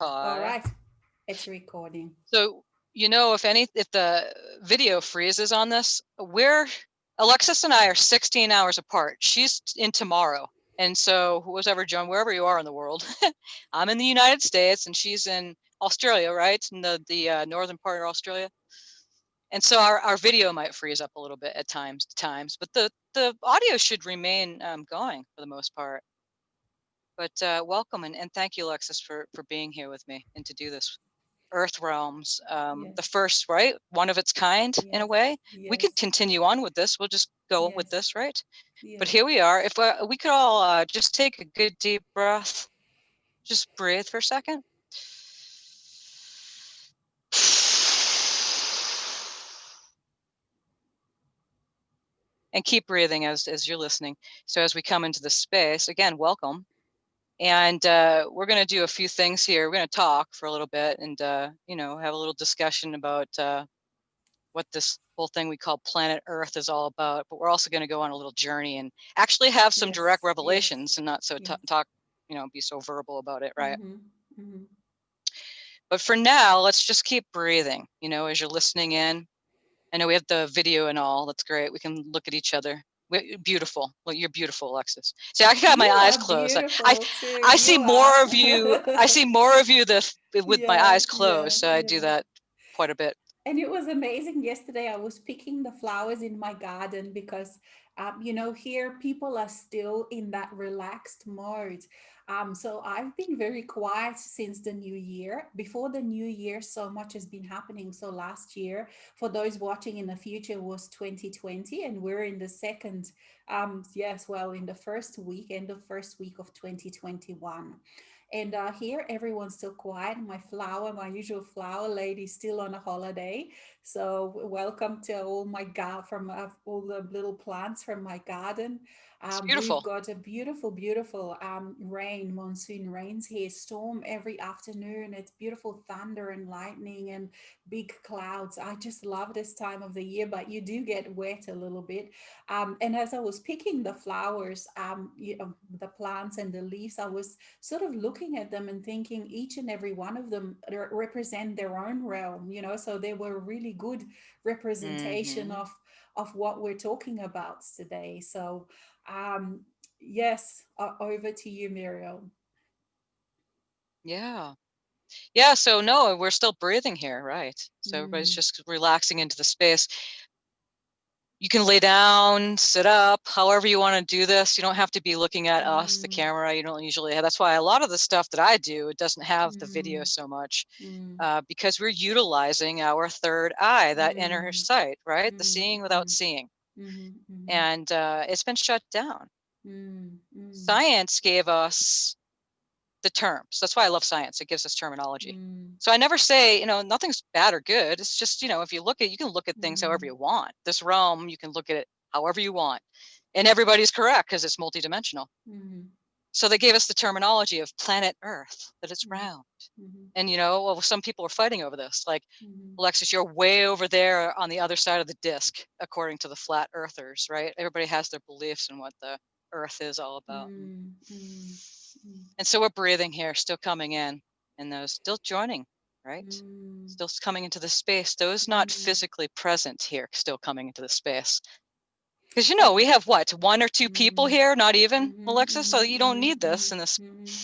All Hi. right, it's recording. So, if the video freezes on this, Alexis and I are 16 hours apart. She's in tomorrow. And so whoever, Joan, wherever you are in the world, I'm in the United States and she's in Australia, right? In the northern part of Australia. And so our video might freeze up a little bit at times, but the audio should remain going for the most part. But welcome and thank you, Alexis, for being here with me and to do this. Earth realms, the Yes, first, right? One of its kind in a yes, way. We yes, could continue on with this. We'll just go with yes, this, right? But yes. here we are. If we could all just take a good deep breath, just breathe for a second. And keep breathing as you're listening. So as we come into the space, again, welcome. And we're going to do a few things here. We're going to talk for a little bit and, have a little discussion about what this whole thing we call planet Earth is all about. But we're also going to go on a little journey and actually have some direct Yes, yes, revelations and not so yes. talk, be so verbal about it, right? Mm-hmm, mm-hmm. But for now, let's just keep breathing, as you're listening in. I know we have the video and all. That's great. We can look at each other. Beautiful. Well, you're beautiful, Alexis. See, I got my You eyes are closed. I, beautiful too. I You see more of are. you. I see more of you with my Yeah, eyes closed. yeah, So I do yeah. that quite a bit. And it was amazing yesterday. I was picking the flowers in my garden because, here people are still in that relaxed mode. So I've been very quiet since the new year. Before the new year, so much has been happening. So last year, for those watching in the future, was 2020, and we're in the second, yes, well, in the first week, end of first week of 2021. And here, everyone's still quiet. My usual flower lady, still on a holiday. So welcome to all my from all the little plants from my garden. It's We've beautiful. got a beautiful, beautiful monsoon rains here, storm every afternoon. It's beautiful thunder and lightning and big clouds. I just love this time of the year, but you do get wet a little bit. And as I was picking the flowers, the plants and the leaves, I was sort of looking at them and thinking each and every one of them represent their own realm, so they were a really good representation Hmm. of what we're talking about today. So um yes, over to you, Muriel. Yeah. Yeah. So no, we're still breathing here, right? So everybody's Mm, just relaxing into the space. You can lay down, sit up, however you want to do this. You don't have to be looking at us, the mm, camera. You don't usually have. That's why a lot of the stuff that I do, it doesn't have the video mm, so much, mm, because we're utilizing our third eye, that inner mm, sight, right? The mm, seeing without mm, seeing. mm, mm, And it's been shut down. mm, mm, Science gave us the terms. That's why I love science. It gives us terminology. mm, So I never say, nothing's bad or good. It's just, if you can look at things however mm, you want. This realm, you can look at it however you want. And everybody's correct because it's multidimensional. mm, So they gave us the terminology of planet Earth, that it's mm, round. mm, And, well, some people are fighting over this. Like, mm, Alexis, you're way over there on the other side of the disc, according to the flat earthers, right? Everybody has their beliefs in what the Earth is all about. mm, mm, mm, And so we're breathing here, still coming in, and those still joining, right? mm, Still coming into the space. Those not mm. physically present here, still coming into the space. Because And we have what, one or two people mm, here, not even, mhm, Alexis. So mhm, you don't mhm, need this. mhm, And this, mhm,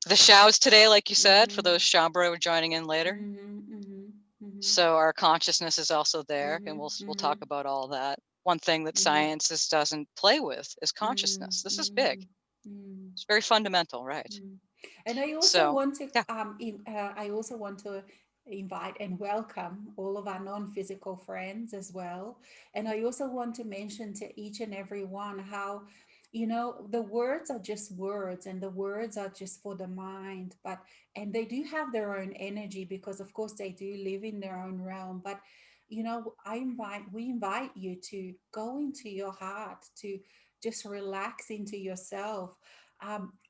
the shouts today, like you said, for mhm, those Shambra joining in later. mhm, mhm, mhm, So our consciousness is also there, and mhm, we'll talk mhm, about all that. One thing that mhm, science doesn't play with is mhm, consciousness. This is big. mhm, mhm, It's very fundamental, right? mhm. And I also So want to yeah. I also want to invite and welcome all of our non-physical friends as well. And I also want to mention to each and every one how, the words are just words, and the words are just for the mind, but and they do have their own energy, because of course they do live in their own realm. But we invite you to go into your heart, to just relax into yourself,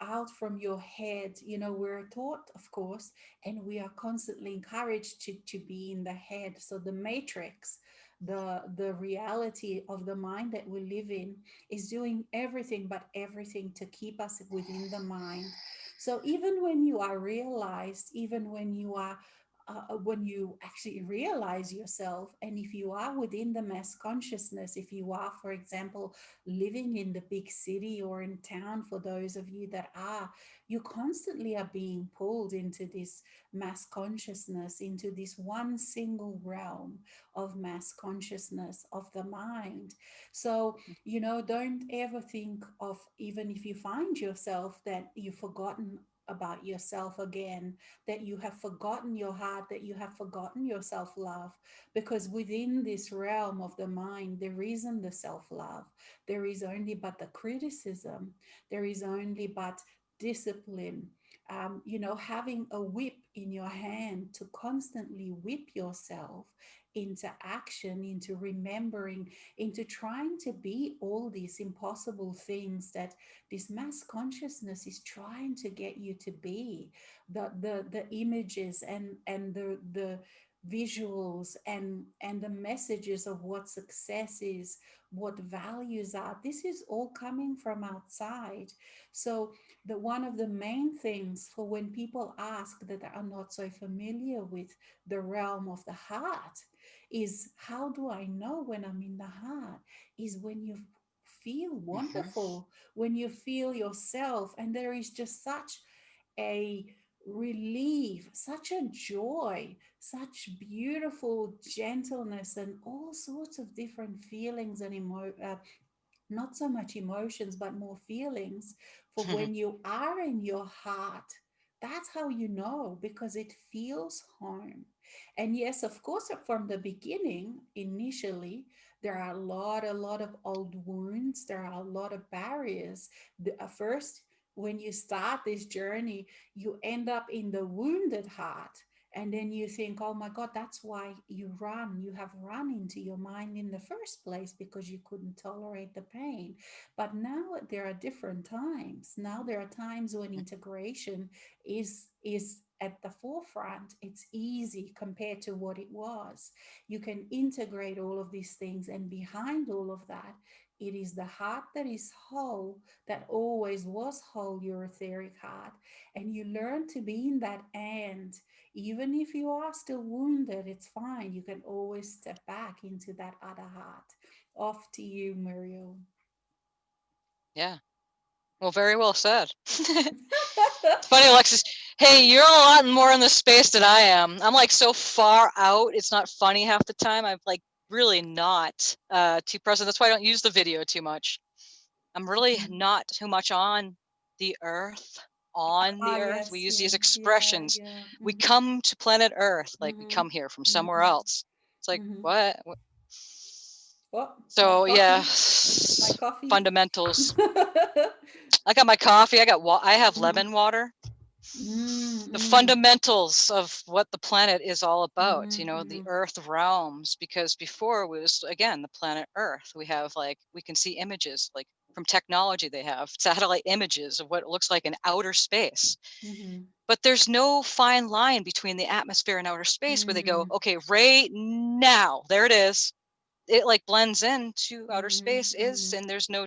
out from your head. We're taught, of course, and we are constantly encouraged to be in the head. So the matrix, the reality of the mind that we live in, is doing everything but everything to keep us within the mind. So even when you are realized, even when you actually realize yourself, and if you are within the mass consciousness, if you are, for example, living in the big city or in town, for those of you that are, you constantly are being pulled into this mass consciousness, into this one single realm of mass consciousness of the mind. So, don't ever think of, even if you find yourself that you've forgotten about yourself again, that you have forgotten your heart, that you have forgotten your self love, because within this realm of the mind, there isn't the self love. There is only but the criticism. There is only but discipline. Having a whip in your hand to constantly whip yourself into action, into remembering, into trying to be all these impossible things that this mass consciousness is trying to get you to be, the images and the visuals and the messages of what success is, what values are. This is all coming from outside. So the one of the main things for when people ask that are not so familiar with the realm of the heart is, how do I know when I'm in the heart? Is when you feel Mm-hmm. wonderful, when you feel yourself, and there is just such a relief, such a joy, such beautiful gentleness, and all sorts of different feelings and not so much emotions, but more feelings. For when you are in your heart, that's how you know, because it feels home. And yes, of course, from the beginning, initially, there are a lot of old wounds. There are a lot of barriers. First, when you start this journey, you end up in the wounded heart. And then you think, oh my God, that's why you run. You have run into your mind in the first place, because you couldn't tolerate the pain. But now there are different times. Now there are times when integration is at the forefront. It's easy compared to what it was. You can integrate all of these things, and behind all of that, it is the heart that is whole, that always was whole, your etheric heart. And you learn to be in that, and even if you are still wounded, it's fine. You can always step back into that other heart. Off to you, Muriel. Yeah. Well, very well said. It's funny, Alexis. Hey, you're a lot more in the space than I am. I'm like so far out. It's not funny half the time. I'm like really not too present. That's why I don't use the video too much. I'm really not too much on the earth. On Ah, the earth, we yes, use these yeah, yeah, expressions. yeah. We Mm-hmm, come to planet Earth, like we mm-hmm, come here from somewhere mm-hmm, else. It's like mm-hmm. what? Oh, my So yeah, coffee, my coffee. fundamentals. I got my coffee. I have Mm-hmm, lemon water. The mm-hmm, fundamentals of what the planet is all about, mm-hmm, the earth realms, because before we was, again, the planet Earth. We have we can see images like from technology. They have satellite images of what it looks like in outer space, mm-hmm, but there's no fine line between the atmosphere and outer space where they go, mm-hmm, okay, right now, there it is. It like blends into outer space mm-hmm, and there's no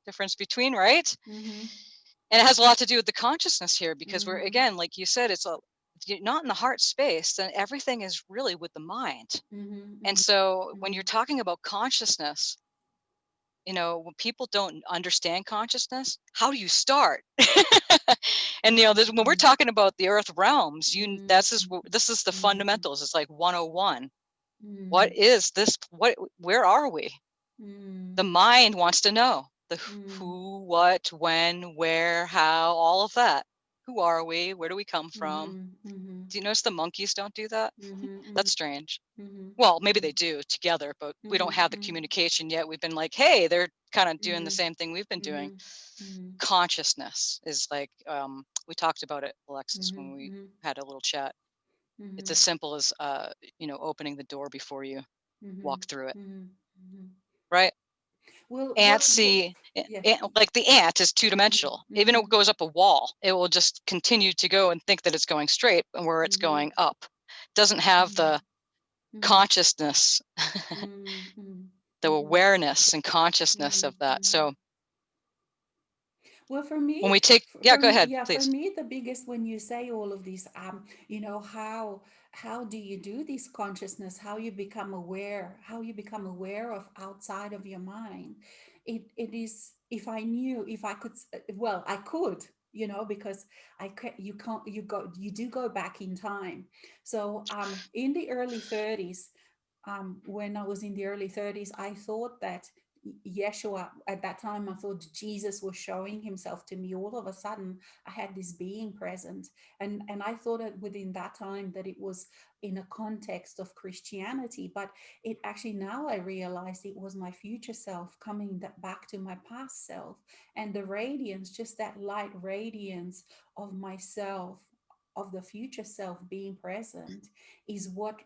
difference between, right? mm-hmm, And it has a lot to do with the consciousness here, because we're, mm-hmm, again, like you said, if you're not in the heart space, then everything is really with the mind. And mm-hmm, so when mm-hmm, you're talking about consciousness, when people don't understand consciousness, how do you start? And when we're mm-hmm, talking about the earth realms, mm-hmm, this is the mm-hmm, fundamentals. It's like 101. mm-hmm, What is this? Where are we? mm-hmm, The mind wants to know the mm-hmm, who, what, when, where, how, all of that. Who are we? Where do we come from? mm-hmm, mm-hmm, Do you notice the monkeys don't do that? mm-hmm, That's strange. mm-hmm, Well, maybe mm-hmm, they do together, but we don't have the mm-hmm, communication yet. We've been like, hey, they're kind of doing the mm-hmm, same thing we've been doing. mm-hmm, mm-hmm, Consciousness is like, we talked about it, Alexis, when we mm-hmm, had a little chat. It's mm-hmm, as simple as, opening the door before you mm-hmm, walk through it, mm-hmm, mm-hmm. right? Well, Ants see, yeah. like the ant is Mm-hmm, two-dimensional. Even if mm-hmm, it goes up a wall, it will just continue to go and think that it's going straight and where it's mm-hmm, going up. Doesn't have mm-hmm, the mm-hmm, consciousness, mm-hmm, the mm-hmm, awareness and consciousness mm-hmm, of that. mm-hmm. So Well, When we take, yeah, for go me, ahead, yeah, for please. me, the biggest when you say all of this, how do you do this consciousness? How you become aware of outside of your mind? It is if I knew if I could, well, I could, because you can't, you do go back in time. So in the early 30s, when I was in the early 30s, I thought that Yeshua, at that time, I thought Jesus was showing himself to me. All of a sudden, I had this being present. And I thought that within that time that it was in a context of Christianity. But it actually, now I realized it was my future self coming back to my past self. And the radiance, just that light radiance of myself, of the future self being present, is what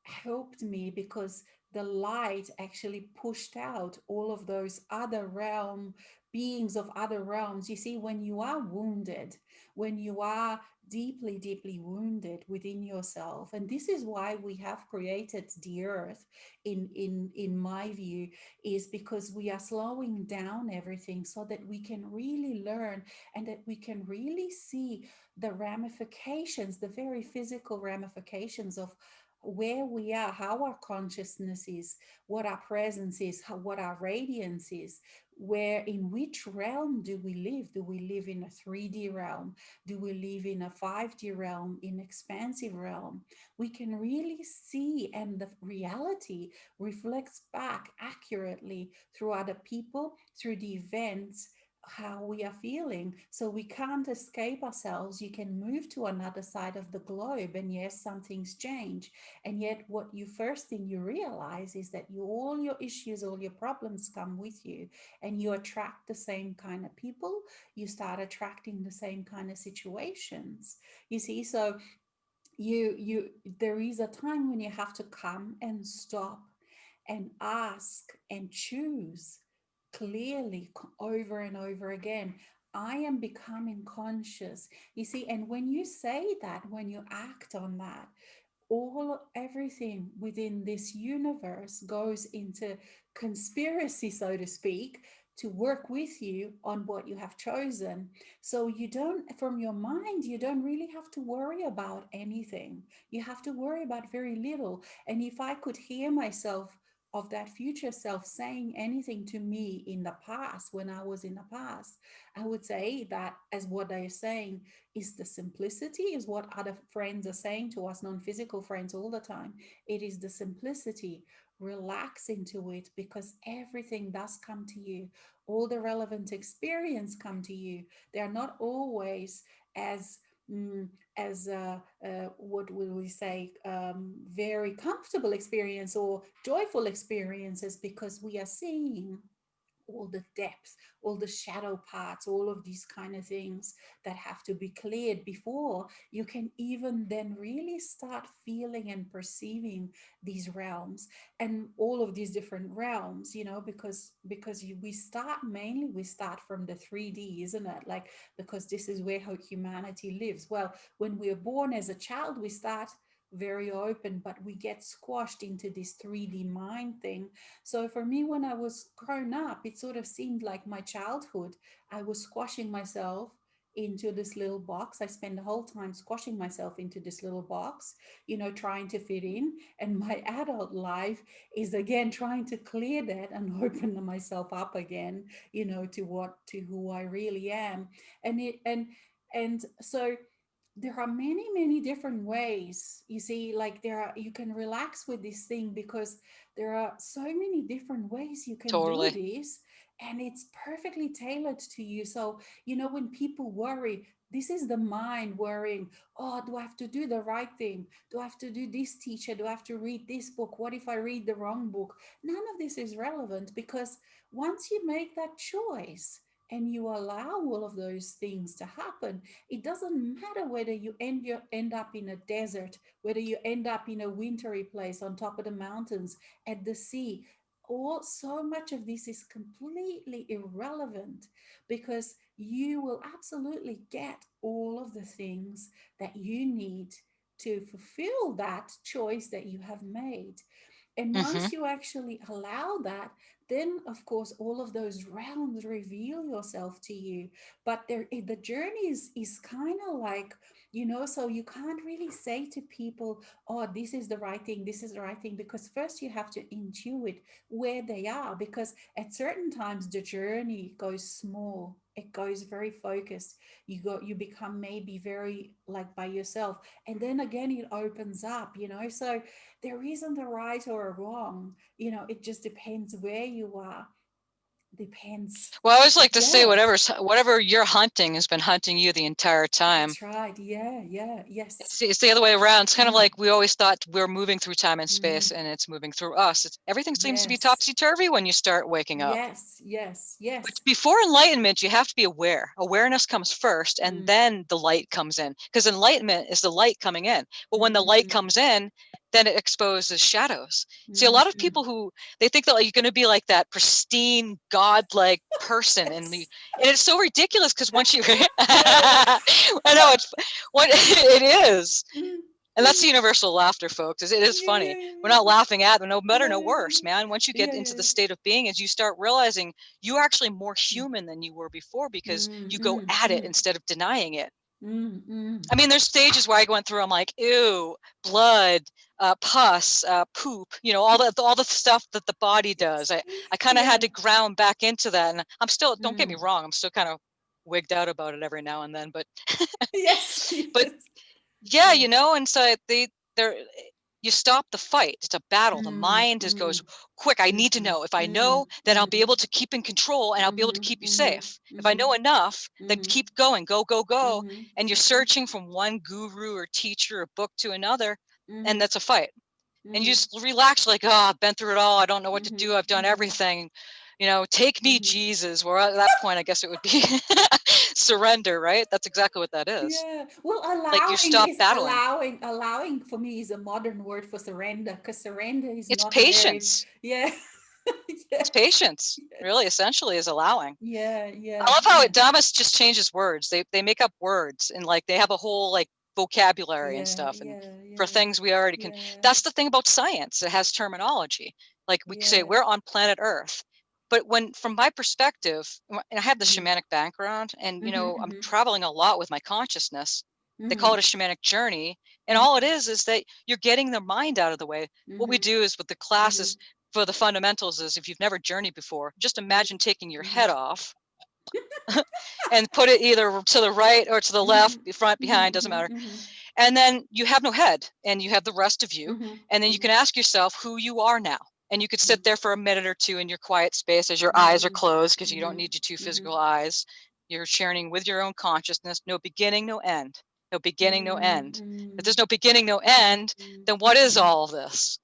helped me, because the light actually pushed out all of those other realm beings of other realms. You see, when you are wounded, when you are deeply, deeply wounded within yourself, and this is why we have created the earth, in my view, is because we are slowing down everything so that we can really learn, and that we can really see the ramifications, the very physical ramifications of where we are, how our consciousness is, what our presence is, what our radiance is, where, in which realm do we live? Do we live in a 3D realm? Do we live in a 5D realm, in expansive realm? We can really see, and the reality reflects back accurately through other people, through the events, how we are feeling. So we can't escape ourselves. You can move to another side of the globe, and yes, some things change, and yet what you first thing you realize is that all your issues, all your problems come with you, and you attract the same kind of people. You start attracting the same kind of situations, you see. So you there is a time when you have to come and stop and ask and choose clearly, over and over again. I am becoming conscious, you see. And when you say that, when you act on that, everything within this universe goes into conspiracy, so to speak, to work with you on what you have chosen. So you don't, from your mind, you don't really have to worry about anything. You have to worry about very little. And if I could hear myself, of that future self, saying anything to me in the past, when I was in the past, I would say that, as what they're saying, is the simplicity, is what other friends are saying to us, non-physical friends, all the time. It is the simplicity. Relax into it, because everything does come to you. All the relevant experience come to you. They are not always as mm, what will we say, very comfortable experience or joyful experiences, because we are seeing all the depth, all the shadow parts, all of these kind of things that have to be cleared before you can even then really start feeling and perceiving these realms, and all of these different realms, because we start from the 3D, isn't it? Like, because this is where how humanity lives. Well, when we're born as a child, we start very open, but we get squashed into this 3D mind thing. So for me, when I was growing up, it sort of seemed like my childhood. I was squashing myself into this little box. I spent the whole time squashing myself into this little box, trying to fit in. And my adult life is again trying to clear that and open myself up again, to who I really am. And so there are many, many different ways, you see. Like, you can relax with this thing, because there are so many different ways you can do Totally. this, and it's perfectly tailored to you. So, when people worry, this is the mind worrying. Oh, do I have to do the right thing? Do I have to do this teacher? Do I have to read this book? What if I read the wrong book? None of this is relevant, because once you make that choice and you allow all of those things to happen, it doesn't matter whether you end up in a desert, whether you end up in a wintry place on top of the mountains, at the sea. All So much of this is completely irrelevant, because you will absolutely get all of the things that you need to fulfill that choice that you have made. And Hmm. once you actually allow that, then of course all of those realms reveal yourself to you. But the journey is kind of like, so you can't really say to people, oh, this is the right thing, this is the right thing, because first you have to intuit where they are, because at certain times the journey goes small, it goes very focused, you become maybe very like by yourself, and then again it opens up, so there isn't a right or a wrong, it just depends where you are, depends. Well, I always like to say Yeah, whatever you're hunting has been hunting you the entire time. that's right. Yeah, yeah, yes. It's the other way around. It's kind of Mm, like we always thought we're moving through time and mm, space, and it's moving through us. Everything seems to be yes, topsy-turvy when you start waking up. yes, yes, But yes. before enlightenment, you have to be aware. Awareness comes first, and Mm, then the light comes in. Because enlightenment is the light coming in. But when the light mm, comes in, then it exposes shadows. See, a lot of mm. people they think that you're going to be like that pristine, godlike person, and Yes. it's so ridiculous because once you, I know it's what it is. Mm, And that's mm. the universal laughter, folks. It is Yeah, funny. yeah, yeah, We're not yeah, laughing at them, no better, yeah, no yeah, worse, man. Once you get yeah, into yeah, the yeah. state of being, as you start realizing you're actually more Mm, human than you were before because mm, you go mm, at it mm, instead of denying it. mm, mm. I mean, there's stages where I went through, I'm like, ew, blood, pus, poop, all the stuff that the body does. Yes. I kind of had Yeah. to ground back into that. And I'm still, don't get me Mm. wrong, I'm still kind of wigged out about it every now and then, but Yes. but Yes. yeah, Yeah. and so they're you stop the fight. It's a battle. The Mm, mind just goes mm, quick. I need to mm, know. If I mm, know, then I'll be mm, able to keep in control and I'll be able to mhm, keep you mhm, safe. If I mhm, know enough, then mhm, keep going, go, go, go. mhm, And you're mhm, searching from one guru or teacher or book to another, and mhm, that's a fight. And you mhm, just relax, like, oh, I've been through it all. I don't know what to mhm, do. I've done mhm, everything. Take me, mhm. Jesus. Where at that point, I guess it would be surrender, right? That's exactly what that is. Yeah. Well, Like you allowing stop is battling. allowing for me is a modern word for surrender, because surrender is It's not a very, patience. yeah. It's Yes. patience, really, Yes. essentially, is allowing. Yeah, I yeah, love how yeah. Damas just changes words. They make up words and like they have a whole like vocabulary and Yeah, stuff. And yeah, for yeah. things we already can. Yeah. That's the thing about science. It has terminology. Like we could say Yeah. we're on planet Earth. But from my perspective, and I have the Mhm. shamanic background, and Mhm, I'm mhm. traveling a lot with my consciousness. They call it Mhm. a shamanic journey, and all it Mhm. is that you're getting the mind out of the way. What we Mhm. do is with the classes Mhm. for the fundamentals is if you've never journeyed before, just Mhm. imagine taking your Mhm. head off and put it either to the right or to the left, Mhm. front, Mhm. behind, doesn't Mhm. matter. Mhm. And then you have no head and you have the rest of you. Mhm. And then you can Mhm. ask yourself who you are now. And you could sit there for a minute or two in your quiet space as your eyes are Mhm. closed because you don't Mhm. need your two Mhm. physical eyes. You're sharing with your own consciousness, no beginning, no end. No beginning, no end. If Mhm. there's no beginning, no Mhm. end, then what is Mhm. all of this?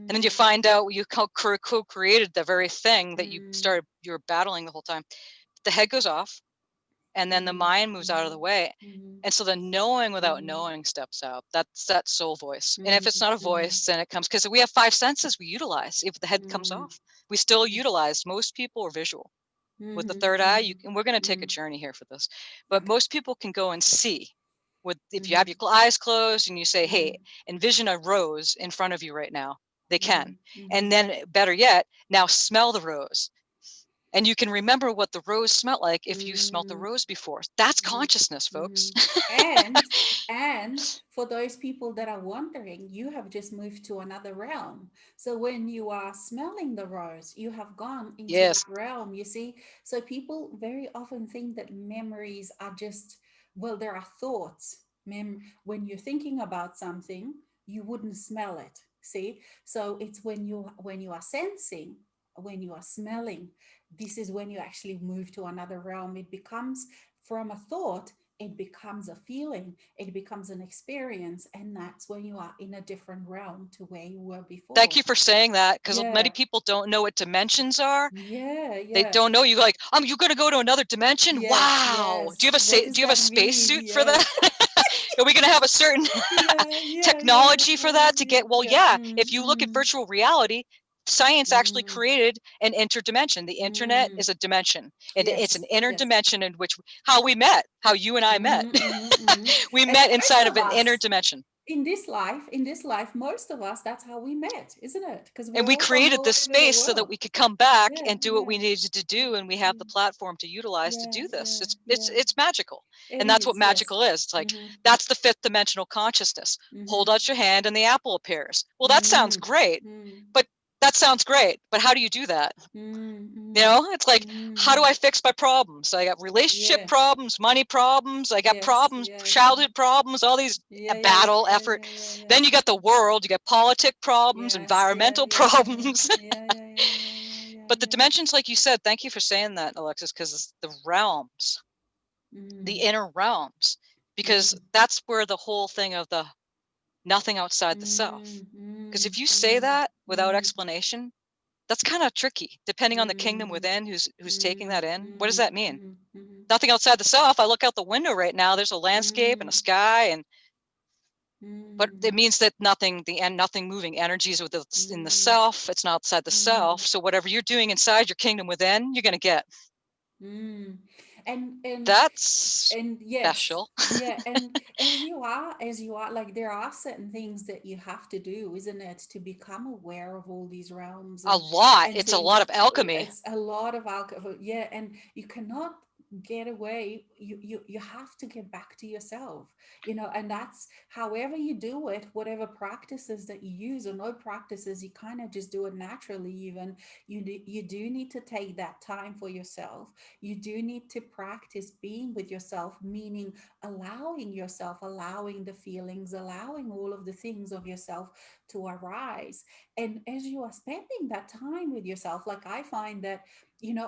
And then you Mhm. find out you co-created the very thing that Mhm. you were battling the whole time. The head goes off, and then the Mhm. mind moves out of the Mhm. way, Mhm. and so the knowing without Mhm. knowing steps out. That's that soul voice. And if Mhm. it's not a Mhm. voice, then it comes because we have five senses we utilize. If the head comes Mhm. off, we still utilize. Most people are visual with the Mhm. third eye. Mhm. And we're going to take a Mhm. journey here for this, but Okay. most people can go and see with if you have Mhm. your eyes closed and you say, hey, Mhm. envision a rose in front of you right now. They can. Mhm. And Mhm. then better yet, now smell the rose. And you can remember what the rose smelled like if you smelt the Mhm. rose before. That's Mhm. consciousness, folks. Mhm. And for those people that are wondering, you have just moved to another realm. So when you are smelling the rose, you have gone into that Yes. realm, you see. So people very often think that memories are just, well, there are thoughts. When you're thinking about something, you wouldn't smell it. See? So it's when you are sensing, when you are smelling, this is when you actually move to another realm. It becomes from a thought, it becomes a feeling, it becomes an experience, and that's when you are in a different realm to where you were Thank before. you for saying that because many Yeah, people don't know what dimensions are. yeah, They yeah. don't know. You like, you're going to go to another dimension. Yes, Wow. yes. What does Do you have a that space mean? suit for Yes. that? Are we going to have a certain Yeah, yeah, yeah, technology for yeah, that to yeah, get? Well, yeah. yeah. Mm, If you look at mm, virtual reality, science actually mm, created an interdimension. The internet mm. is a dimension. It's an Yes, inner yes. dimension in which how we met, how you and I met. Mm-hmm, mm-hmm, mm-hmm. We met inside Especially of of an inner us. dimension. in this life, most of us, that's how we met, isn't it? Because And we're we all from created all this over the space so that world. we could come back Yeah, and do what yeah, we needed to do, and we have yeah, the platform to utilize to yeah, do this. yeah, It's it's yeah. it's magical. It And that's what is, yes. magical is. It's like Mm-hmm. that's the fifth dimensional consciousness. Hold Mm-hmm. out your hand and the apple appears. Well, that sounds great, Mm-hmm. but how do you do that? Mm-hmm. It's like, how Mm-hmm. do I fix my problems? I got relationship Yeah. problems, money problems, I got Yes, problems, yes. childhood problems, all these Yeah, yeah, yeah, battle yeah, effort. yeah, yeah, yeah. Then you got the world, you got politic problems, Yes, yeah, environmental yeah, yeah, yeah. problems. Yeah, yeah, yeah, yeah, yeah, yeah, But the yeah. dimensions, like you said, thank you for saying that, Alexis, because it's the realms, the Mm, inner realms, because mm, that's where the whole thing of the nothing outside the self. mm, Because mm, if you say mm, that without mm, explanation, that's kind of tricky, depending on the kingdom mm, within who's taking mm, that in. What does mm, that mean? mm, mm, Nothing outside the self. I look out the window right now, there's a landscape and a mm, sky, and but it mm, means that nothing moving energies in the mm, self. It's not outside the self. mm, So whatever you're doing inside your kingdom within, you're going to get. mm. And That's and yes, special. yeah, and as you are, like there are certain things that you have to do, isn't it, to become aware of all these realms A lot. and It's a lot things. of alchemy. It's a lot of alcohol, yeah, and you cannot get away. You have to get back to yourself, and that's however you do it, whatever practices that you use or no practices, you kind of just do it naturally. Even you do need to take that time for yourself. You do need to practice being with yourself, meaning allowing yourself, allowing the feelings, allowing all of the things of yourself to arise. And as you are spending that time with yourself, like I find that,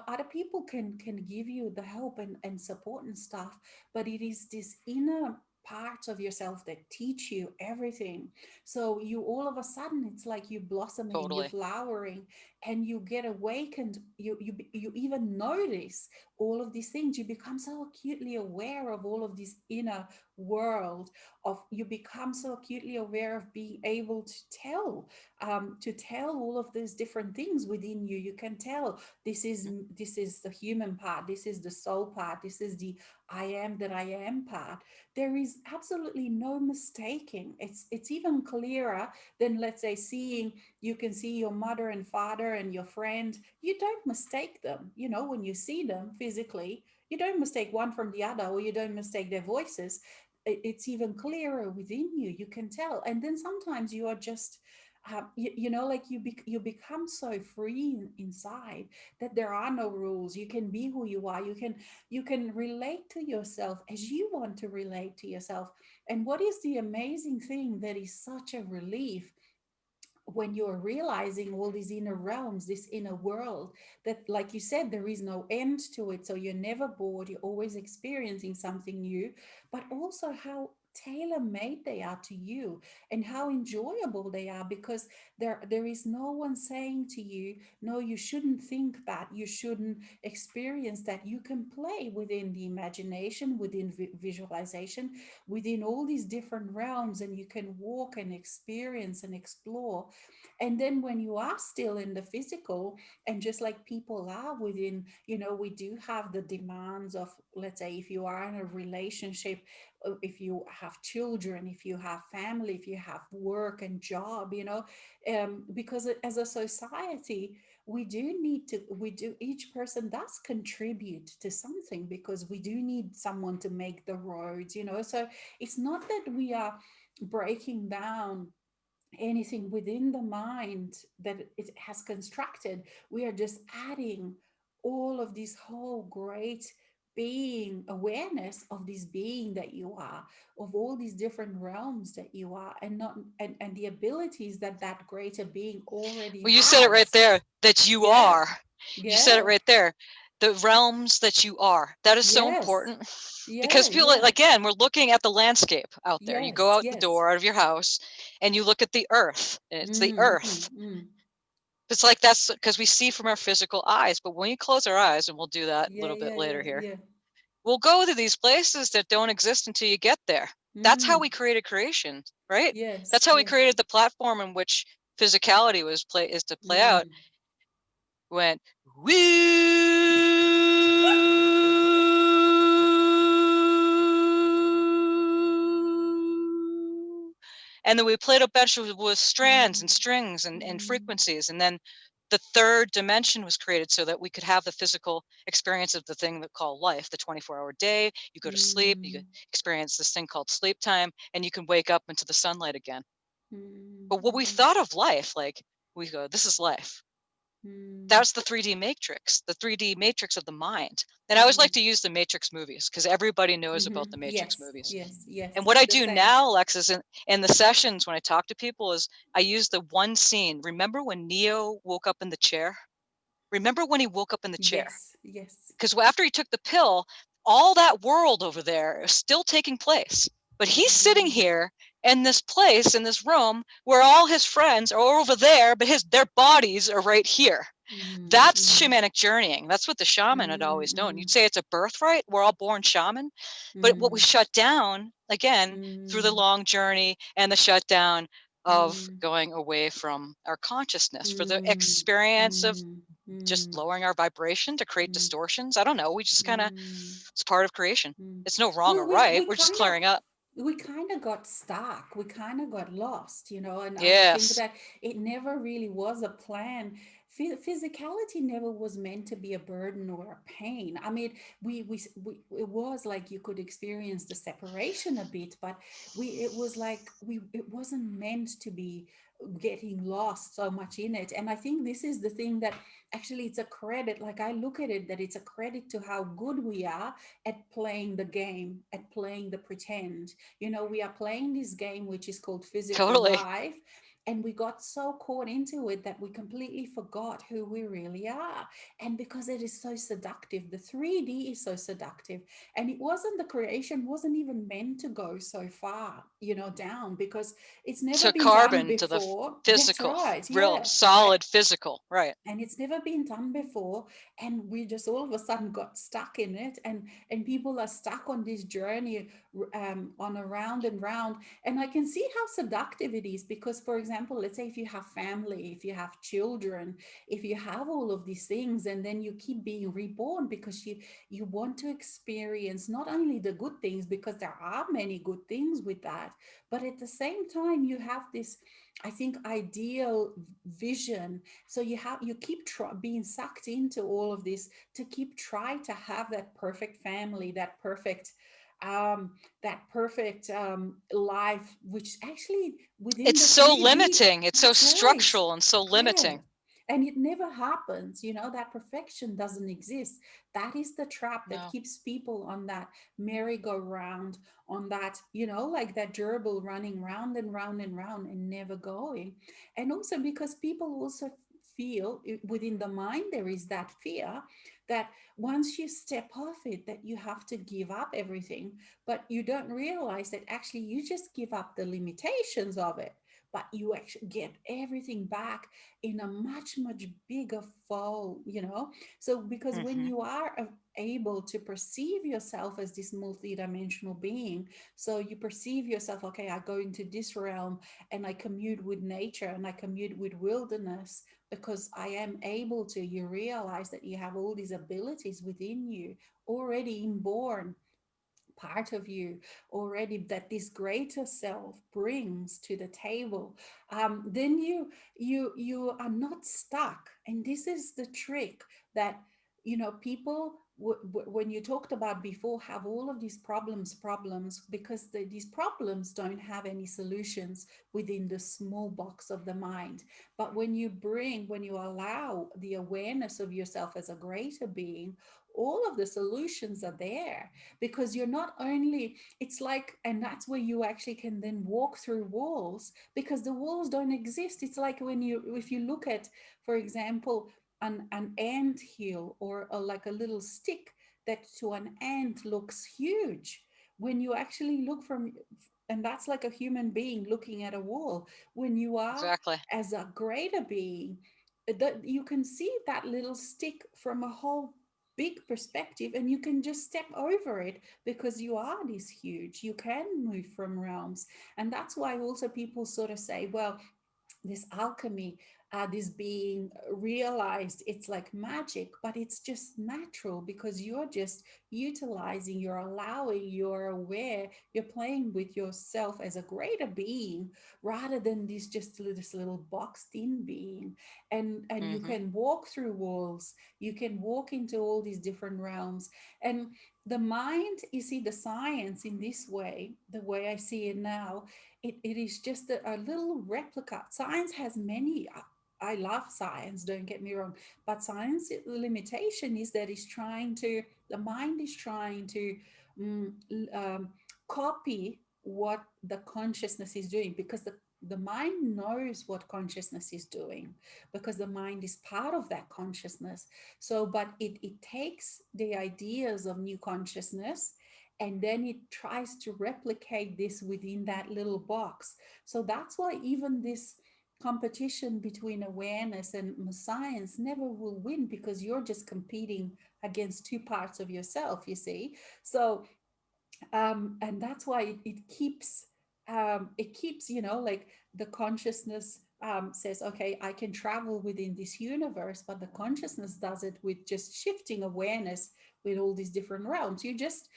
other people can give you the help and support and stuff, but it is this inner parts of yourself that teach you everything. So you all of a sudden, it's like you blossoming, you Totally. flowering, and you get awakened. You even notice all of these things. You become so acutely aware of all of this inner world. Of You become so acutely aware of being able to tell all of these different things within you. You can tell this is the human part, this is the soul part, this is the I am that I am part. There is absolutely no mistaking. It's even clearer than, let's say, seeing. You can see your mother and father and your friend. You don't mistake them. When you see them physically, you don't mistake one from the other, or you don't mistake their voices. It's even clearer within you. You can tell. And then sometimes you are just like you become so free inside that there are no rules. You can be who you are. You can relate to yourself as you want to relate to yourself. And what is the amazing thing that is such a relief, when you're realizing all these inner realms, this inner world, that, like you said, there is no end to it. So you're never bored, you're always experiencing something new, but also how tailor made they are to you, and how enjoyable they are, because there is no one saying to you, no, you shouldn't think that, you shouldn't experience that. You can play within the imagination, within visualization, within all these different realms, and you can walk and experience and explore. And then when you are still in the physical, and just like people are within, we do have the demands of, let's say, if you are in a relationship, if you have children, if you have family, if you have work and job, because as a society, each person does contribute to something, because we do need someone to make the roads. So it's not that we are breaking down anything within the mind that it has constructed. We are just adding all of this whole great being awareness of this being that you are, of all these different realms that you are, and not and the abilities that that greater being already Well, you said it right has. there, that you Yeah, are. You said it yeah, right there. The realms that you are. That is so yes, important, yeah, because people, yeah, again, we're looking at the landscape out there. You go yes, out the yes. door out of your house and you look at the earth, and it's the Mm, mm, earth. mm. It's like that's because we see from our physical eyes, but when you close our eyes, and we'll do that a Yeah, little bit yeah, later yeah, here, yeah. we'll go to these places that don't exist until you get there. That's how Mm, we created creation, right? That's yes, how we yes. created the platform in which physicality is to play out. Mm. Went woo, And then we played a bunch with strands and mm, strings and mm, frequencies. And then the third dimension was created so that we could have the physical experience of the thing that called life, the 24-hour day. You go to sleep, you mm, experience this thing called sleep time, and you can wake up into the sunlight again. mm, But what we mm, thought of life, like we go, this is life. mm, That's the 3D matrix of the mind. And I always like mm. to use the Matrix movies because everybody knows about Mhm. the Matrix Yes, movies. yes, And yes. what I The do same. now, Alexis, in the sessions when I talk to people is I use the one scene. Remember when Neo woke up in the chair? Remember when he woke up in the chair? Yes, yes. Because after he took the pill, all that world over there is still taking place. But he's sitting Mm, here in this place, in this room, where all his friends are over there, but their bodies are right here. mm, That's mm, shamanic journeying. That's what the shaman had mm, always known. You'd mm, say it's a birthright. We're all born shaman. But what we mm, shut down, again, through the mm, long journey and the shutdown of mm, going away from our consciousness for the mm, experience of mm, just mm, lowering our vibration to create mm, distortions. I don't know. We just kind of, mm, it's part of creation. mm. It's no wrong Well, or right. we We're just kind of clearing up. got stuck. We kind of got lost, and I think Yes. that it never really was a plan. Physicality never was meant to be a burden or a pain. I mean, we it was like you could experience the separation a bit, but it was like we it wasn't meant to be getting lost so much in it. And I think this is the thing that actually it's a credit. Like I look at it, that it's a credit to how good we are at playing the game, at playing the pretend. We are playing this game which is called physical Totally. life, and we got so caught into it that we completely forgot who we really are. And because it is so seductive, the 3D is so seductive, and it wasn't, the creation wasn't even meant to go so far, down, because it's never To been done carbon, to the before. That's physical, right, real yeah. solid physical. Right. And it's never been done before, and we just all of a sudden got stuck in it, and people are stuck on this journey, on a round and round. And I can see how seductive it is, because for example, let's say if you have family, if you have children, if you have all of these things, and then you keep being reborn because you want to experience not only the good things, because there are many good things with that, but at the same time you have this, I think, ideal vision. So you keep being sucked into all of this to keep trying to have that perfect family, um that perfect life, which actually within It's the so 3D. limiting. It's so That's right. structural and so Yeah. limiting. And it never happens, that perfection doesn't exist. That is the trap that No. keeps people on that merry-go-round, on that, like that gerbil running round and round and round and never going. And also because people also feel within the mind, there is that fear that once you step off it, that you have to give up everything. But you don't realize that actually you just give up the limitations of it, but you actually get everything back in a much much bigger fold. So because when Hmm. you are able to perceive yourself as this multidimensional being, so you perceive yourself, okay, I go into this realm and I commute with nature and I commute with wilderness, because I am able to, you realize that you have all these abilities within you already inborn, part of you already, that this greater self brings to the table. Then you are not stuck. And this is the trick that, people when you talked about before, have all of these problems because these problems don't have any solutions within the small box of the mind. But when you allow the awareness of yourself as a greater being, all of the solutions are there, because you're not only, it's like, and that's where you actually can then walk through walls, because the walls don't exist. It's like when you, if you look at, for example, an ant hill, or like a little stick that to an ant looks huge, when you actually look from, and that's like a human being looking at a wall. When you are Exactly. as a greater being, that you can see that little stick from a whole big perspective, and you can just step over it, because you are this huge, you can move from realms. And that's why also people sort of say, well, this alchemy, this being realized, it's like magic, but it's just natural because you're just utilizing, you're allowing, you're aware, you're playing with yourself as a greater being rather than this little boxed in being. And you Hmm. can walk through walls, you can walk into all these different realms. And the mind, you see, the science in this way, the way I see it now, it is just a little replica. Science has many. I love science, don't get me wrong, but science limitation is that it's trying to, the mind is trying to mm, copy what the consciousness is doing, because the mind knows what consciousness is doing, because the mind is part of that consciousness. So but it takes the ideas of new consciousness, and then it tries to replicate this within that little box. So that's why even this competition between awareness and science never will win, because you're just competing against two parts of yourself, you see. So and that's why it keeps, you know, like the consciousness says, okay, I can travel within this universe, but the consciousness does it with just shifting awareness with all these different realms. You just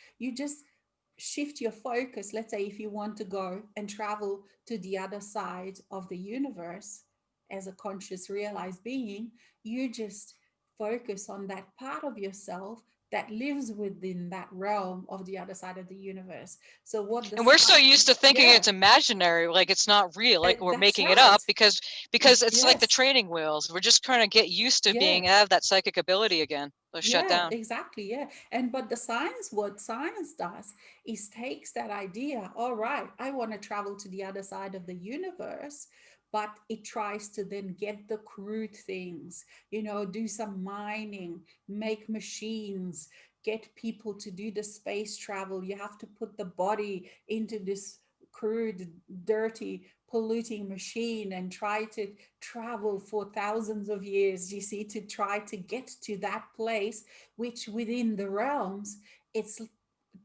shift your focus. Let's say if you want to go and travel to the other side of the universe as a conscious realized being, you just focus on that part of yourself that lives within that realm of the other side of the universe. So what the And we're so science, used to thinking yeah, it's imaginary, like it's not real, like we're that's making it up right. because it's like the Yes, training wheels. We're just trying to get used to yeah. being have that psychic ability again. Let's shut Yeah, down. exactly. Yeah. And but the science, what science does is takes that idea, all right, I want to travel to the other side of the universe, but it tries to then get the crude things, you know, do some mining, make machines, get people to do the space travel. You have to put the body into this crude, dirty, polluting machine and try to travel for thousands of years, you see, to try to get to that place, which within the realms, it's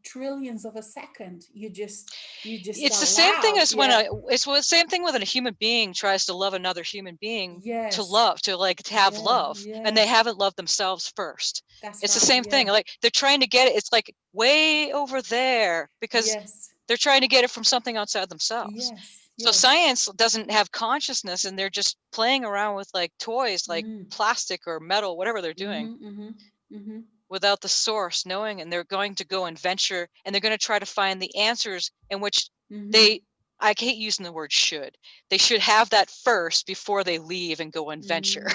trillions of a second. You just It's the same thing allow. as when Yeah. the same thing when a human being tries to love another human being to Yes. love to like to have Yeah. love and they Yes. haven't loved themselves first. That's It's the right. same Yeah. thing. Like they're trying to get it. It's like way over there because Yes. they're trying to get it from something outside themselves. Yes. So Yes. science doesn't have consciousness and they're just playing around with like toys like Mm. plastic or metal, whatever they're doing Mm-hmm. Mm-hmm. Mm-hmm. without the source knowing, and they're going to go and venture and they're going to try to find the answers in which Mm-hmm. they, I hate using the word should, they should have that first before they leave and go and venture.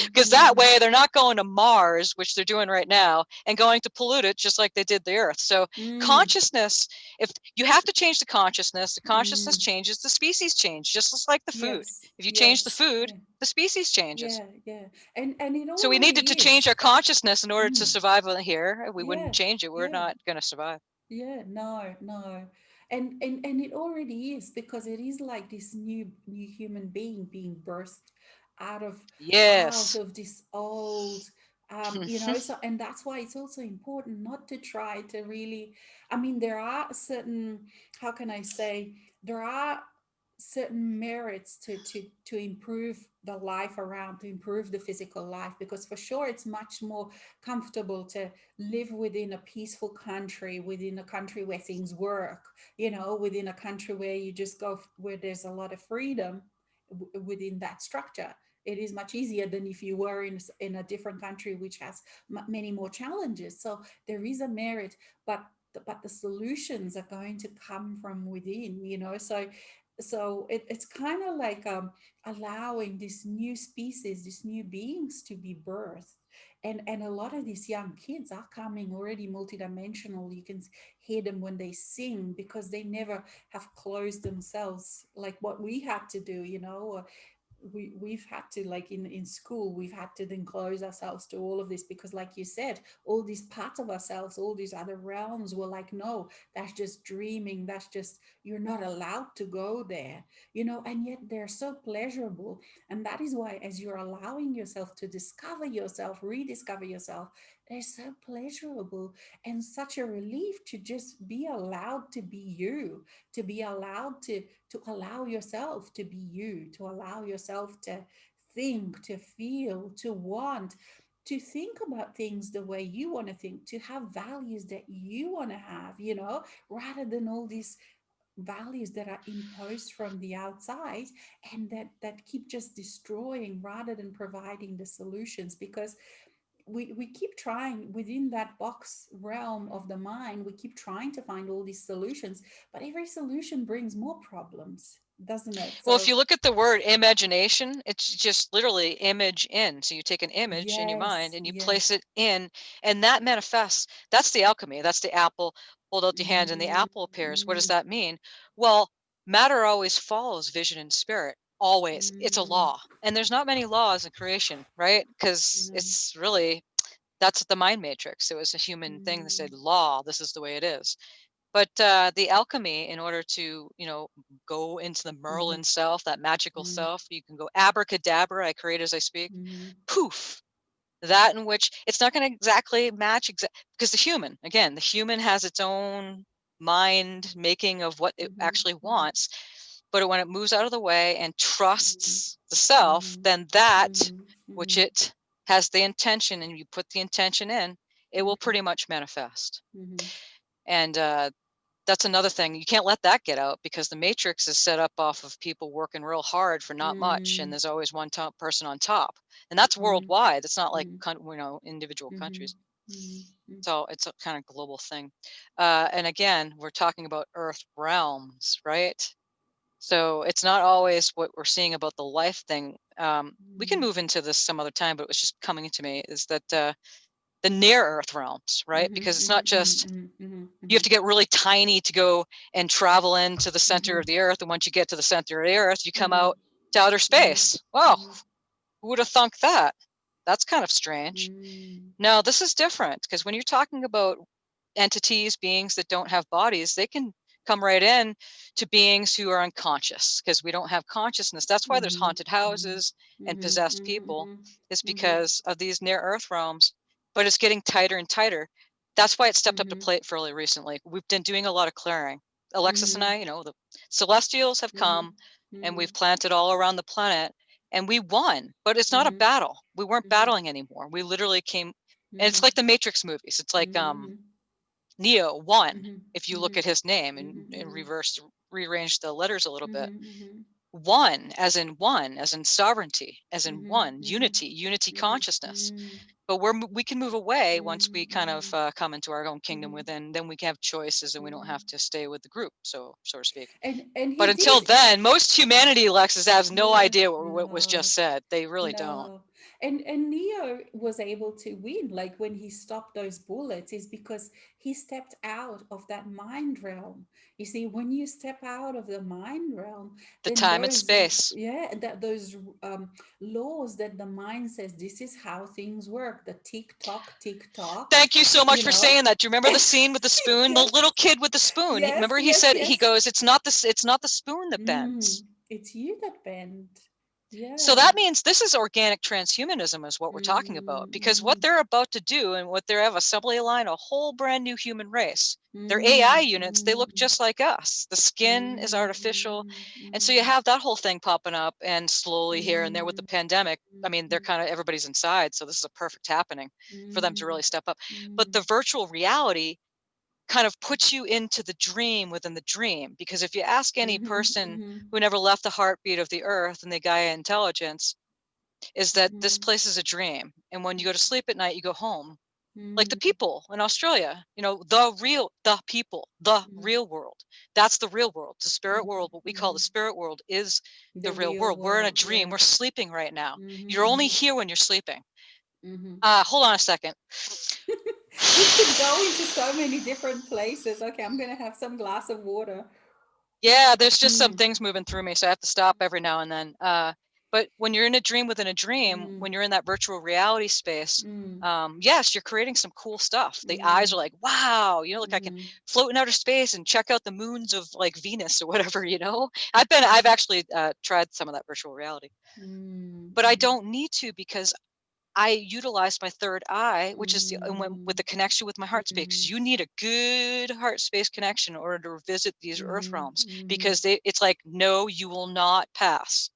Because that Mm-hmm. way they're not going to Mars, which they're doing right now, and going to pollute it just like they did the Earth. So Mm. consciousness, if you have to change the consciousness Mm. changes, the species change, just as like the food. Yes. If you change the Yes. food, Yeah. the species changes. Yeah. Yeah. And it So we needed to already change is. our consciousness in order to Mm. survive here. If we wouldn't Yeah. change it, we're Yeah. not going to survive. Yeah, no, no. And it already is, because it is like this new human being being birthed out of out Yes. of this old you know. So and that's why it's also important not to try to really, I mean, there are certain, how can I say, there are certain merits to improve the life around, to improve the physical life, because for sure it's much more comfortable to live within a peaceful country, within a country where things work, you know, within a country where you just go, where there's a lot of freedom within that structure. It is much easier than if you were in a different country which has many more challenges. So there is a merit, but the solutions are going to come from within, you know. So it's kind of like allowing this new species, these new beings to be birthed. And a lot of these young kids are coming already multidimensional. You can hear them when they sing, because they never have closed themselves like what we had to do, you know. We've had to, like in school, we've had to then close ourselves to all of this, because like you said, all these parts of ourselves, all these other realms were like, no, that's just dreaming, that's just, you're not allowed to go there, you know. And yet they're so pleasurable. And that is why, as you're allowing yourself to discover yourself, rediscover yourself, They're so pleasurable and such a relief to just be allowed to be you, to be allowed to allow yourself to be you, to allow yourself to think, to feel, to want, to think about things the way you want to think, to have values that you want to have, rather than all these values that are imposed from the outside and that keep just destroying rather than providing the solutions. Because we keep trying within that box realm of the mind, we keep trying to find all these solutions, but every solution brings more problems, doesn't it? Well, if So you look at the word imagination, it's just literally image in. So you take an image in your mind yes, and you place yes. it in, and that manifests. That's the alchemy. That's the apple. Hold out your hand and the apple appears. What does Mm-hmm. that mean? Well, matter always follows vision and spirit. Always. It's a Mm-hmm. law. And there's not many laws in creation, right? Because No. it's really, that's the mind matrix. It was a human thing that said, law, this is the way it is. But the alchemy, in order to, go into the Mm-hmm. Merlin self, that magical Mm-hmm. self, you can go abracadabra, I create as I speak, Mm-hmm. poof, that in which it's not going to exactly match, because the human has its own mind making of what it actually Mm-hmm. wants. But when it moves out of the way and Mm-hmm. trusts the self, Mm-hmm. then that Mm-hmm. which Mm-hmm. it has the intention and you put the intention in, it will pretty much manifest. Mm-hmm. And that's another thing. You can't let that get out, because the matrix is set up off of people working real hard for not much, and Mm-hmm. there's always one top person on top, and that's Mm-hmm. worldwide. It's not like Mm-hmm. individual Mm-hmm. countries. Mm-hmm. So it's a kind of global thing. And again, we're talking about earth realms, right? So it's not always what we're seeing about the life thing. We can move into this some other time, but it was just coming to me, is that the near earth realms, right? Mm-hmm. Because it's not just Mm-hmm. Mm-hmm. you have to get really tiny to go and travel into the center Mm-hmm. of the earth. And once you get to the center of the earth, you come Mm-hmm. out to outer Mm-hmm. space. Wow, Mm-hmm. who would have thunk that? That's kind of strange. Mm-hmm. No, this is different, because when you're talking about entities, beings that don't have bodies, they can come right in to beings who are unconscious, because we don't have consciousness. That's why there's Mm-hmm. haunted houses and Mm-hmm. possessed people, Mm-hmm. is Mm-hmm. because of these near earth realms. But it's getting tighter and tighter. That's why it stepped up to Mm-hmm. plate fairly recently. We've been doing a lot of clearing. Alexis and Mm-hmm. I, the celestials have come and Mm-hmm. we've planted all around the planet, and we won. But it's not a Mm-hmm. battle. We weren't Mm-hmm. battling anymore. We literally came, and it's Mm-hmm. like the Matrix movies. It's like Mm-hmm. Neo won, Mm-hmm. if you look Mm-hmm. at his name and Mm-hmm. reverse, rearrange the letters a little bit. Mm-hmm. One, as in sovereignty, as in Mm-hmm. one, Mm-hmm. unity Mm-hmm. consciousness. Mm-hmm. But we can move away once we kind of Mm-hmm. come into our own kingdom Mm-hmm. within. Then we can have choices, and we don't have Mm-hmm. to stay with the group, so to speak. And But he until did. then, most humanity, Alexis, has no Yeah, idea what was no. just said. They really don't. No. And Neo was able to win, like when he stopped those bullets, is because he stepped out of that mind realm. You see, when you step out of the mind realm, The then time and those, space. yeah, that those laws that the mind says this is how things work, the tick tock, Thank you so much you for know. saying that. Do you remember the scene with the spoon? The Yes, little kid with the spoon. yes, Remember he yes, said, he yes. goes, it's not the spoon that Mm, bends. it's you that bend. So Yeah. that means this is organic transhumanism, is what we're talking about, Mm-hmm, because what mm-hmm, they're about to do, and what they're have assembly line, a whole brand new human race. They're AI units. They look mm-hmm, just like us. The skin is artificial. mm-hmm, And so you mm-hmm, have that whole thing popping up, and slowly here and there with the mm-hmm, pandemic. I mean, they're mm-hmm, kind of, everybody's inside. So this is a perfect happening for them to mm-hmm, really step up. But mm-hmm, the virtual reality kind of puts you into the dream within the dream. Because if you ask any person mm-hmm, who never left the heartbeat of the earth and the Gaia intelligence, is that this mm-hmm, place is a dream. And when you go to sleep at night, you go home. Like the mm-hmm, people in Australia, the people, the mm-hmm, real world. That's the real world. The spirit world, what we call mm-hmm. the spirit world, is the The real real world. We're in a world, dream. yeah. We're sleeping right now. You're only Mm-hmm, here when you're sleeping. mm-hmm. Hold on a second. We could go into so many different places. Okay, I'm gonna have some glass of water. Yeah, there's just some Mm, things moving through me, so I have to stop every now and then. But when you're in a dream within a dream, mm, when you're in that virtual reality space, mm, yes, you're creating some cool stuff. The eyes mm, are like, wow, like I can mm, float in outer space and check out the moons of like Venus or whatever. I've actually tried some of that virtual reality, mm, but I mm, don't need to, because I utilized my third eye, which is and went with Mm, the connection with my heart space, because mm, you need a good heart space connection in order to visit these earth mm, realms, mm, because it's like, no, you will not pass.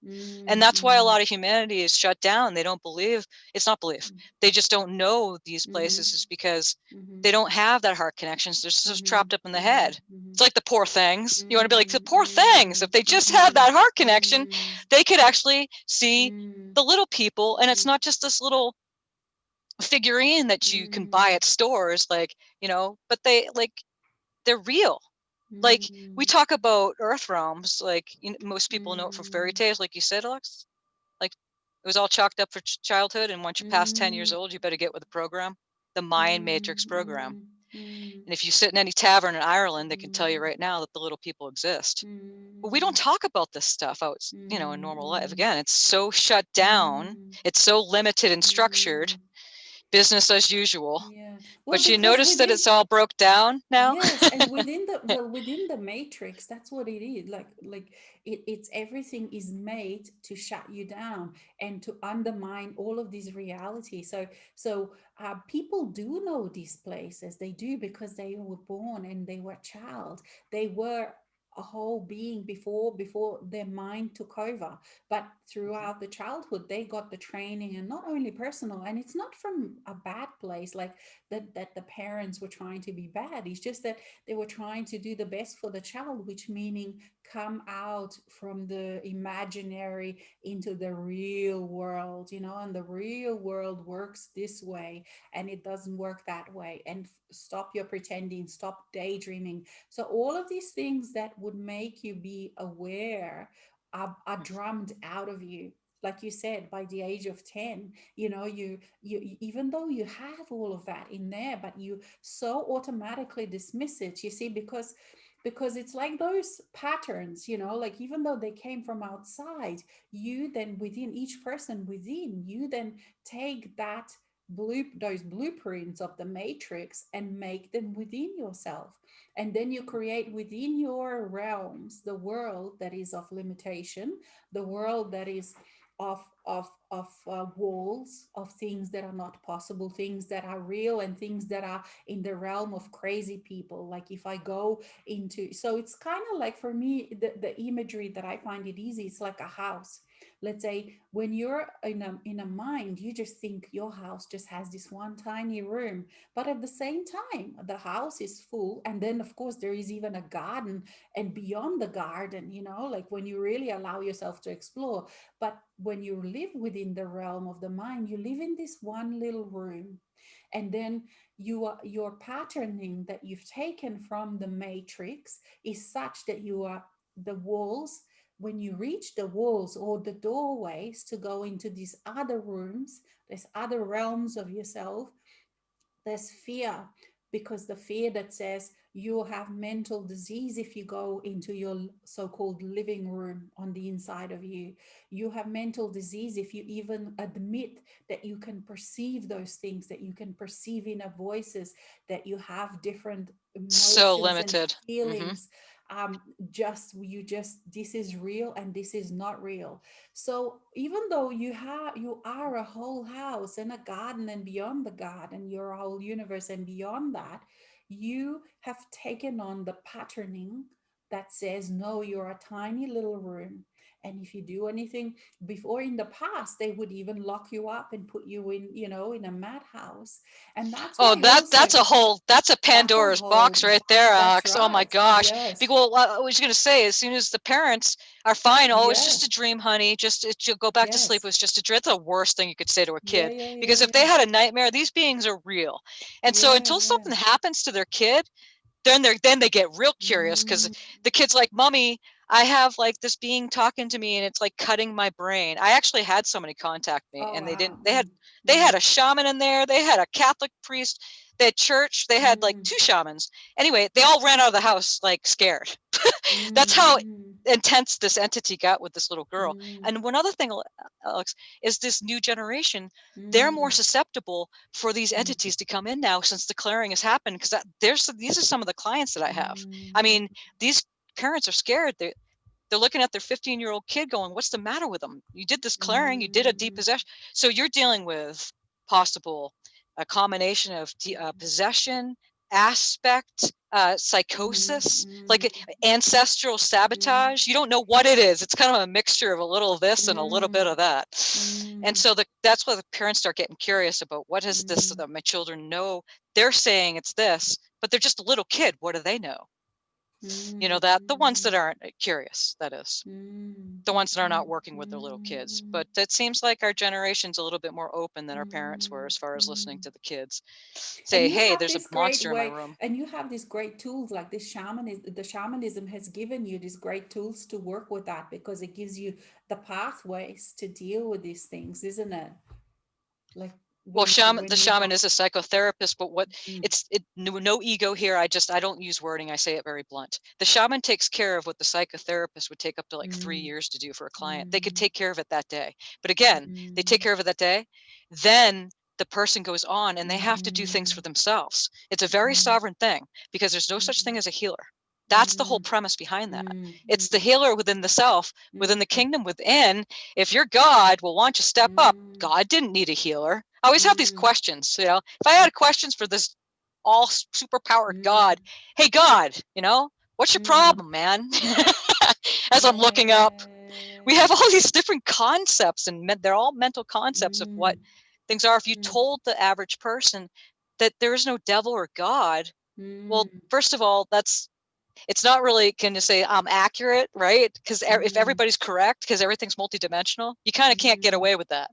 And mm, that's why a mm, lot of humanity is shut down. They don't believe, it's not belief. They just don't know these mm, places, is because mm, they don't have that heart connections. They're just mm, trapped up in the mm, head. mm, It's like the poor things. You want to be like, the mm, poor things. If mm, they just had mm, that heart connection, mm, they could actually see mm, the little people. And it's mm, not just this little figurine that you can buy mm, at stores, like, but they're real. Like, we mm, talk about earth realms, like, most people know it from fairy mm, tales, like you said, Alex. Like, it was all chalked up for childhood, and once you pass 10 years mm, old, you better get with the program, the Mayan Matrix program. mm, mm, And if you sit in any tavern in Ireland, they can tell you mm, right now that the little people exist. But we don't mm, talk about this stuff out, in normal life. mm, Again, it's so shut down. mm, It's so limited and structured, mm. business as usual. Yeah. Well, But you because notice that within, it's all broke down now? yes, and within the, well, within the matrix, that's what it is. Like it's everything is made to shut you down and to undermine all of these realities. So people do know these places. They do because they were born and they were a child. They were a whole being before their mind took over, but throughout the childhood they got the training, and not only personal, and it's not from a bad place, like that the parents were trying to be bad. It's just that they were trying to do the best for the child, which meaning come out from the imaginary into the real world, and the real world works this way and it doesn't work that way. And stop your pretending, stop daydreaming. So all of these things that would make you be aware are drummed out of you, like you said, by the age of 10. You even though you have all of that in there, but you so automatically dismiss it, you see, because it's like those patterns, like even though they came from outside, you then within each person within you then take those blueprints of the matrix and make them within yourself. And then you create within your realms the world that is of limitation, the world that is of walls, of things that are not possible, things that are real, and things that are in the realm of crazy people. Like if I go into, so it's kind of like, for me, the imagery that I find it easy, it's like a house. Let's say when you're in a mind, you just think your house just has this one tiny room, but at the same time the house is full, and then of course there is even a garden, and beyond the garden, like when you really allow yourself to explore. But when you live within the realm of the mind, you live in this one little room, and then your patterning that you've taken from the matrix is such that you are the walls. When you reach the walls or the doorways to go into these other rooms, these other realms of yourself, there's fear, because the fear that says you have mental disease if you go into your so-called living room on the inside of you. You have mental disease if you even admit that you can perceive those things, that you can perceive inner voices, that you have different So emotions and limited. Hmm. feelings. Just this is real and this is not real. So even though you are a whole house and a garden and beyond the garden, you're a whole universe and beyond that, you have taken on the patterning that says no, you're a tiny little room. And if you do anything before, in the past, they would even lock you up and put you in a madhouse. And that's Oh, why also, that's a that's a Pandora's box whole right there, that's Alex. Oh my right. gosh. Yes. Because, well, I was going to say, as soon as the parents are fine, oh, it's just a Yes. dream, honey. Just go back to sleep. It Yes. was just a dream. That's the worst thing you could say to a Yeah, kid. yeah, yeah, Because if yeah. they had a nightmare, these beings are real. And so Yeah, until yeah. something happens to their kid, then they get real curious, because Mm, the kid's like, mommy, I have like this being talking to me and it's like cutting my brain. I actually had somebody contact me, oh and they wow. didn't Mm, they mm, had a shaman in there, they had a Catholic priest, they had church, they had like mm, two shamans. Anyway, they all ran out of the house like scared. That's mm, how mm, intense this entity got with this little girl. mm, And one other thing, Alex, is this new generation, they're more mm, susceptible for these mm, entities to come in now, since the clearing has happened, because these are some of the clients that I have. I mm, mean, these parents are scared. They're looking at their 15-year-old kid going, what's the matter with them? You did this clearing, you did a mm, depossession. So you're dealing with possible a combination of possession, aspect, psychosis, like ancestral sabotage. You don't know what it is. It's kind of a mixture of a little of this and a little bit of that. And so that's why the parents start getting curious about what is this that my children know. They're saying it's this, but they're just a little kid. What do they know? You know, that the ones that aren't curious, that is, the ones that are not working with their little kids. But it seems like our generation's a little bit more open than our parents were as far as listening to the kids And say, you hey, have there's a this great monster in my way, room. and you have these great tools like this shamanism. The shamanism has given you these great tools to work with that because it gives you the pathways to deal with these things, isn't it? Like Well, the when you shaman have. is a psychotherapist, but what Mm, no ego here. I don't use wording. I say it very blunt. The shaman takes care of what the psychotherapist would take up to like 3 years to do for a client. They could mm, take care of it that day. But again, they take mm, care of it that day. Then the person goes on and they have to do things for mm, themselves. It's a very mm, sovereign thing because there's no such thing mm, as a healer. That's the whole mm, premise behind that. mm, It's mm, the healer within the self, mm, within the kingdom within. If you're God, well, why don't you step up? mm, God didn't need a healer. I always have these mm, questions. You know, if I had questions for this all superpowered mm, God, hey God, you know, what's your mm. problem, man? As I'm looking up, we Yeah. have all these different concepts, and they're all mental concepts of what Mm, things are. If you mm, told the average person that there is no devil or God, well, mm, first of all, it's not really, can you say I'm accurate, right? Because if mm, everybody's correct, because everything's multidimensional, you kind of can't get mm, away with that.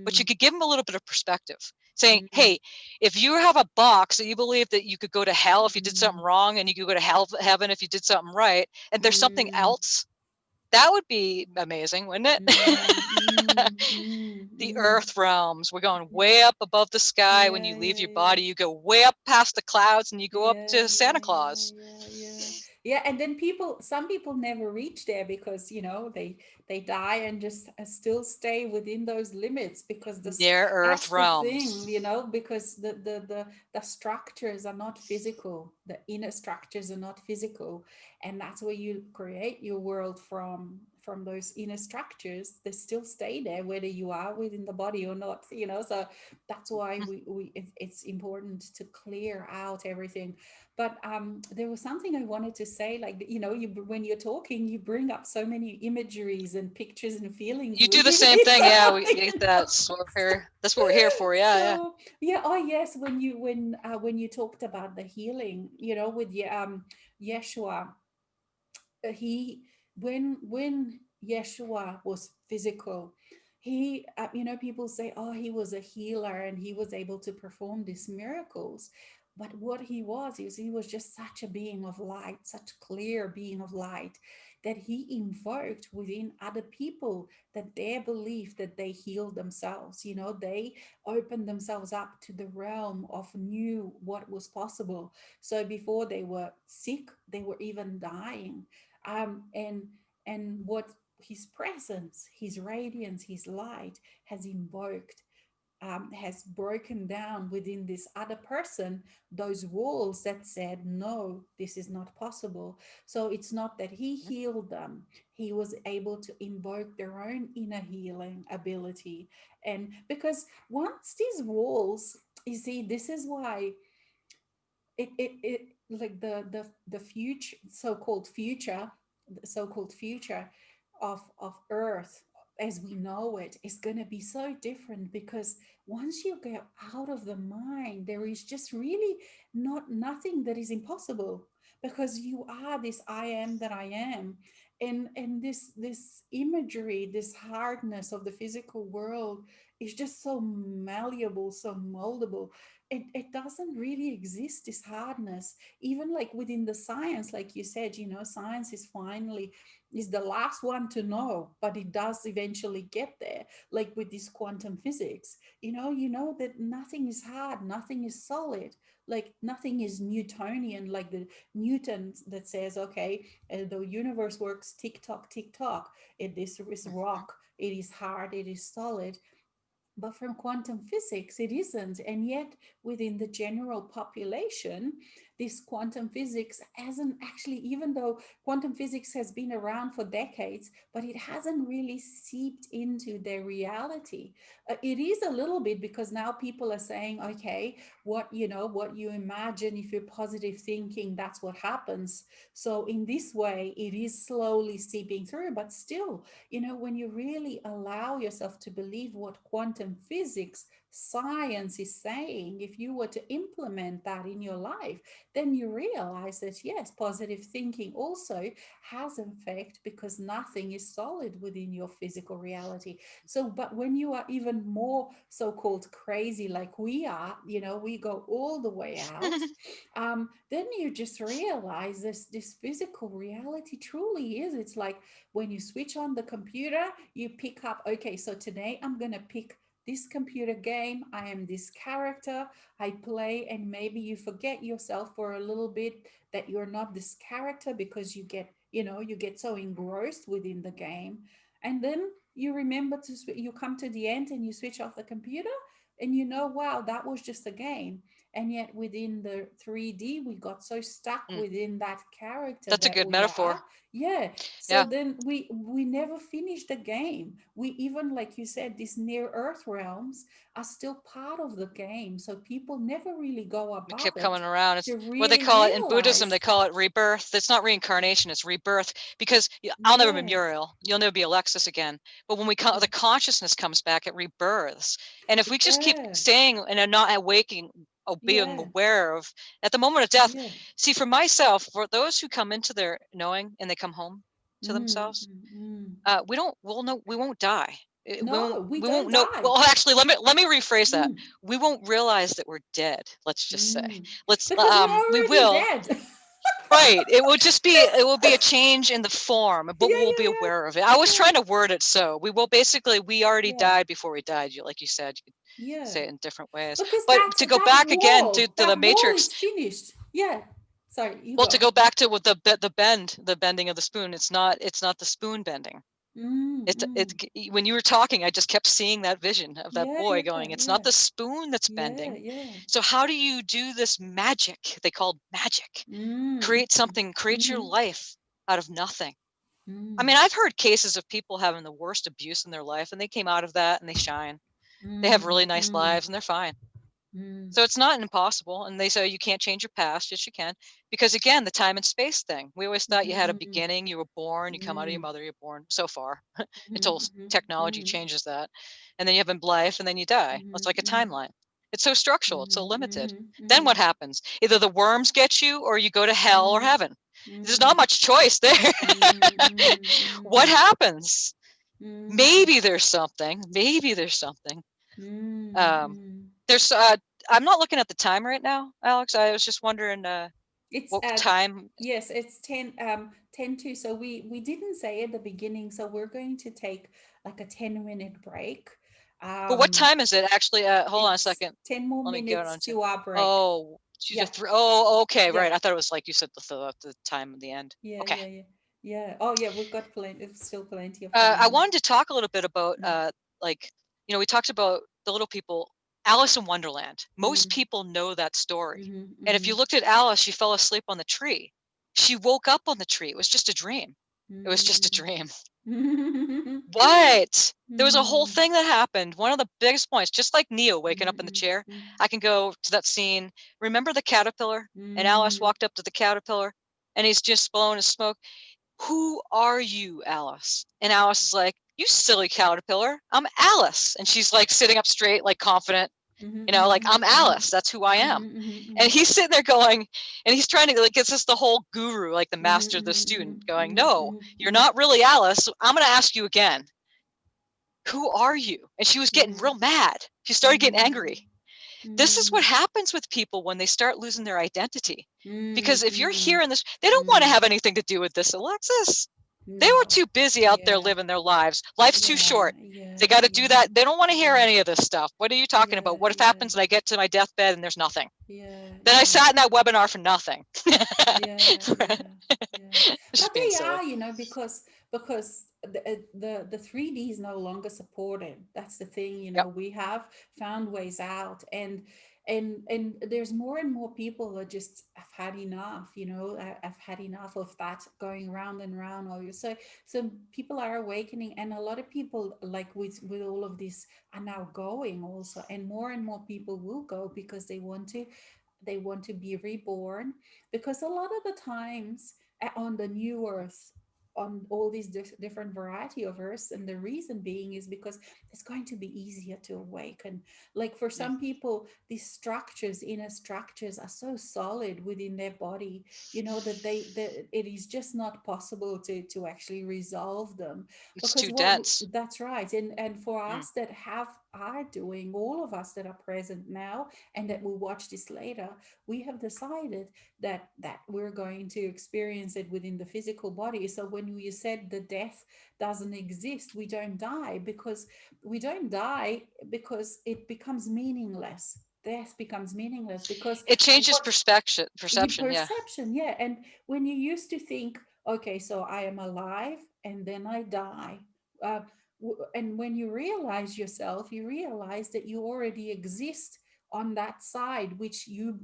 But you mm, could give them a little bit of perspective, saying, mm, hey, if you have a box that you believe that you could go to hell if you did something mm, wrong, and you could go to heaven if you did something right, and there's something mm, else, that would be amazing, wouldn't it? mm, mm, mm, The mm. earth realms, we're going way up above the sky. When Yeah, you leave yeah, your yeah. body, you go way up past the clouds and you go up Yeah, to Santa yeah, yeah, Claus. yeah, yeah. Yeah, and then some people never reach there because, they die and just still stay within those limits because Near earth that's the thing, realms. because the structures are not physical. The inner structures are not physical, and that's where you create your world from those inner structures. They still stay there whether you are within the body or not. So that's why it's important to clear out everything. But there was something I wanted to say, like, when you're talking, you bring up so many imageries and pictures and feelings You do the within same this. thing, yeah. We you know? that's what we're here. That's what we're here for. Yeah, yeah. So yeah, oh yes, when you talked about the healing, with Yeshua, he when Yeshua was physical, he people say, oh, he was a healer and he was able to perform these miracles. But what he was is he was just such a being of light, such clear being of light, that he invoked within other people that their belief that they healed themselves. They opened themselves up to the realm of knew what was possible. So before they were sick, they were even dying, and what his presence, his radiance, his light has invoked, has broken down within this other person those walls that said, no, this is not possible. So it's not that he healed them, he was able to invoke their own inner healing ability. And because once these walls, you see, this is why it like the future, so-called future of earth as we know it is going to be so different, because once you get out of the mind, there is just really nothing that is impossible, because you are this I am that I am. And this imagery, this hardness of the physical world is just so malleable, so moldable. It doesn't really exist, this hardness, even like within the science, like you said, science is the last one to know, but it does eventually get there, like with this quantum physics. You know that nothing is hard, nothing is solid, like nothing is Newtonian, like the Newton that says, okay, the universe works tick tock, it is rock, it is hard, it is solid. But from quantum physics, it isn't. And yet, within the general population, this quantum physics hasn't actually, even though quantum physics has been around for decades, but it hasn't really seeped into their reality. It is a little bit, because now people are saying, okay, what you imagine, if you're positive thinking, that's what happens. So in this way, it is slowly seeping through, but still, when you really allow yourself to believe what quantum physics science is saying, if you were to implement that in your life, then you realize that yes, positive thinking also has an effect, because nothing is solid within your physical reality. So, but when you are even more so-called crazy like we are, we go all the way out, then you just realize this physical reality truly is. It's like when you switch on the computer, you pick up, okay, so today I'm going to pick this computer game. I am this character. I play, and maybe you forget yourself for a little bit, that you're not this character, because you get so engrossed within the game. And then you remember you come to the end and you switch off the computer, and wow, that was just a game. And yet within the 3D, we got so stuck Mm, within that character that's a that good we are. metaphor. Yeah. So Yeah. then we never finish the game. We even, like you said, these near earth realms are still part of the game. So people never really go We above keep it coming around. It's to what they really call it in Buddhism. They realize. call it rebirth. It's not reincarnation, it's rebirth. Because I'll never be Yeah. Muriel. You'll never be Alexis again. But when the consciousness comes back, it rebirths. And if we just keep Yeah. staying and not awaking, being Yeah. aware of at the moment of death. Yeah. See, for myself, for those who come into their knowing and they come home to Mm, themselves, mm, mm. we won't die. No, we We won't don't know. die. Well, actually, let me rephrase that. Mm, We won't realize that we're dead. Let's just say, mm. Because we're we already will. dead. Right. It will be a Because change in the form, but yeah, we'll be yeah, aware of it. I was yeah, trying to word it so we already yeah, died before we died. Like you said, you could yeah. say it in different ways. Because But to go that back again wall, to the that wall Matrix, is finished. Yeah. Sorry, you well, to go. go back to what the bending of the spoon. It's not the spoon bending. Mm, It mm. when you were talking, I just kept seeing that vision of that Yeah, boy yeah, going, it's not yeah, the spoon that's yeah, bending. yeah. So how do you do this magic? They called magic. Mm, Create something, create your mm-hmm, life out of nothing. I mm, mean, I've heard cases of people having the worst abuse in their life and they came out of that and they shine. They have mm, really nice mm, lives and they're fine. mm, So it's not impossible. And they say you can't change your past. Yes, you can. Because again, the time and space thing. We always thought you had a mm, beginning, you were born, you come out of your mm, mother, you're born so far until mm, technology mm, changes that. And then you have a life and then you die. It's like a mm, timeline. It's so structural, it's so mm, limited. mm, Then what mm, happens? Either the worms get you or you go to hell or mm, heaven. There's not mm, much choice there. What mm, happens? mm, Maybe there's something. Maybe there's something. mm, Um, mm. there's I'm not looking at the time right now, Alex. I was just wondering It's what time. yes, it's 10 to. So we didn't say at the beginning, so we're going to take like a 10-minute break. But what Um time is it actually? Hold on a it's second. 10 more Let me get minutes on to. to our break. Oh, she's a Yeah. three. Oh, okay, Yeah. right. I thought it was like you said the time of the end. Yeah, Okay. yeah, yeah. Yeah. Oh yeah, we've got plenty, still plenty of I time. wanted to talk a little bit about Mm, like we talked about the little people. Alice in Wonderland. Most mm, people know that story. mhm, And if you mhm, looked at Alice, she fell asleep on the tree. She woke up on the tree. It was just a dream. It was just a mm. dream. Mm, What? There was a whole mm, thing that happened. One of the biggest points, just like Neo waking up in the mm, chair, mm, I can go to that scene. Remember the caterpillar? And Alice mm, walked up to the caterpillar and he's just blowing his smoke. Who are you, Alice? And Alice is like, you silly caterpillar. I'm Alice. And she's like sitting up straight, like confident, mhm, like I'm mhm, mhm, Alice. That's who I am. mhm, mhm, And mhm. he's sitting there going, and he's trying to like it's just the whole guru, like the Mhm, master, the mhm, student, mhm, going, mhm, no, mhm, you're mhm, not really Alice. I'm going to ask you again, who are you? And she was getting mhm, real mad. She started getting mhm, angry. This is what mhm, happens with people when they start losing their identity. Because if you're mhm, hearing this, they don't want to mhm. have anything to do with this, Alexis. They were No. too busy out there Yeah. living their lives. Life's too Yeah. short. They Yeah. got to do Yeah. that. They don't want to hear Yeah. any of this stuff. What are you talking about? Yeah. What if Yeah. happens and I get to my deathbed and there's nothing? Yeah. Then I Yeah. sat in that webinar for nothing. Yeah, yeah, yeah. But Just being they silly. are, because the 3D is no longer supported. That's the thing, Yep. we have found ways out, and And there's more and more people that just have had enough, I've had enough of that going round and round. So people are awakening, and a lot of people, like with all of this, are now going also, and more people will go because they want to be reborn, because a lot of the times, on the new earth, on all these different variety of earths, and the reason being is because it's going to be easier to awaken. Like for Mm. some people, these structures, inner structures, are so solid within their body, that it is just not possible to actually resolve them. It's Because too dense. that's right. And for Mm. us that are doing, all of us that are present now and that will watch this later, we have decided that we're going to experience it within the physical body. So when you said the death doesn't exist, we don't die because it becomes meaningless. Death becomes meaningless because It changes what perspective. your Perception. Yeah. perception, yeah. And when you used to think, okay, so I am alive and then I die, uh, and when you realize yourself, you realize that you already exist on that side, which you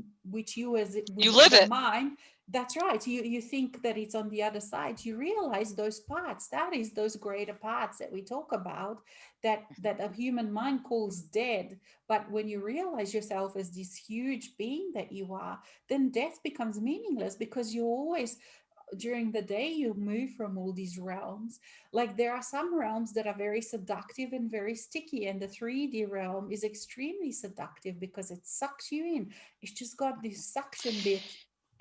as You within live the it. mind. That's right. You think that it's on the other side. You realize those parts, that is those greater parts that we talk about, that a human mind calls dead. But when you realize yourself as this huge being that you are, then death becomes meaningless, because you always, during the day, you move from all these realms. Like there are some realms that are very seductive and very sticky, and the 3D realm is extremely seductive because it sucks you in. It's just got this suction bit.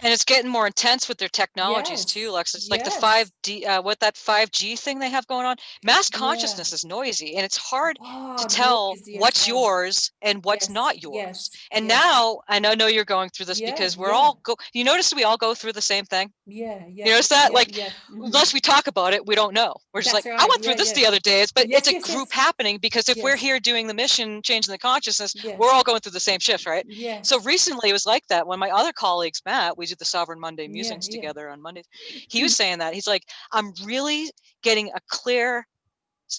And it's getting more intense with their technologies too, Yes, Lex. It's like the yes, 5D, what that 5G thing they have going on. Mass yeah. consciousness is noisy, and it's hard to Oh, tell noise, yes. what's Oh, yours and what's yes, not yours. yes, And yes. now, and I know you're going through this Yeah, because we're yeah, all you notice we all go through the same thing. yeah, You yeah, notice that? yeah, Like, yeah. unless we talk about it, we don't know. We're just That's like, I right. went through Yeah, this yeah. the other days, but it's Yes, a yes, group yes, happening because if we're yes, here doing the mission, changing the consciousness, we're yes, all going through the same shift, right? So yes. recently it was like that when my other colleagues met, we did the Sovereign Monday Yeah, musings yeah. together on Mondays. He was saying that. He's like, I'm really getting a clear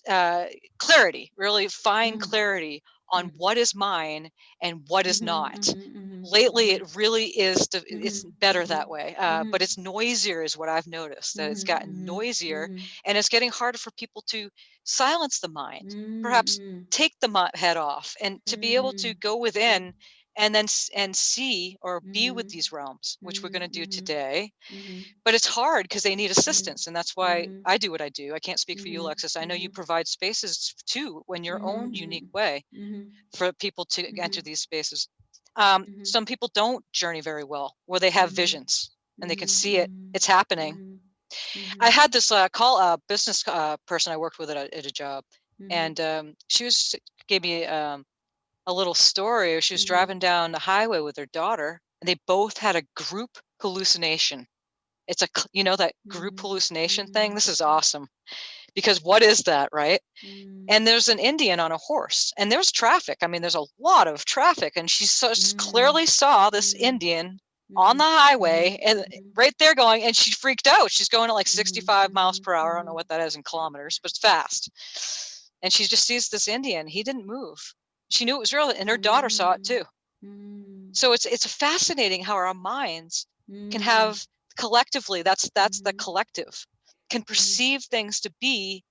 uh, clarity, really fine Mm, clarity on mm. what is mine and what is Mhm, not. mhm, mhm, Lately, mhm, it really is. It's mhm, better mhm, that way, but mhm, it's noisier, is what I've noticed. That it's mhm, gotten mhm, noisier, mhm, and it's getting harder for people to silence the mind. Perhaps mhm, take the head off, and to be able to mhm, go within, and then and see or be with mhm, these realms, which we're mhm, going to do mhm, today. mhm, But it's hard because they need mhm, assistance, and that's why mhm, I do what I do. I can't speak for you, mhm, Alexis. I know you mhm, provide spaces too, in your own unique mhm, way, mhm, for people to enter mhm, these spaces. mhm, Some people don't journey very well, where they have mhm, visions and they can see it. mhm, It's happening. mhm, I mhm, had this business person I worked with at a job, mhm, and she was gave me a little story. She was mhm, driving down the highway with her daughter, and they both had a group hallucination. It's that group mhm, hallucination thing. mhm, This is awesome, because what is that, right? mhm, And there's an Indian on a horse, and there's traffic. I mean, there's a lot of traffic, and she mhm, clearly saw this mhm, Indian on mhm, the highway mhm, and mhm, right there going, and she freaked out. She's going at like mhm, 65 miles mhm, per hour. I don't know mhm, what that is in kilometers, but it's fast. And she just sees this Indian. He didn't move. She knew it was real, and her daughter saw it mm, too. mm, So it's fascinating how our minds can mm, have collectively, that's the mhm, collective, can mhm, perceive things to be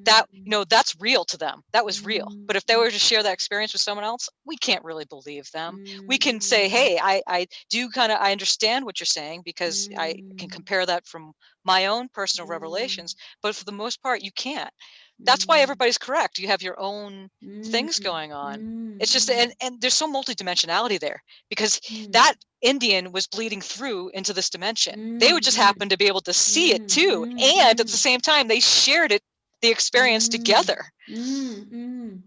that, mm, that's real to them. That was real. mm, But if they mm, were to share that experience with someone else, we can't really believe them. We can say, mm, hey, I do kind of, I understand what you're saying, because I can mm, compare that from my own personal mm, revelations, but for the most part you can't. That's why mm, everybody's correct. You have your own mm, things going on. It's just, mm, and there's so multidimensionality there, because mm, that Indian was bleeding through into this dimension. They would just mm, happen to be able to see it mm, too, mm, and at the mm, same time they shared it, the experience mm, together. mm, mm.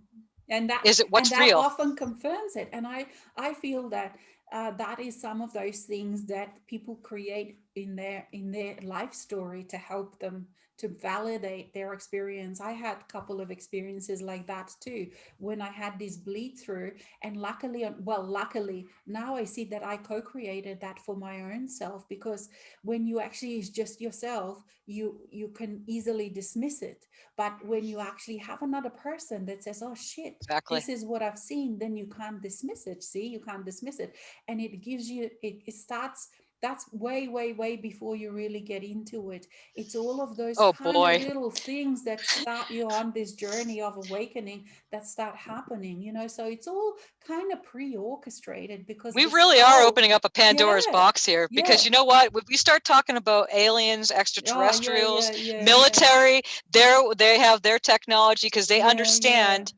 and that Is it and what's that real? often confirms it. And I feel that that is some of those things that people create in their life story to help them to validate their experience. I had a couple of experiences like that too, when I had this bleed through. And luckily, well, luckily, now I see that I co-created that for my own self, because when you actually is just yourself, you can easily dismiss it. But when you actually have another person that says, oh shit, Exactly. this is what I've seen, then you can't dismiss it. See, you can't dismiss it. And it gives you, it starts, that's way, way, way before you really get into it. It's all of those Oh kind of boy. little things that start you on this journey of awakening that start happening, you know. So it's all kind of pre-orchestrated, because We the really are soul, opening up a Pandora's yeah, box here, because yeah, you know what? When we start talking about aliens, oh yeah, extraterrestrials, yeah, yeah, yeah, military, they have their technology because they yeah, yeah, understand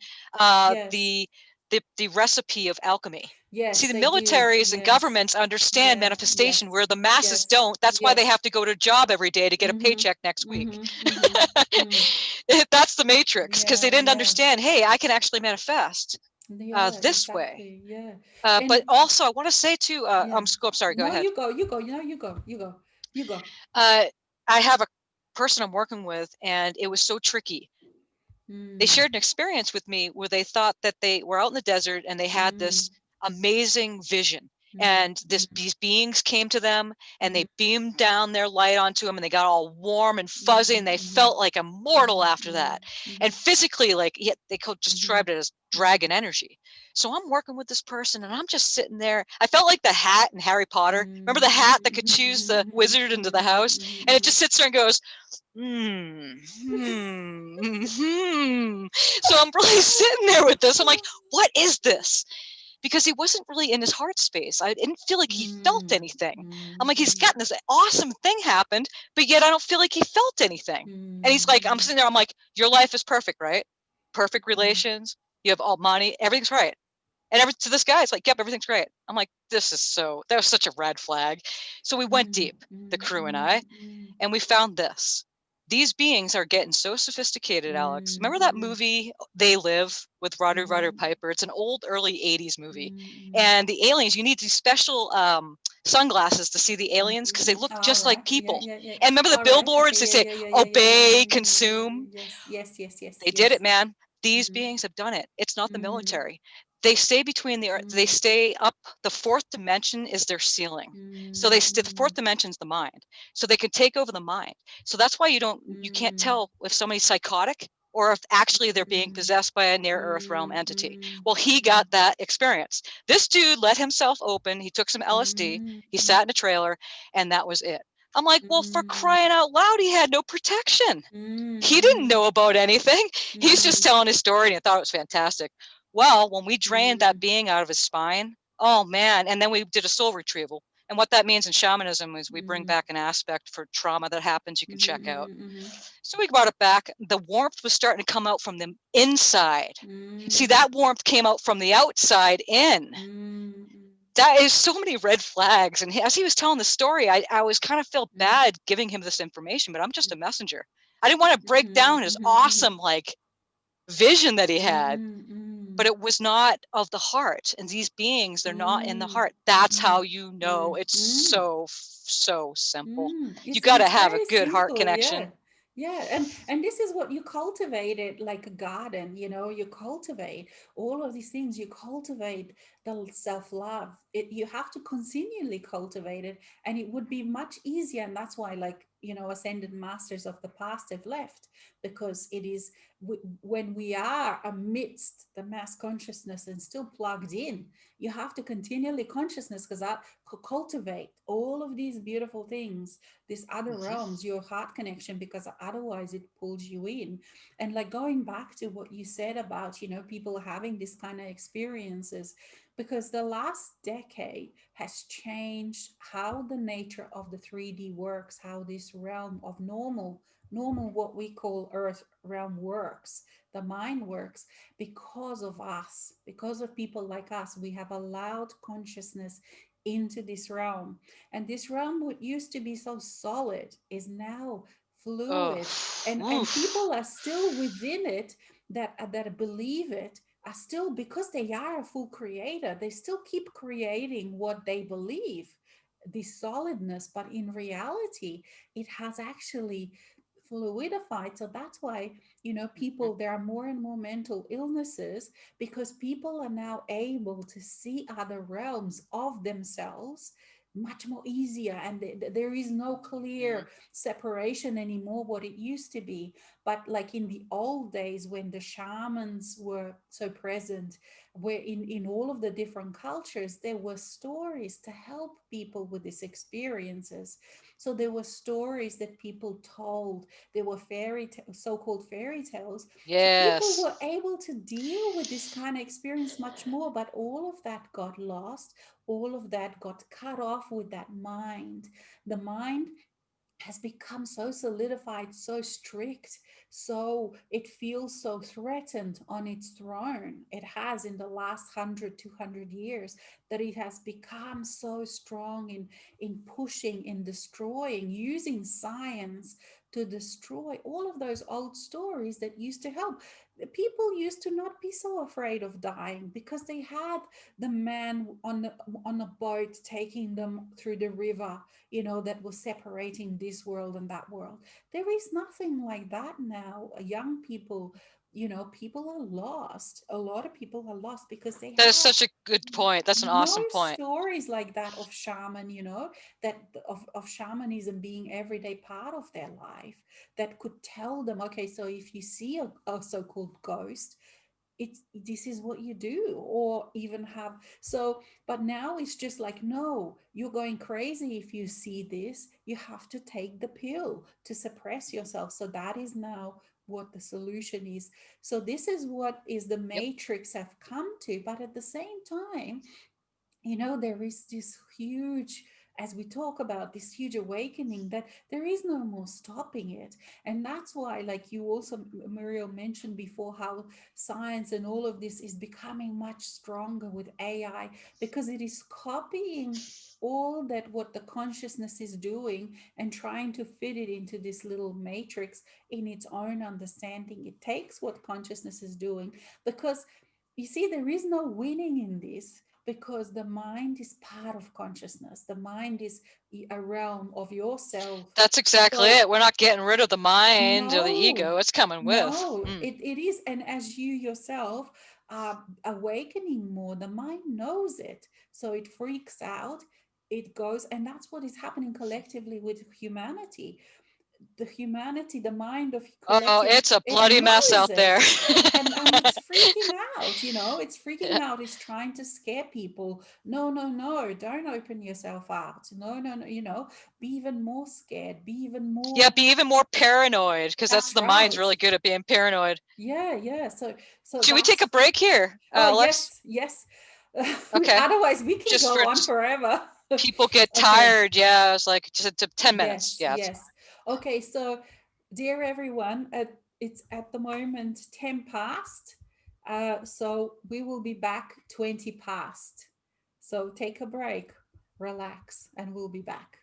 yes, the recipe of alchemy. See, yes, the they do, militaries and yes, governments understand yeah, manifestation yes, where the masses yes, don't. That's why they yes, have to go to a job every day to get a mm-hmm, paycheck next week. mm-hmm, mm-hmm, mm. That's the matrix, because they Yeah, didn't yeah, understand, hey, I can actually manifest yeah, this way. exactly, yeah. But And also, I want to say too, yeah, I'm sorry, go no, ahead. you go, you know, you go. Uh, I have a person I'm working with, and it was so tricky. They Mm, shared an experience with me where they thought that they were out in the desert and they had mm, this amazing vision. mm, And mm, these beings came to them and mm, they beamed down their light onto them, and they got all warm and mm, fuzzy, and they mm, felt like immortal mm, after mm, that. And mm, physically, like, yeah, they could mm, describe it as mm, dragon energy. So I'm working with this person and I'm just sitting there. I felt like the hat in Harry Potter. Remember mm, the hat that could mhm, choose the mhm, wizard into the mhm, house? mhm, And it mhm. just sits there and goes, hmm, hmm, hmm. So I'm really sitting there with this. I'm like, what is this? Because he wasn't really in his heart space. I didn't feel like he felt Mm, anything. I'm like, he's mm, gotten this awesome thing happened, but yet I don't feel like he felt anything. And he's like, I'm mm, sitting there, I'm like, your life is perfect, right? Perfect mm, relations. You have all money. Everything's right. And to this guy, it's like, yep, everything's great. I'm like, that was such a red flag. So we went mm, deep, the mm, crew and mm, I, and we found this. These beings are getting so sophisticated, Alex. mm, Remember that mm, movie They Live with Roddy mhm, Piper? It's an old early 80s movie. mm, And the aliens, you need these special sunglasses to see the mm, aliens because they mhm. look All just like right. Yeah, people. yeah, yeah. And remember the All right. billboards? Okay. They Yeah, say, yeah, yeah, yeah, yeah, yeah, yeah, obey, yeah, yeah, yeah, consume. yeah. Yes, yes, yes, yes, They did it, yes. man. These Mm, beings have done it. It's not the mm, military. They stay between the earth. They mm, stay up. The fourth dimension is their ceiling. So mm, the fourth mm, dimension is the mind. So they can take over the mind. So that's why you can't mm, tell if somebody's psychotic or if actually they're being mm, possessed by a near earth realm mm, entity. mm, Well, he mm, got that experience. This dude let himself open. He took some LSD. mm, He mm, sat in a trailer, and that was it. I'm like, well, for mm, crying out loud, he had no protection. mm, He didn't mm, know about anything. He's just mm, telling his story, and I thought it was fantastic. Well, when we drained that mm, being out of his spine, oh man, and then we did a soul retrieval. And what that means in shamanism is we bring mm, back an aspect for trauma that happens you can check out. mhm, So we brought it back. The warmth was starting to come out from the inside. See, mhm, that warmth came out from the outside in. mm, mm, That is so many red flags. And as he was telling the story, I was kind of felt mm, bad giving him this information, but I'm just a messenger. I didn't want to break mhm, down his mhm, mhm, awesome like vision that he had, mm, but mm, it was not of the heart. And these beings, they're not in the mm, heart. That's how mm, you know. mm, It's mm. so simple. You got to It's have a very good heart simple, connection. yeah, yeah. And this is what you cultivate it like a garden, you know. You cultivate all of these things. You cultivate the self-love. You have to continually cultivate it, and it would be much easier. And that's why, like, you know, ascended masters of the past have left, because it is when we are amidst the mass consciousness and still plugged in, you have to continually consciousness, because that cultivate all of these beautiful things, these other Mhm. realms, your heart connection, because otherwise it pulls you in. And like going back to what you said about, you know, people having this kind of experiences, because the last decade has changed how the nature of the 3D works, how this realm of normal what we call earth realm works, the mind works, because of us, because of people like us. We have allowed consciousness into this realm, and this realm, what used to be so solid, is now Oh, fluid. And oof. people are still within it, that believe it, are still, because they are a full creator, they still keep creating what they believe, the solidness. But in reality, it has actually fluidified. So that's why, Mhm. people, there are more and more mental illnesses, because people are now able to see other realms of themselves much more easier, and there is no Mhm. clear separation anymore what it used to be. But like in the old days, when the shamans were so present, where in all of the different cultures there were stories to help people with these experiences. So there were stories that people told, there were so-called fairy tales. So people Yes. were able to deal with this kind of experience much more, but all of that got lost, all of that got cut off with that mind. The mind has become so solidified, so strict, so it feels so threatened on its throne. It has in the last 100, 200 years, that it has become so strong in pushing, in destroying, using science to destroy all of those old stories that used to help. People used to not be so afraid of dying because they had the man on a boat taking them through the river, that was separating this world and that world. There is nothing like that now. Young people, people are lost. A lot of people are lost because they That is have such a good point. That's an no awesome point. stories like that of shaman, that of shamanism being everyday part of their life, that could tell them, okay, so if you see a so-called ghost, it's this is what you do, or even have. So but now it's just like, no, you're going crazy if you see this, you have to take the pill to suppress yourself. So that is now what the solution is. So this is what is the Yep. matrix have come to. But at the same time, there is this huge, as we talk about this huge awakening, that there is no more stopping it. And that's why, like you also, Muriel, mentioned before, how science and all of this is becoming much stronger with AI, because it is copying all that what the consciousness is doing and trying to fit it into this little matrix in its own understanding. It takes what consciousness is doing, because you see, there is no winning in this, because the mind is part of consciousness. The mind is a realm of yourself. That's exactly So it. We're not getting rid of the mind or the no, ego. It's coming with. no, Mm. it is. And as you yourself are awakening more, the mind knows it. So it freaks out. It goes, and that's what is happening collectively with humanity. The mind of Oh, collective, it's a it bloody mess knows out there. it. And it's freaking out, it's freaking Yeah. out. It's trying to scare people. No, no, no, don't open yourself out. No, no, no, be even more scared, be even Yeah, more. be even more paranoid, because that's That's the mind's right. really good at being paranoid. Yeah, yeah. So Should we take a that's. break here, Oh, Alex? yes, yes. Okay. Otherwise we can Just for go on forever. people get Okay. tired. Yeah, it's like just to 10 minutes. Yes, Yeah, it's yes. Okay, so dear everyone, it's at the moment 10 past. So we will be back 20 past. So take a break, relax, and we'll be back.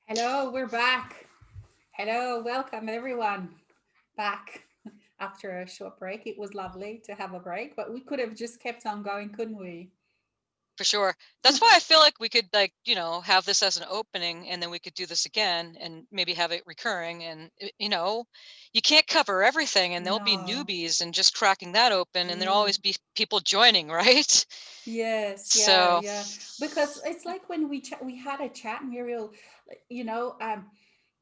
Hello, we're back. Hello, welcome everyone back after a short break. It was lovely to have a break, but we could have just kept on going, couldn't we? for sure. That's why I feel like we could, like, have this as an opening, and then we could do this again and maybe have it recurring. And you can't cover everything, and there'll be No. newbies, and just cracking that open, and there'll always Mm. be people joining, right? Yes, yeah, So yeah. Because it's like when we had a chat, Muriel, like,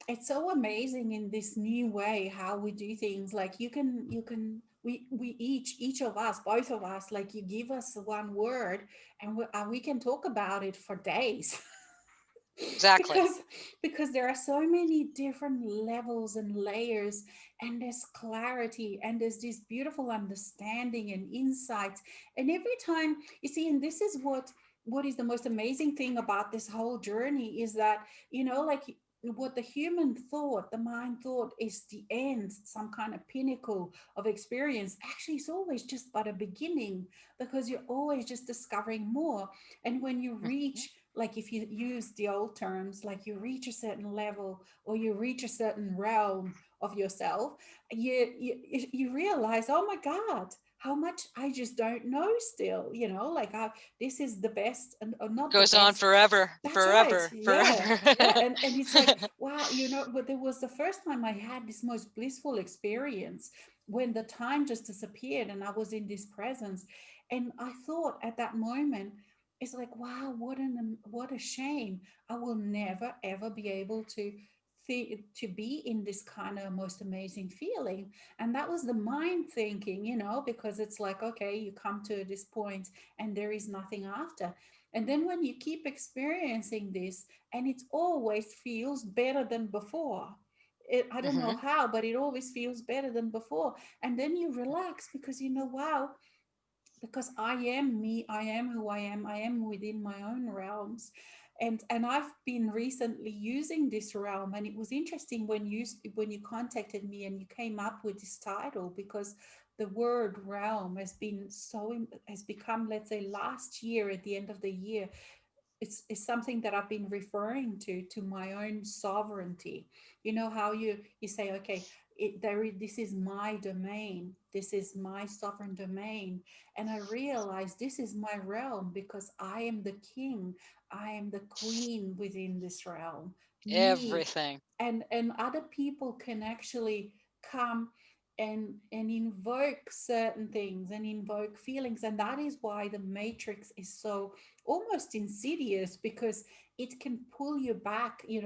it's so amazing in this new way how we do things. Like we each of us, both of us, like you give us one word, and we can talk about it for days. exactly. because because there are so many different levels and layers, and there's clarity, and there's this beautiful understanding and insights. And every time you see, and this is what is the most amazing thing about this whole journey, is that, like, what the human thought, the mind thought, is the end, some kind of pinnacle of experience. Actually, it's always just but a beginning, because you're always just discovering more. And when you Mhm. reach, like, if you use the old terms, like you reach a certain level, or you reach a certain realm of yourself, you realize, oh my god, how much I just don't know still, like this is the best, and or not the Goes on best. forever, That's right. forever, Yeah. forever. Yeah. And it's like, wow, but there was the first time I had this most blissful experience when the time just disappeared and I was in this presence. And I thought at that moment, it's like, wow, what a shame. I will never ever be able to be in this kind of most amazing feeling. And that was the mind thinking, because it's like, okay, you come to this point and there is nothing after. And then when you keep experiencing this, and it always feels better than before. I don't know Hmm. how, but it always feels better than before. And then you relax because wow, because I am me, I am who I am within my own realms. And I've been recently using this realm, and it was interesting when you contacted me and you came up with this title, because the word realm has become, let's say, last year at the end of the year, it's something that I've been referring to my own sovereignty. You know how you say, okay, this is my domain, this is my sovereign domain, and I realize this is my realm because I am the king, I am the queen within this realm. Me Everything. and other people can actually come and invoke certain things and invoke feelings, and that is why the matrix is so almost insidious, because it can pull you back. It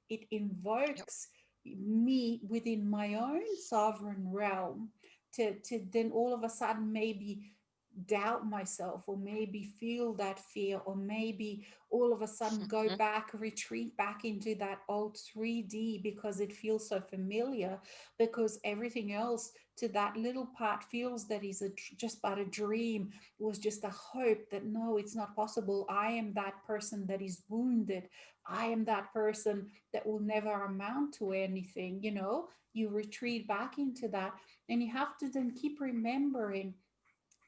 Yep. invokes me within my own sovereign realm to then all of a sudden maybe doubt myself, or maybe feel that fear, or maybe all of a sudden go Mhm. back, retreat back into that old 3D because it feels so familiar, because everything else to that little part feels that is just but a dream, was just a hope that no, it's not possible. I am that person that is wounded. I am that person that will never amount to anything. You retreat back into that, and you have to then keep remembering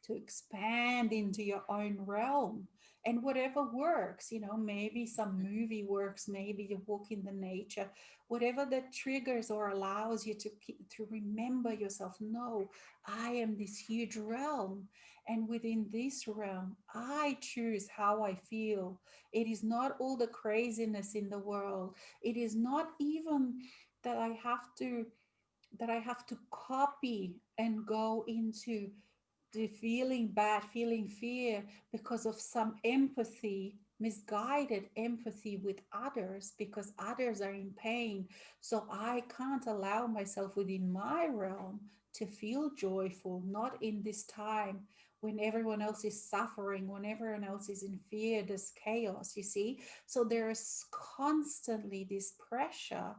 to expand into your own realm, and whatever works. Maybe some movie works, maybe you walk in the nature, whatever that triggers or allows you to remember yourself. No, I am this huge realm, and within this realm I choose how I feel. It is not all the craziness in the world. It is not even that I have to copy and go into the feeling bad, feeling fear because of some empathy, misguided empathy with others, because others are in pain. So I can't allow myself within my realm to feel joyful, not in this time when everyone else is suffering, when everyone else is in fear, there's chaos, you see? So there's constantly this pressure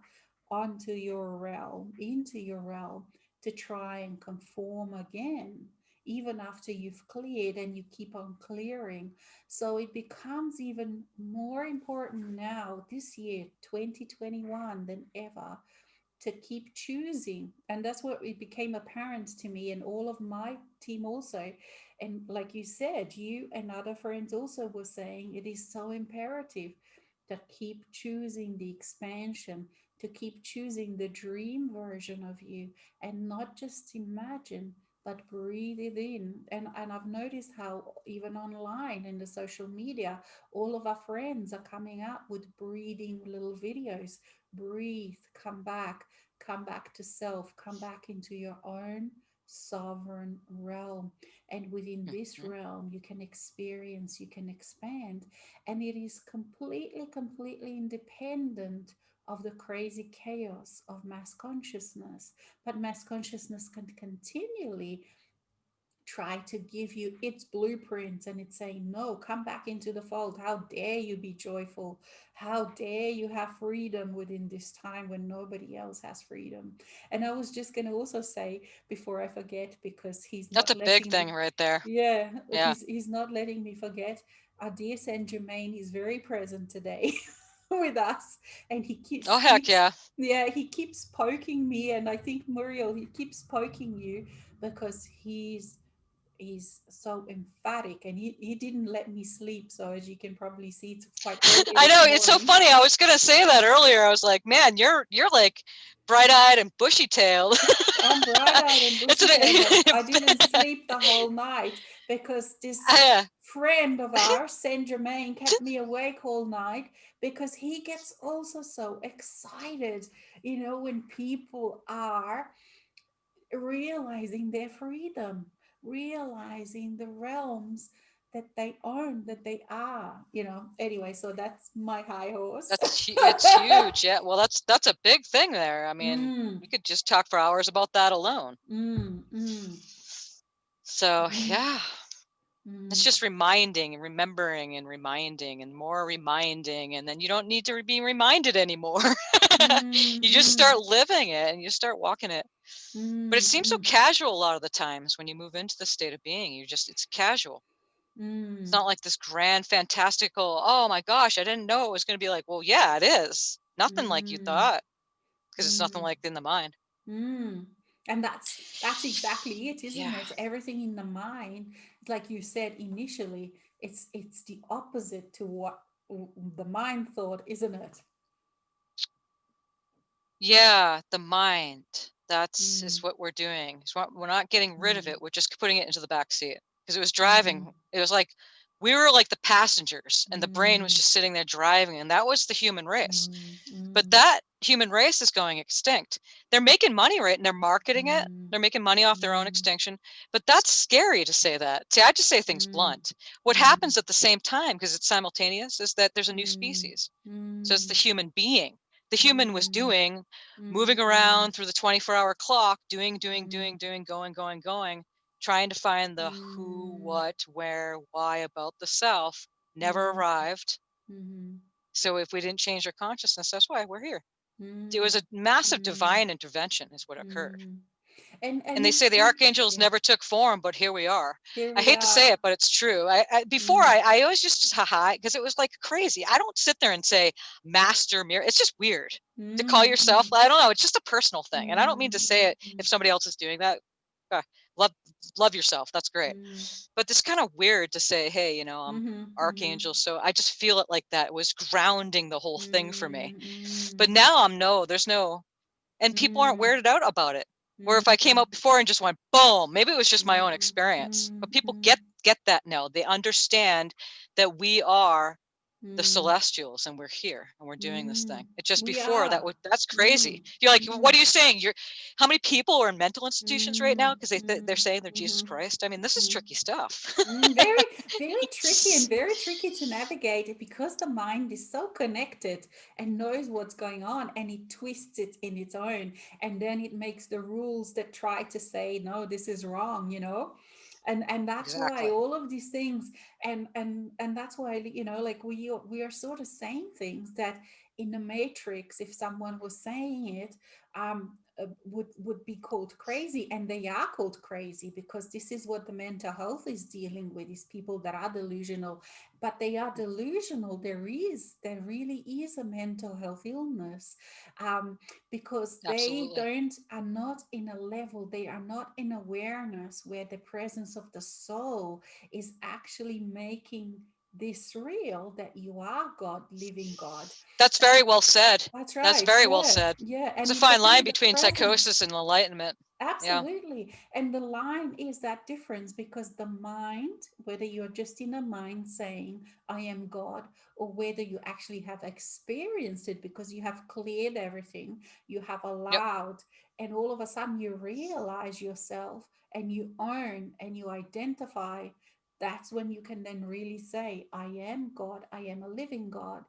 onto your realm, into your realm, to try and conform again, even after you've cleared, and you keep on clearing. So it becomes even more important now, this year, 2021, than ever, to keep choosing. And that's what it became apparent to me and all of my team also. And like you said, you and other friends also were saying it is so imperative to keep choosing the expansion, to keep choosing the dream version of you, and not just imagine, but breathe it in. And I've noticed how even online in the social media, all of our friends are coming up with breathing little videos. Breathe, come back to self, come back into your own sovereign realm. And within this Mhm. realm, you can experience, you can expand. And it is completely, completely independent of the crazy chaos of mass consciousness. But mass consciousness can continually try to give you its blueprints, and it's saying, no, come back into the fold. How dare you be joyful? How dare you have freedom within this time when nobody else has freedom? And I was just going to also say, before I forget, because he's That's not a big letting thing me, right there. yeah, Yeah. he's not letting me forget. Our dear Saint Germain is very present today with us, and he Oh, keeps heck keeps yeah. yeah, he keeps poking me, and I think, Muriel, he keeps poking you because he's so emphatic, and he didn't let me sleep. So as you can probably see, it's quite early I this know, it's so morning. funny. I was gonna say that earlier. I was like, man, you're like bright-eyed and bushy-tailed. I'm bright-eyed and It's an bushy-tailed. I didn't sleep the whole night because this yeah, friend of ours, Saint Germain, kept me awake all night because he gets also so excited, when people are realizing their freedom, realizing the realms that they own, that they are. Anyway, so that's my high horse. it's huge. Yeah, well, that's a big thing there. I mean, Mm, we could just talk for hours about that alone. mm, mm, So mm, yeah, it's mm, just reminding and remembering and reminding and more reminding, and then you don't need to be reminded anymore. mm, You just mm, start living it and you start walking it. But it mm, seems so mm, casual a lot of the times when you move into the state of being. It's casual. It's mm, not like this grand, fantastical, oh my gosh, I didn't know it was going to be like, well, yeah, it is. Nothing like you mm, thought, because it's nothing mm, like in the mind. mm. And that's exactly it, isn't Yeah. it? Everything in the mind, like you said initially, it's the opposite to what the mind thought, isn't it? Yeah, the mind. That's Mm, is what we're doing. We're not getting rid of mm, it. We're just putting it into the back seat because it was mm, driving. It was like we were like the passengers and the brain was mm, just sitting there driving, and that was the human race. mm, But mm, that human race is going extinct. They're making money, right? And they're marketing it. mm, They're making money off their own mm, extinction. But that's scary to say that. See, I just say things mm, blunt. What mm, happens at the same time, because it's simultaneous, is that there's a new mm, species. So it's the mm, human being. The human was mm, doing, moving mm, around through the 24-hour clock, doing, doing, mm, doing, doing, going, going, going, trying to find the who, mm, what, where, why about the self, never mm, arrived. mm, So if we didn't change our consciousness, that's why we're here. It was mm, a massive mm, divine intervention, is what occurred. mm. And And they it's say the fun. archangels Yeah, never took form, but here we are. here I we hate to say are. it, but it's true. I before Mm, I always just haha because it was like crazy. I don't sit there and say master mirror. It's just weird to call mm, yourself. mm, I don't know. It's just a personal thing, and I don't mean to mm, say it mm, if somebody else is doing that. Uh, love love yourself. That's great. mm, But it's kind of weird to say, hey, I'm mhm, mhm, archangel. So I just feel it like that. It was grounding the whole thing for me. But mm, now there's no, and people aren't mm, weirded out about it. Where if I came mm, out before and just went boom, maybe it was just my own mm, experience. But mm, people mm, get that now. They understand that we are the mm, celestials and we're here and we're doing this mm. thing. It just We before are. that's Mm, crazy. You're like, what mm, are you saying? You're how many people are in mental institutions right mm, now because they're mm, saying they're Jesus mhm, Christ? I mean, this is mhm. tricky stuff. Very, very tricky and very tricky to navigate it because the mind is so connected and knows what's going on and it twists it in its own. And then it makes the rules that try to say, no, this is wrong. And that's why Exactly. all of these things and that's why like we are sort of saying things that in the matrix, if someone was saying it, would be called crazy, and they are called crazy because this is what the mental health is dealing with, is people that are delusional. But they are delusional. There really is a mental health illness, because they Absolutely. don't are not in a level, they are not in awareness where the presence of the soul is actually making this real, that you are God, living God. That's very well said. That's That's right. very well Yeah. said. Yeah. There's And a it's fine line again the between presence. psychosis and enlightenment. Yeah. Absolutely. And the line is that difference, because the mind, whether you're just in a mind saying, I am God, or whether you actually have experienced it because you have cleared everything, you have Yep. allowed, and all of a sudden you realize yourself and you own and you identify, that's when you can then really say, I am God, I am a living God.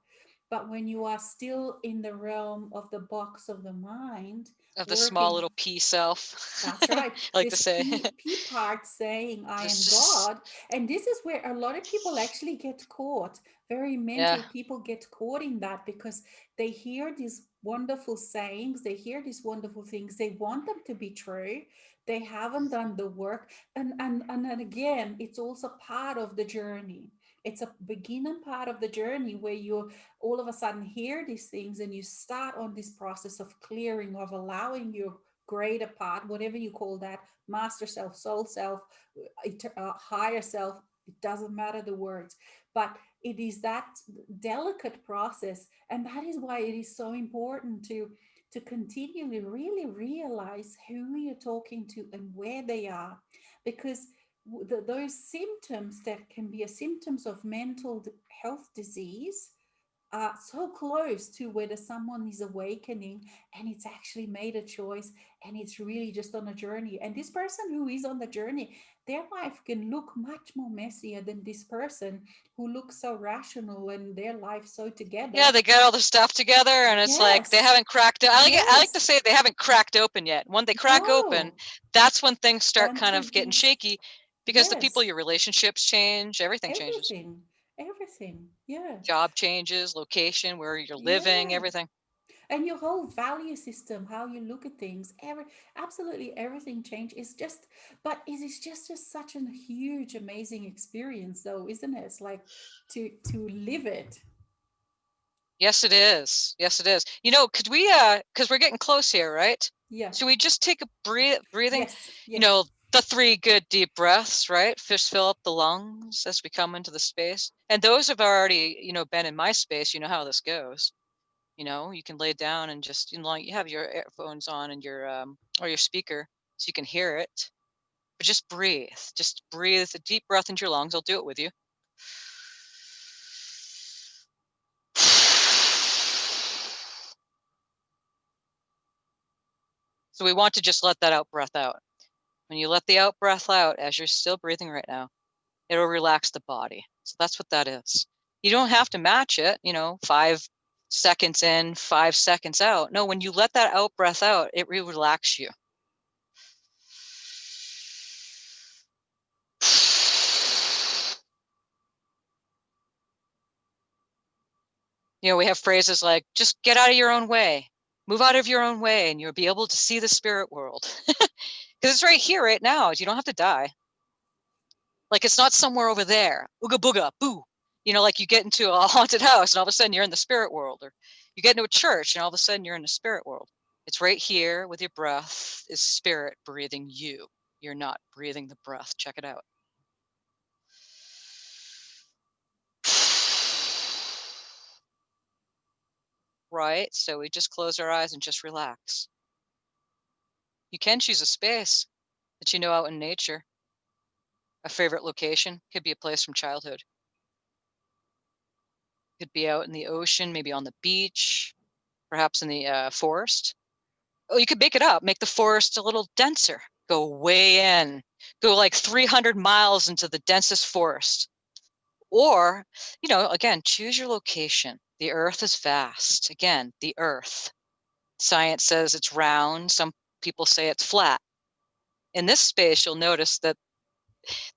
But when you are still in the realm of the box of the mind, Of the small working. little pea self. That's right. I like to This say. P part saying I This am just God. And this is where a lot of people actually get caught. Very yeah. mental people get caught in that because they hear these wonderful sayings, they hear these wonderful things, they want them to be true. They haven't done the work. And then again, it's also part of the journey. It's a beginning part of the journey where you all of a sudden hear these things and you start on this process of clearing, of allowing your greater part, whatever you call that, master self, soul self, higher self, it doesn't matter the words, but it is that delicate process. And that is why it is so important to continually really realize who you're talking to and where they are, because those symptoms that can be a symptoms of mental health disease are so close to whether someone is awakening and it's actually made a choice and it's really just on a journey. And this person who is on the journey, their life can look much more messier than this person who looks so rational and their life so Yeah, together. they got all the stuff together, and it's like they Yes, haven't cracked it. I like to yes, say they haven't cracked open yet. When they crack open, no, that's when things start then kind of getting things, shaky, because the people, yes, your relationships change, everything changes. everything, everything, yeah, Job changes, location, where you're living, yeah. everything. And your whole value system, how you look at things, absolutely everything change. Is just, but it is just such a huge amazing experience though, isn't it? It's like to live it. Yes, it is. Yes, it is. Could we, because we're getting close here, right? Yeah. Should we just take a breathing, Yes, you yes. know, the 3 good deep breaths, right? Fish fill up the lungs as we come into the space. And those have already, been in my space, you know how this goes. You can lay down and just, you have your earphones on and or your speaker so you can hear it. But just breathe. Just breathe a deep breath into your lungs. I'll do it with you. So we want to just let that out breath out. When you let the out breath out, as you're still breathing right now, it'll relax the body. So that's what that is. You don't have to match it, 5 seconds in, 5 seconds out. No, when you let that out breath out, it will relax you. We have phrases like, just get out of your own way, move out of your own way, and you'll be able to see the spirit world. Because it's right here, right now. You don't have to die. Like, it's not somewhere over there. Ooga booga, boo. Like you get into a haunted house and all of a sudden you're in the spirit world, or you get into a church and all of a sudden you're in the spirit world. It's right here with your breath is spirit breathing you. You're not breathing the breath. Check it out. Right? So we just close our eyes and just relax. You can choose a space that you know out in nature. A favorite location could be a place from childhood. Could be out in the ocean, maybe on the beach, perhaps in the forest. Oh, you could make it up, make the forest a little denser, go way in, go like 300 miles into the densest forest. Or, again, choose your location. The earth is vast. Again, the earth. Science says it's round. Some people say it's flat. In this space, you'll notice that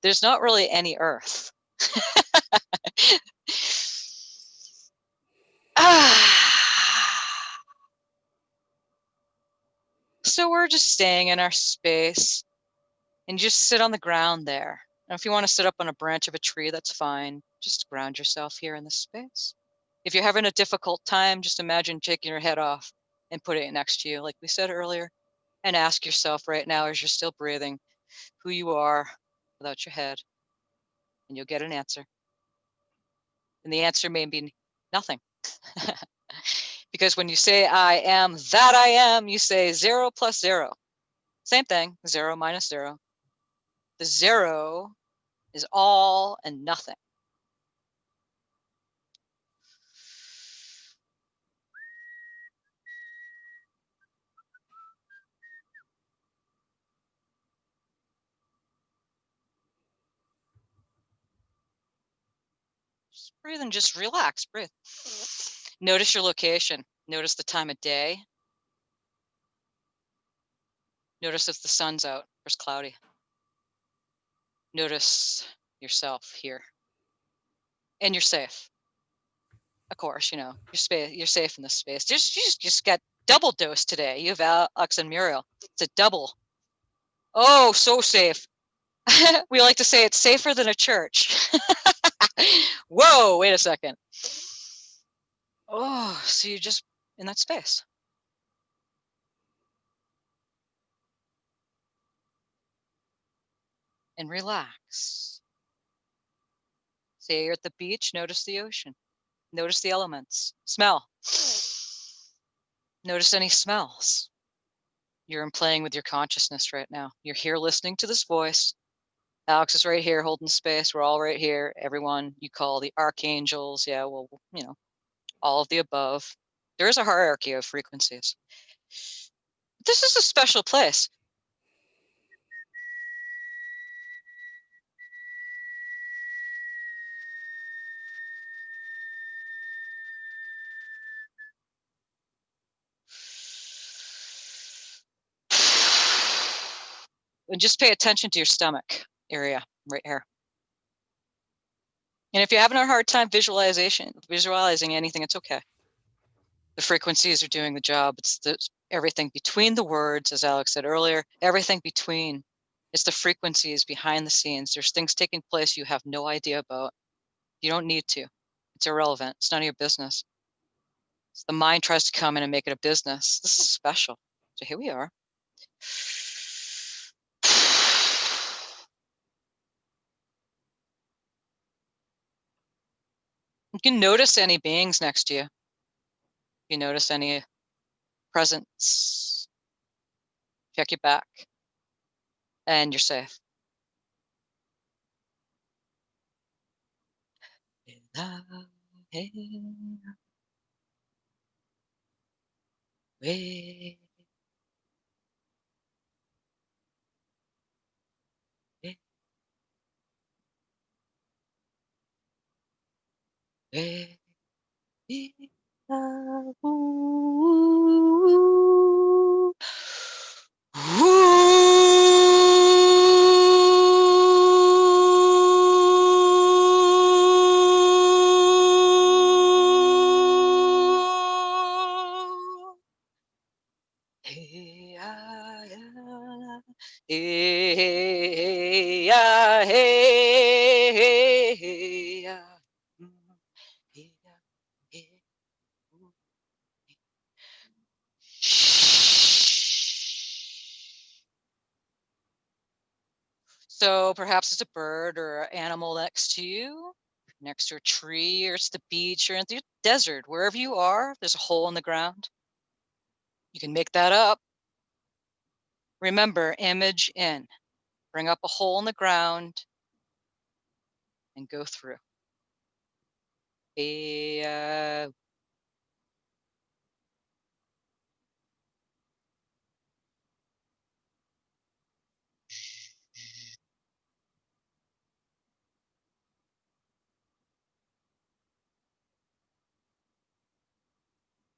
there's not really any earth. So we're just staying in our space, and you just sit on the ground there. And if you want to sit up on a branch of a tree, that's fine. Just ground yourself here in this space. If you're having a difficult time, just imagine taking your head off and putting it next to you, like we said earlier, and ask yourself right now, as you're still breathing, who you are without your head, and you'll get an answer. And the answer may be nothing. Because when you say I am that I am, you say 0 plus 0. Same thing, 0 minus 0. The 0 is all and nothing. Just breathe and just relax. Breathe. Notice your location. Notice the time of day. Notice if the sun's out or it's cloudy. Notice yourself here. And you're safe. Of course, you're safe in this space. You just got double dose today. You have Alex and Muriel. It's a double. Oh, so safe. We like to say it's safer than a church. Whoa, wait a second. Oh, so you're just in that space. And relax. Say you're at the beach, notice the ocean. Notice the elements. Smell. Notice any smells. You're playing with your consciousness right now. You're here listening to this voice. Alex is right here holding space. We're all right here. Everyone you call the archangels. Yeah, well, all of the above. There is a hierarchy of frequencies. This is a special place. And just pay attention to your stomach area right here. And if you're having a hard time visualizing anything, it's okay. The frequencies are doing the job. It's everything between the words, as Alex said earlier, everything between. It's the frequencies behind the scenes. There's things taking place you have no idea about. You don't need to. It's irrelevant. It's none of your business. So the mind tries to come in and make it a business. This is special. So here we are. You can notice any beings next to you. You notice any presence. Check your back. And you're safe. So perhaps it's a bird or an animal next to you, next to a tree, or it's the beach or in the desert. Wherever you are, there's a hole in the ground. You can make that up. Remember, image in. Bring up a hole in the ground and go through.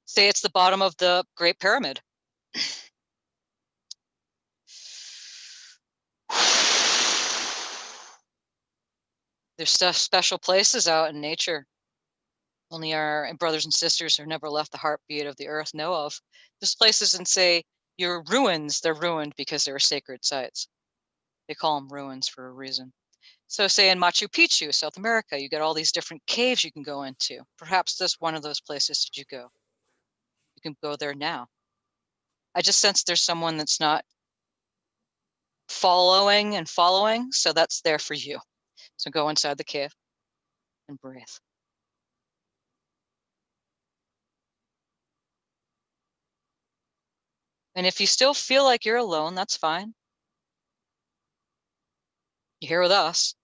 Say it's the bottom of the Great Pyramid. There's special places out in nature only our brothers and sisters who never left the heartbeat of the earth know of. There's places and say your ruins, they're ruined because they're sacred sites. They call them ruins for a reason. So say in Machu Picchu, South America, you get all these different caves you can go into. Perhaps this one of those places did you go. You can go there now. I just sense there's someone that's not following, so that's there for you. So go inside the cave and breathe. And if you still feel like you're alone, that's fine. You're here with us.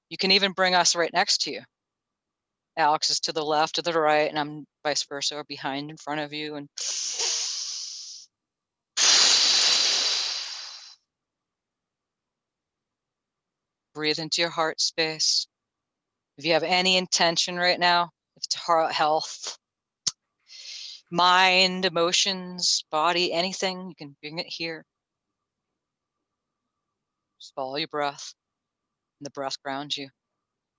You can even bring us right next to you. Alex is to the left, to the right, and I'm vice versa, or behind, in front of you. And breathe into your heart space. If you have any intention right now, if it's heart health, mind, emotions, body, anything, you can bring it here. Just follow your breath, and the breath grounds you.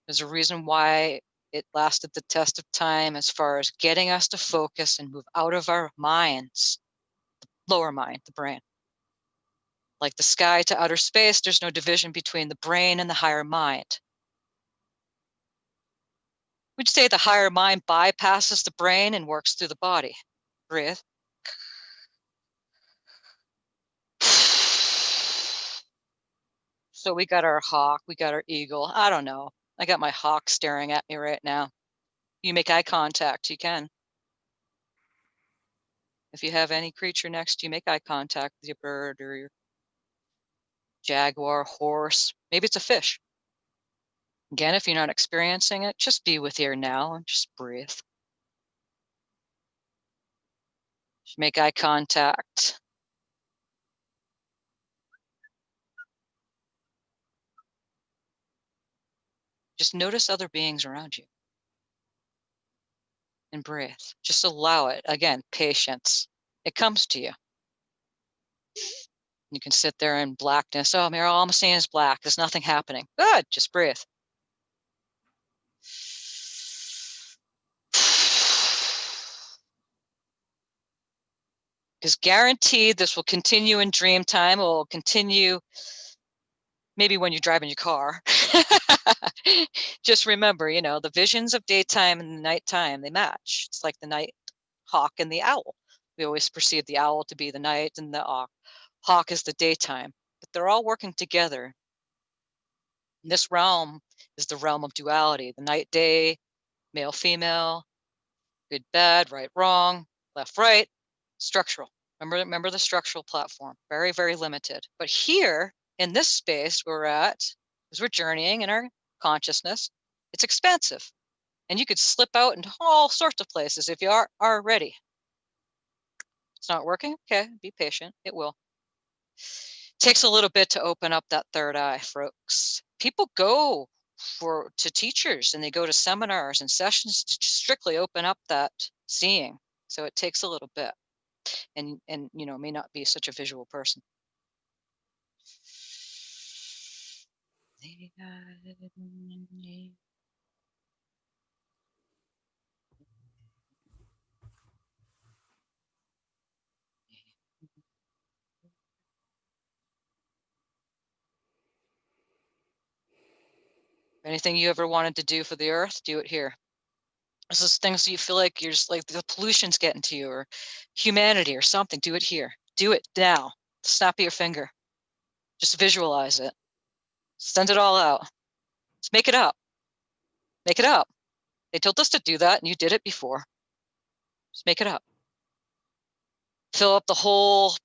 There's a reason why it lasted the test of time as far as getting us to focus and move out of our minds, the lower mind, the brain. Like the sky to outer space, there's no division between the brain and the higher mind. We'd say the higher mind bypasses the brain and works through the body. Breathe. So we got our hawk, we got our eagle. I don't know. I got my hawk staring at me right now. You make eye contact, you can. If you have any creature next to you, make eye contact with your bird or your jaguar, horse. Maybe it's a fish. Again, if you're not experiencing it, just be with here now and just breathe. Just make eye contact. Just notice other beings around you and breathe. Just allow it. Again, patience. It comes to you. You can sit there in blackness. Oh, Muriel, all I'm seeing is black. There's nothing happening. Good. Just breathe. Because guaranteed this will continue in dream time. It will continue maybe when you're driving your car. Just remember, the visions of daytime and nighttime, they match. It's like the night hawk and the owl. We always perceive the owl to be the night and the hawk is the daytime, but they're all working together. And this realm is the realm of duality, the night day, male female, good bad, right wrong, left right, structural. Remember the structural platform, very, very limited. But here in this space we're at, as we're journeying in our consciousness, it's expansive. And you could slip out into all sorts of places if you are ready. It's not working? Okay, be patient. It will. Takes a little bit to open up that third eye, folks. People go to teachers and they go to seminars and sessions to strictly open up that seeing. So it takes a little bit, and may not be such a visual person. Anything you ever wanted to do for the earth, do it here. This is things you feel like you're just like the pollution's getting to you, or humanity or something, do it here. Do it now. Snap of your finger. Just visualize it. Send it all out. Just make it up. Make it up. They told us to do that, and you did it before. Just make it up. Fill up the whole,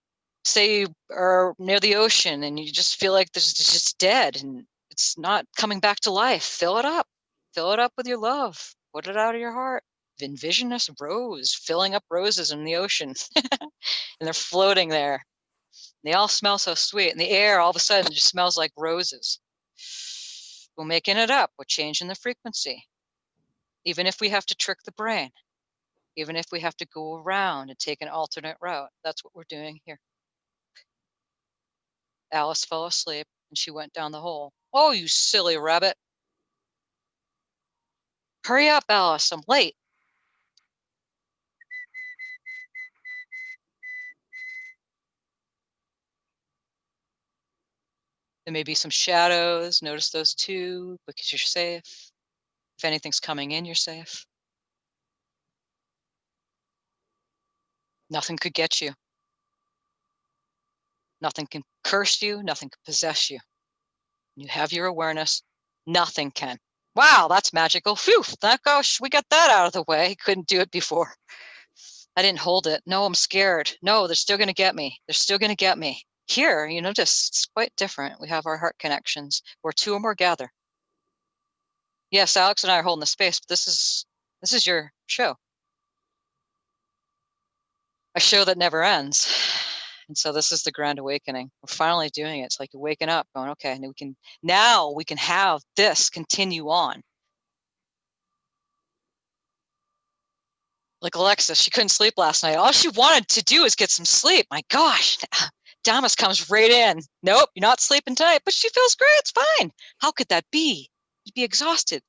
say you are near the ocean and you just feel like it's just dead and it's not coming back to life. Fill it up. Fill it up with your love. Put it out of your heart. Envision this rose, filling up roses in the ocean. And they're floating there. They all smell so sweet. And the air all of a sudden just smells like roses. We're making it up. We're changing the frequency. Even if we have to trick the brain. Even if we have to go around and take an alternate route. That's what we're doing here. Alice fell asleep and she went down the hole. Oh, you silly rabbit. Hurry up, Alice. I'm late. There may be some shadows. Notice those too, because you're safe. If anything's coming in, you're safe. Nothing could get you. Nothing can curse you. Nothing can possess you. You have your awareness. Nothing can. Wow, that's magical. Phew, gosh, we got that out of the way. Couldn't do it before. I didn't hold it. No, I'm scared. No, they're still going to get me. They're still going to get me. Here, just it's quite different. We have our heart connections where two or more gather. Yes, Alex and I are holding the space, but this is your show. A show that never ends. And so this is the grand awakening. We're finally doing it. It's like you're waking up, going, okay, now we can have this continue on. Like Alexis, she couldn't sleep last night. All she wanted to do is get some sleep. My gosh, Damas comes right in. Nope, you're not sleeping tonight, but she feels great. It's fine. How could that be? You'd be exhausted.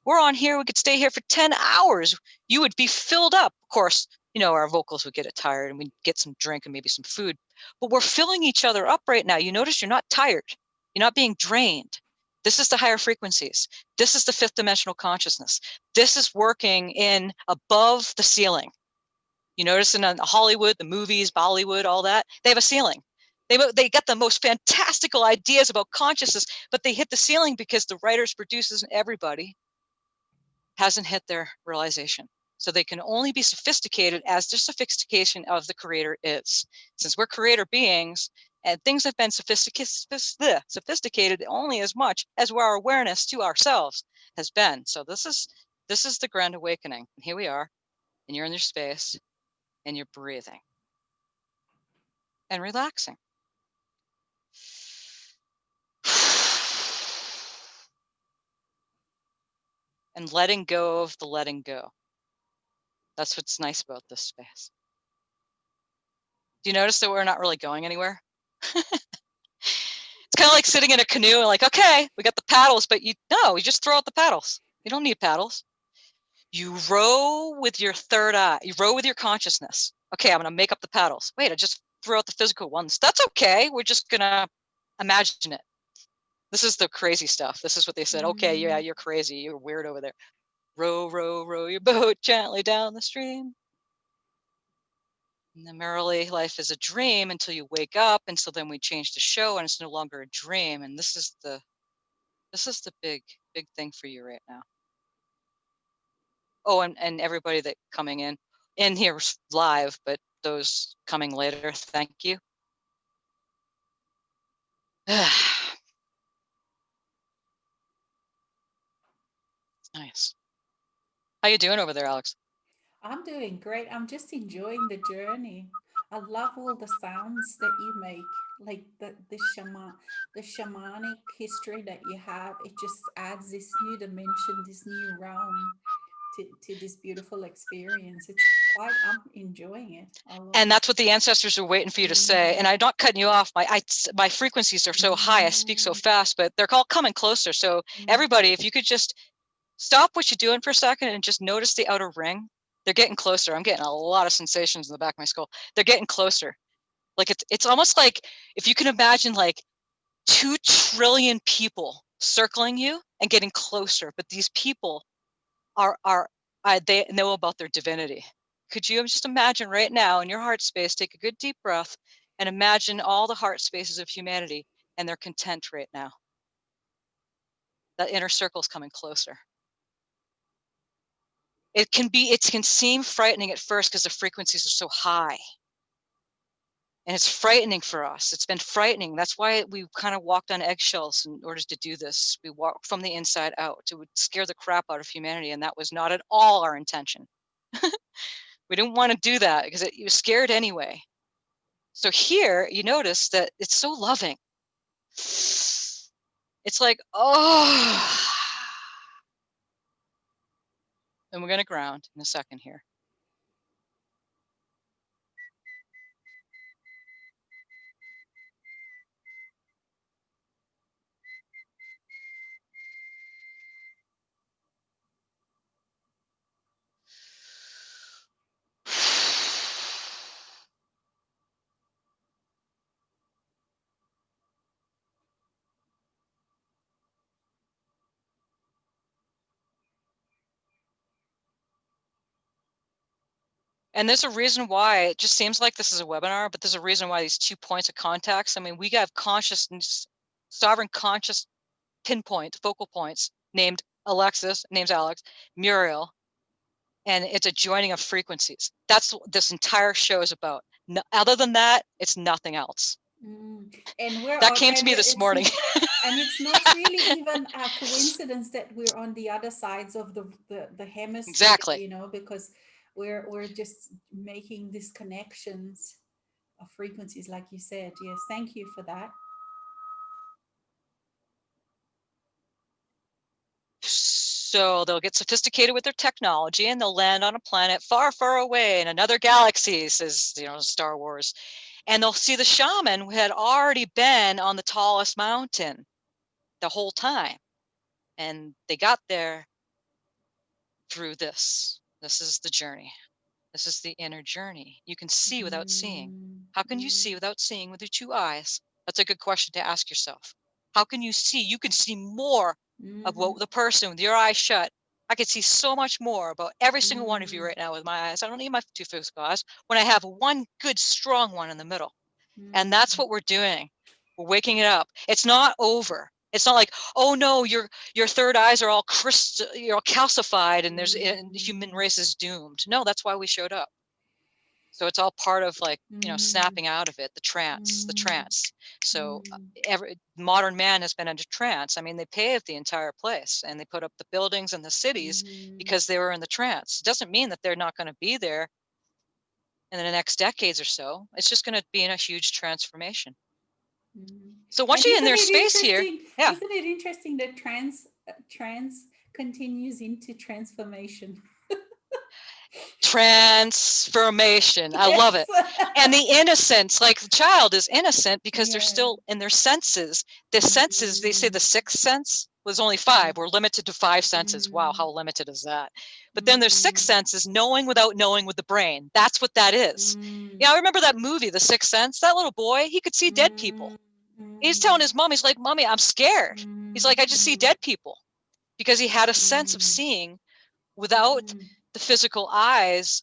We're on here. We could stay here for 10 hours. You would be filled up. Of course, our vocals would get tired and we'd get some drink and maybe some food. But we're filling each other up right now. You notice you're not tired. You're not being drained. This is the higher frequencies. This is the fifth dimensional consciousness. This is working in above the ceiling. You notice in Hollywood, the movies, Bollywood, all that, they have a ceiling. They get the most fantastical ideas about consciousness, but they hit the ceiling because the writers, producers, and everybody hasn't hit their realization. So they can only be sophisticated as their sophistication of the creator is. Since we're creator beings, and things have been sophisticated only as much as our awareness to ourselves has been. So this is the grand awakening. And here we are, and you're in your space, and you're breathing and relaxing. And letting go of the letting go. That's what's nice about this space. Do you notice that we're not really going anywhere? It's kind of like sitting in a canoe and like, okay, we got the paddles, but you just throw out the paddles. You don't need paddles. You row with your third eye. You row with your consciousness. Okay, I'm going to make up the paddles. Wait, I just threw out the physical ones. That's okay. We're just going to imagine it. This is the crazy stuff. This is what they said. Okay, yeah, you're crazy. You're weird over there. Row, row, row your boat gently down the stream. And then merrily, life is a dream until you wake up. And so then we change the show and it's no longer a dream. And this is the big thing for you right now. Oh, and everybody that coming in here live, but those coming later, thank you. Nice. How you doing over there, Alex? I'm doing great. I'm just enjoying the journey. I love all the sounds that you make, like the shamanic history that you have. It just adds this new dimension, this new realm to this beautiful experience. It's quite, I'm enjoying it a lot. And that's what the ancestors are waiting for you to say. And I'm not cutting you off. My frequencies are so high. I speak so fast, but they're all coming closer. So everybody, if you could just stop what you're doing for a second and just notice the outer ring. They're getting closer. I'm getting a lot of sensations in the back of my skull. They're getting closer. Like it's almost like if you can imagine like 2 trillion people circling you and getting closer, but these people they know about their divinity. Could you just imagine right now in your heart space, take a good deep breath and imagine all the heart spaces of humanity and they're content right now. That inner circle is coming closer. It can seem frightening at first because the frequencies are so high. And it's frightening for us. It's been frightening. That's why we kind of walked on eggshells in order to do this. We walked from the inside out. It would scare the crap out of humanity. And that was not at all our intention. We didn't want to do that because it was scared anyway. So here you notice that it's so loving. It's like, oh. And we're going to ground in a second here. And there's a reason why it just seems like this is a webinar, but there's a reason why these 2 points of contacts. I mean, we have consciousness, sovereign conscious pinpoint focal points named Alexis, name's Alex, Muriel, and it's a joining of frequencies. That's what this entire show is about. No, other than that, it's nothing else. And we're That on, came to me this morning. And it's not really even a coincidence that we're on the other sides of the hemisphere, Exactly. because we're just making these connections of frequencies, like you said. Yes, thank you for that. So they'll get sophisticated with their technology and they'll land on a planet far, far away in another galaxy, says, Star Wars. And they'll see the shaman who had already been on the tallest mountain the whole time. And they got there through this. This is the journey. This is the inner journey. You can see without seeing. How can you see without seeing with your 2 eyes? That's a good question to ask yourself. How can you see? You can see more of what the person with your eyes shut. I can see so much more about every single one of you right now with my eyes. I don't need my 2 physical eyes when I have one good, strong one in the middle. And that's what we're doing. We're waking it up. It's not over. It's not like, oh no, your third eyes are all calcified and the human Mm, race is doomed. No, that's why we showed up. So it's all part of like, mm, snapping out of it, the mm, trance. So mm, every modern man has been under trance. I mean, they paved the entire place and they put up the buildings and the cities mm, because they were in the trance. It doesn't mean that they're not going to be there in the next decades or so. It's just going to be in a huge transformation. mm. So And once you're in their space here, yeah, isn't it interesting that trans continues into transformation? transformation. I love Yes. it. And the innocence, like the child is innocent because they're Yeah. still in their senses. The senses, they say Mm, the sixth sense was only mm, five. We're limited to five senses. Wow, mm, how limited is that? But then there's sixth mm, sense is knowing without knowing with the brain. That's what that is. mm, Yeah, I remember that movie, The Sixth Sense. That little boy, he could see dead people. mm, He's telling mm, his mom, he's like, Mommy, I'm scared. He's like, I just see mm, dead people because he had a sense of mm, seeing without mm, the physical eyes.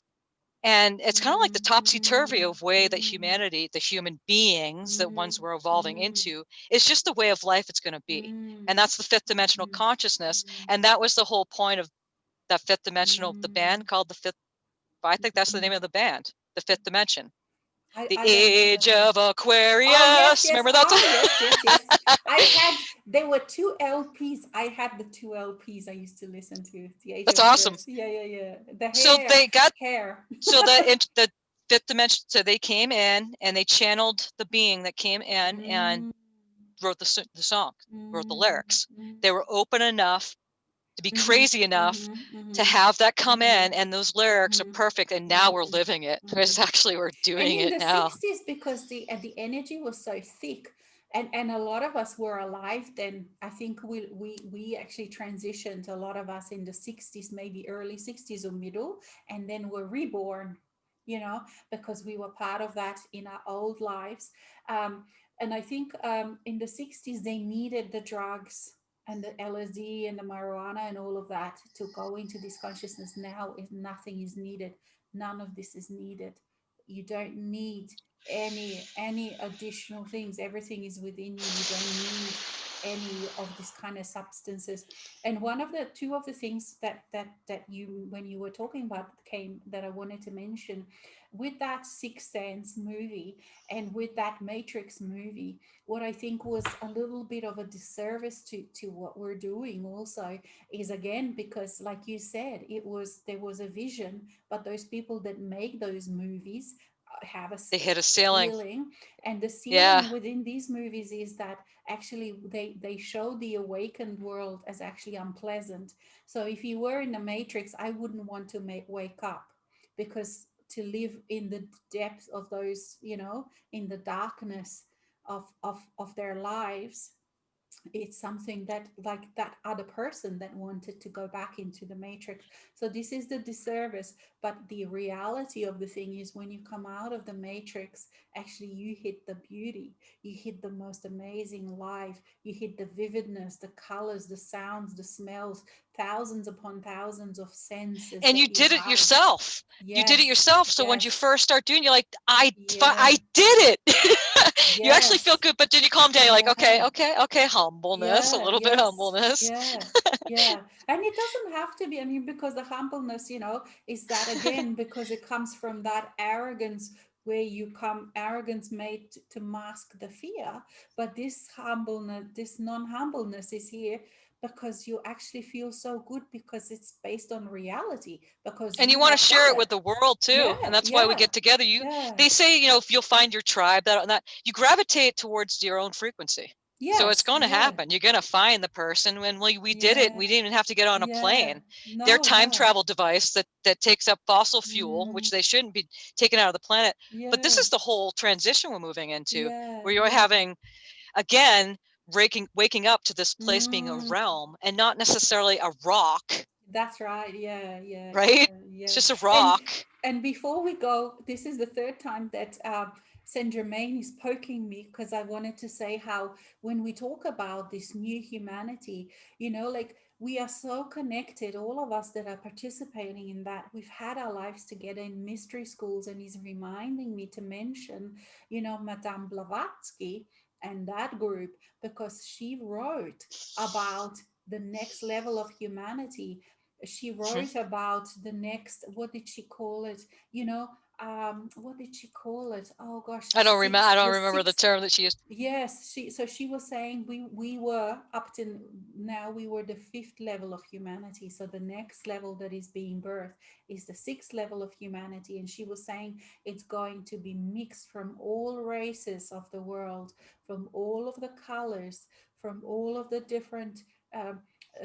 And it's kind of like the mm, topsy-turvy mm, of way that mm, humanity, the human beings that mm, ones we're evolving mm, into, is just the way of life it's going to be. And mm, that's the fifth dimensional mm, consciousness. mm, And that was the whole point of that fifth dimensional, the mm, band called the fifth, I think that's the mm. name of the band, the fifth dimension. The I don't know Age that one. of Oh yes, Aquarius. yes. Remember that Oh song? yes, yes, yes. I had there were two LPs. I had the two LPs I used to listen to. The Age That's of awesome. Aquarius. Yeah, yeah, yeah. The So they got, hair. so the fifth dimension, so they came in and they channeled the being that came in and Mm, wrote the song, wrote the mm, lyrics. mm, They were open enough to be mhm, crazy enough mhm, to mhm, have that come mhm, in, and those lyrics are mhm, perfect. And now we're mhm, living it. mhm. It's actually, we're And doing in it the now. 60s, because the energy was so thick, and a lot of us were alive then. I think we actually transitioned, a lot of us, in the 60s, maybe early 60s or middle, and then were reborn, because we were part of that in our old lives. And I think in the 60s they needed the drugs and the LSD and the marijuana and all of that to go into this consciousness. Now nothing is needed. None of this is needed. You don't need any additional things. Everything is within you. You don't need any of this kind of substances. And one of the two of the things that you, when you were talking about, came, that I wanted to mention, with that Sixth Sense movie and with that Matrix movie, what I think was a little bit of a disservice to what we're doing also is, again, because like you said, there was a vision, but those people that make those movies have They hit a ceiling. ceiling, and the Yeah. ceiling within these movies is that actually they show the awakened world as actually unpleasant. So if you were in the Matrix, I wouldn't want to wake up, because to live in the depth of those, in the darkness of their lives, it's something that, like that other person that wanted to go back into the Matrix. So this is the disservice. But the reality of the thing is, when you come out of the Matrix, actually you hit the beauty, you hit the most amazing life, you hit the vividness, the colors, the sounds, the smells, thousands upon thousands of senses And you that you did it have. yourself. You did it Yes, yourself. So when you yes, first start doing, you're like, yeah, I did it. You actually feel yes, good, but then you calm down. You're like, okay, yeah. okay, okay, humbleness, a Yeah, little bit yes, humbleness. yeah, yeah. And it doesn't have to be, I mean, because the humbleness, is that, again, because it comes from that arrogance, where you come, arrogance made to mask the fear. But this humbleness, this non-humbleness is here because you actually feel so good, because it's based on reality, because And you you want to have share done it it. with the world too, and Yeah, that's why we yeah, get together. yeah. They say, if you'll find your tribe, that you gravitate towards your own frequency. So it's Yes, going to yeah, happen. You're going to find the person. When we did it, yeah, we didn't even have to get on a yeah. plane. Their No, time no. travel device that takes up fossil fuel, which Mm, they shouldn't be taking out of the planet. But this yeah. is the whole transition we're moving into, Yeah, where you're yeah. having, again, waking up to this place being a Mm, realm and not necessarily a rock, that's right. Yeah, yeah, right? yeah, It's yeah. just a And rock. and before we go, this is the third time that Saint Germain is poking me, because I wanted to say how, when we talk about this new humanity, like, we are so connected, all of us that are participating in that. We've had our lives together in mystery schools, and he's reminding me to mention, Madame Blavatsky, and that group, because she wrote about the next level of humanity. She Mhm. wrote about the next, what did she call it? You know, what did she call it? Oh gosh, I don't the remember the six. term that she used. Yes, she was saying we were up to now, we were the fifth level of humanity. So the next level that is being birthed is the sixth level of humanity, and she was saying it's going to be mixed from all races of the world, from all of the colors, from all of the different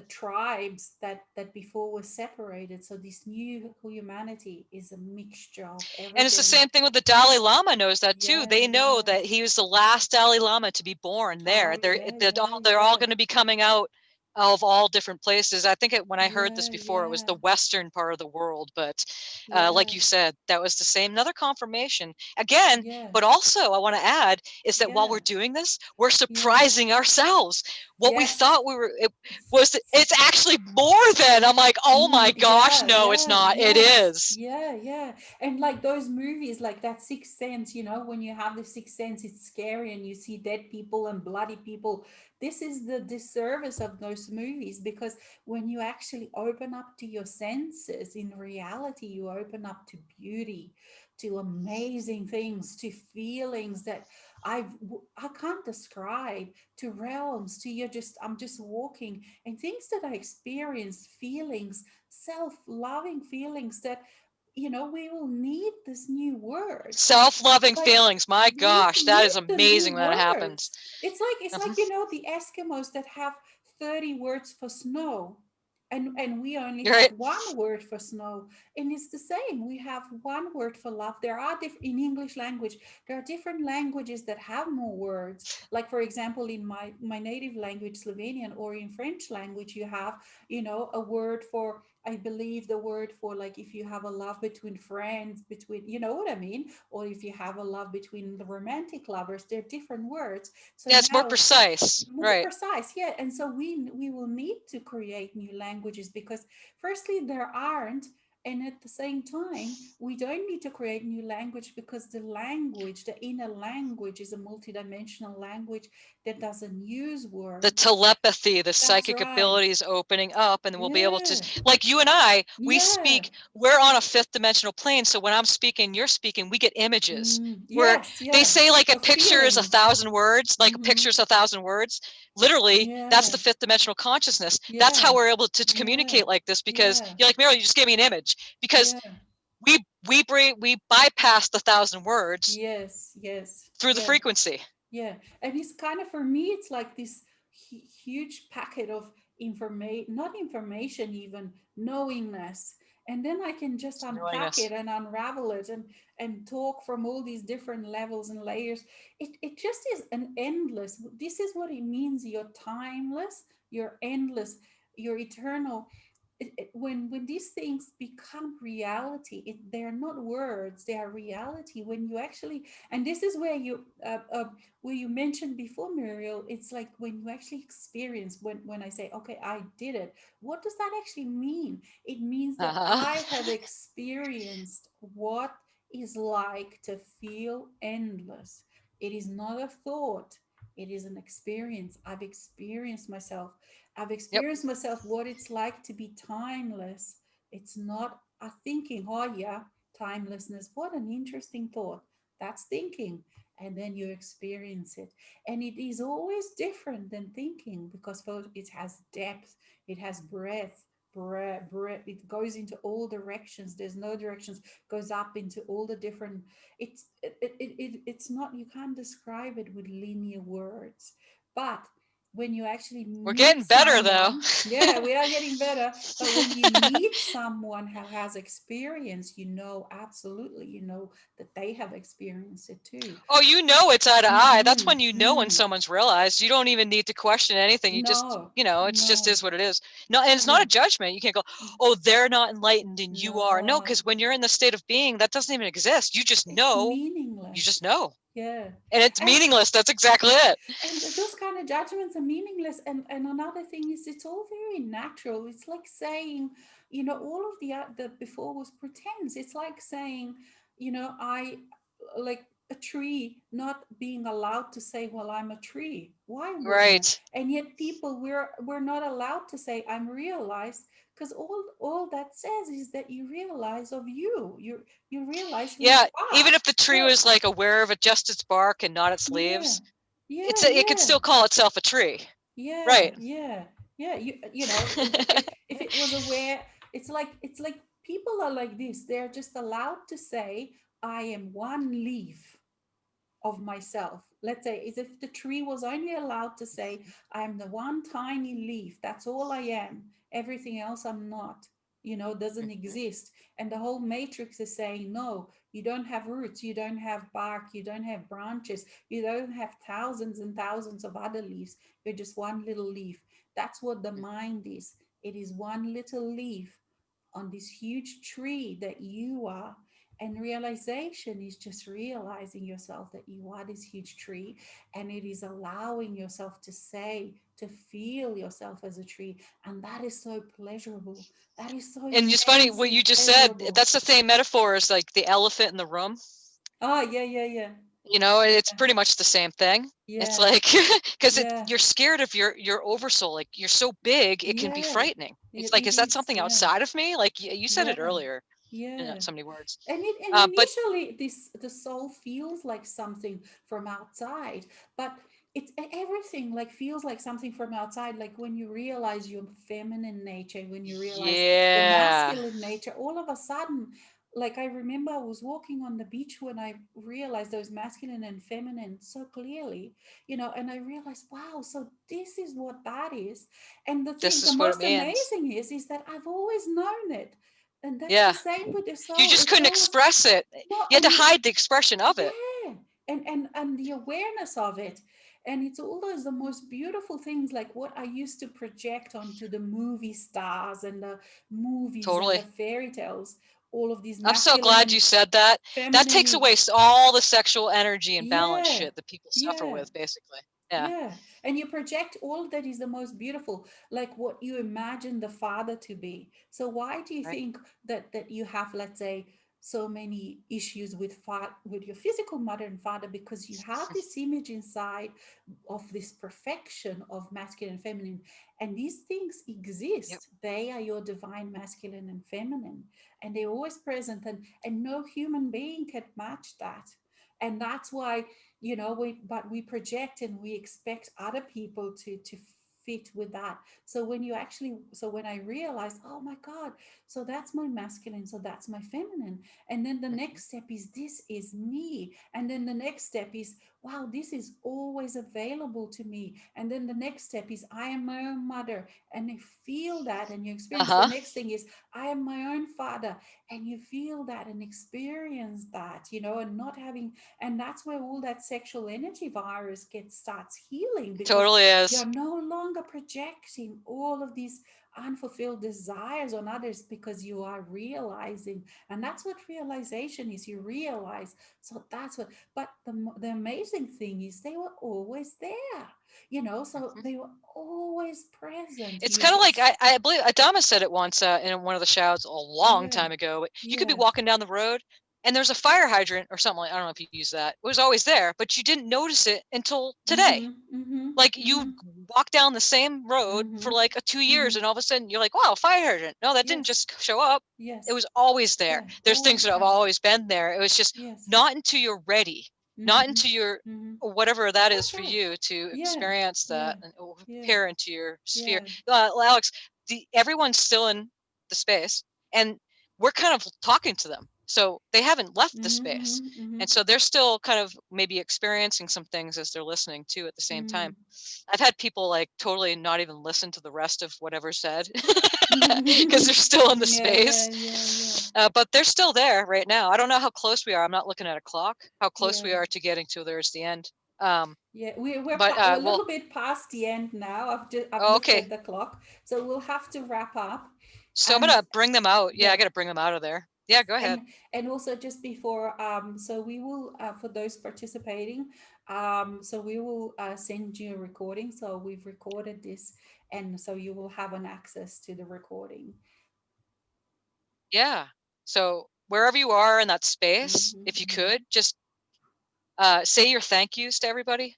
tribes that before were separated. So this new humanity is a mixture of And it's the everything. same thing with the Dalai Lama knows that too. Yeah, They know yeah. that he was the last Dalai Lama to be born there. Oh yeah, yeah, They're all yeah. going to be coming out of all different places. I think when I heard this Yeah, before, it was yeah, the western part of the world, but like yeah, you said, that was the same. Another confirmation again. yeah, But also, I want to add is that while yeah, we're doing this, we're yeah. surprising ourselves. What we Yes. thought it's actually more than. I'm like, oh my gosh, Yeah, no, it's yeah, not. It yes. is. Yeah, yeah. And like those movies, like that Sixth Sense, when you have the Sixth Sense, it's scary and you see dead people and bloody people. This is the disservice of those movies, because when you actually open up to your senses, in reality, you open up to beauty, to amazing things, to feelings that I can't describe, to realms, to I'm just walking, and things that I experienced, feelings, self-loving feelings that we will need this new words. Self-loving Like, feelings. My we will gosh, that need is the new amazing when that happens. words. It's like the Eskimos that have 30 words for snow, and we only You're have right. one word for snow. And it's the same, we have one word for love. There are in English language, there are different languages that have more words. Like, for example, in my native language, Slovenian, or in French language, you have a word for, I believe, the word for, like, if you have a love between friends, between, you know what I mean, or if you have a love between the romantic lovers, they're different words. So Yeah, it's more now, precise. more Right. precise, yeah. And so we will need to create new languages, because firstly, there aren't, and at the same time, we don't need to create new language, because the inner language, is a multidimensional language that doesn't use The words. telepathy, the That's psychic right. abilities opening up, and then we'll be able to, Yeah, like you and I, we yeah. speak, we're on a fifth dimensional plane. So when I'm speaking, you're speaking, we get images where Yes, they yeah. say like a The picture is a feelings. thousand words, like a Mm-hmm. picture is a thousand words. Literally, that's Yeah, the fifth dimensional consciousness. That's how yeah, we're able to yeah, communicate like this because yeah, you're like, Muriel, you just gave me an image because yeah. we bypass the thousand words Yes, yes, through the yeah. frequency. Yeah, and it's kind of, for me, it's like this huge packet of information, not information, even knowingness. And then I can just It's unpack knowingness. it and unravel it, and talk from all these different levels and layers. It just is an endless. This is what it means. You're timeless, you're endless, you're eternal. When these things become reality, they're not words, they are reality. When you actually, and this is where you mentioned before, Muriel, it's like when you actually experience, when I say, okay, I did it, what does that actually mean? It means that I have Uh-huh. experienced what is like to feel endless. It is not a thought, it is an experience. I've Yep. experienced myself what it's like to be timeless. It's not a thinking, oh yeah, timelessness. What an interesting thought. That's thinking. And then you experience it. And it is always different than thinking, because it has depth, it has breadth, it goes into all directions. There's no directions, goes up into all the different. It's not, you can't describe it with linear words. But when you actually We're meet getting better though. someone, yeah, we are getting better. But when you meet someone who has experience, absolutely, that they have experienced it too. Oh, you know it's eye to eye. That's Mm-hmm. when you know when Mm. someone's realized. You don't even need to question anything. You just, No, it's just no, is what it is. No, and it's not yeah, a judgment. You can't go, oh, they're not enlightened and you are. No, no, because when you're in the state of being, that doesn't even exist. You just it's know. You meaningless. just know. Yeah. And it's And meaningless. That's exactly it. those kind of judgments are meaningless. And another thing is, it's all very natural. It's like saying, all of the before was pretense. It's like saying, I like, a tree not being allowed to say, well, I'm a tree. Why wouldn't I? Right. And yet people, we're not allowed to say I'm realized, because all that says is that you realize of you realize who Yeah, you even are. if the tree Yeah, was like aware of it, just its bark and not its yeah, leaves, yeah, it could yeah, still call itself a tree. yeah, Right. yeah, yeah. You know, if it was aware, it's like people are like this. They're just allowed to say, I am one leaf of myself. Let's say, as if the tree was only allowed to say, I'm the one tiny leaf. That's all I am. Everything else I'm not. Doesn't Mhm. exist. And the whole matrix is saying, no, you don't have roots, you don't have bark, you don't have branches, you don't have thousands and thousands of other leaves. You're just one little leaf. That's what the mind is. It is one little leaf on this huge tree that you are. And realization is just realizing yourself that you are this huge tree, and it is allowing yourself to say, to feel yourself as a tree. And that is so pleasurable. That is so And it's funny what immensely you just said. pleasurable. That's the same metaphor as like the elephant in the room. Oh, yeah, yeah, yeah. It's pretty much the same thing. It's Yeah, like because yeah, you're scared of your oversoul. Like you're so big, it can be yeah. frightening. It's like, It is that is. something Yeah, outside of me? Like you said it yeah, earlier in yeah. so many words. And But initially the soul feels like something from outside, but it's everything like feels like something from outside, like when you realize your feminine nature, when you realize your yeah, masculine nature, all of a sudden, like I remember I was walking on the beach when I realized those masculine and feminine so clearly, and I realized, wow, so this is what that is. And this the is what it most means. amazing is that I've always known it. And that's the Yeah, same with the you soul. just It's couldn't always express it. no, You had to and you, hide the expression of it. yeah, and the awareness of it, and it's always the most beautiful things, like what I used to project onto the movie stars and the movies and the Totally. fairy tales, all of these I'm so masculine glad and you said that. That takes feminine. away all the sexual energy and balance Yeah, shit that people suffer yeah. with, basically. Yeah. Yeah, and you project all that is the most beautiful, like what you imagine the father to be. So why do you Right. think that you have, let's say, so many issues with your physical mother and father? Because you have this image inside of this perfection of masculine and feminine, and these things Yep. exist. They are your divine masculine and feminine, and they're always present, and no human being can match that. And that's why, we project and we expect other people to fit with that. So when I realized, oh my god, so that's my masculine, so that's my feminine, and then the Mhm. next step is, this is me, and then the next step is, wow, this is always available to me, and then the next step is, I am my own mother, and you feel that and you experience. The Uh-huh. next thing is, I am my own father, and you feel that and experience that, and not having. And that's where all that sexual energy virus starts healing, because Totally you're is. no longer projecting all of these unfulfilled desires on others, because you are realizing. And that's what realization is. You realize. So that's what. But the amazing thing is, they were always there, so Mhm. they were always present. It's You kind of like just. I believe Adama said it once in one of the shouts a long Yeah, time ago. But you could be yeah. walking down the road and there's a fire hydrant or something. Like, I don't know if you use that. It was always there, but you didn't notice it until today. Mm-hmm, mm-hmm, Like mm-hmm, you walk down the same road mm-hmm, for like 2 years, mm-hmm. and all of a sudden you're like, wow, fire hydrant. No, that didn't Yes, just show up. It yes. was always there. Yeah, There's things always that have present. always been there. It was just Yes. not until you're ready, not Mm-hmm. into your Mm-hmm. whatever that is That's for right. you to Yeah. experience Yeah. that and Yeah. appear into your sphere. Yeah. Well, Alex, everyone's still in the space, and we're kind of talking to them, so they haven't left the Mm-hmm. space, Mm-hmm. Mm-hmm. and so they're still kind of maybe experiencing some things as they're listening too at the same Mm. time. I've had people like totally not even listen to the rest of whatever's said because they're still in the Yeah, yeah, space. yeah, yeah. But they're still there right now. I don't know how close we are. I'm not looking at a clock, how close we Yeah. are to getting to there's the end. Um, Yeah, but we're a well, little bit past the end now. I've oh, looked okay. at the clock, so we'll have to wrap up. So I'm And gonna bring them out. Yeah, I yeah, gotta bring them out of there. Yeah, go ahead. and also just before, so we will, for those participating, so we will send you a recording. So we've recorded this, and so you will have an access to the recording. Yeah. So wherever you are in that space, Mm-hmm, if you mm-hmm. could just Say your thank yous to everybody.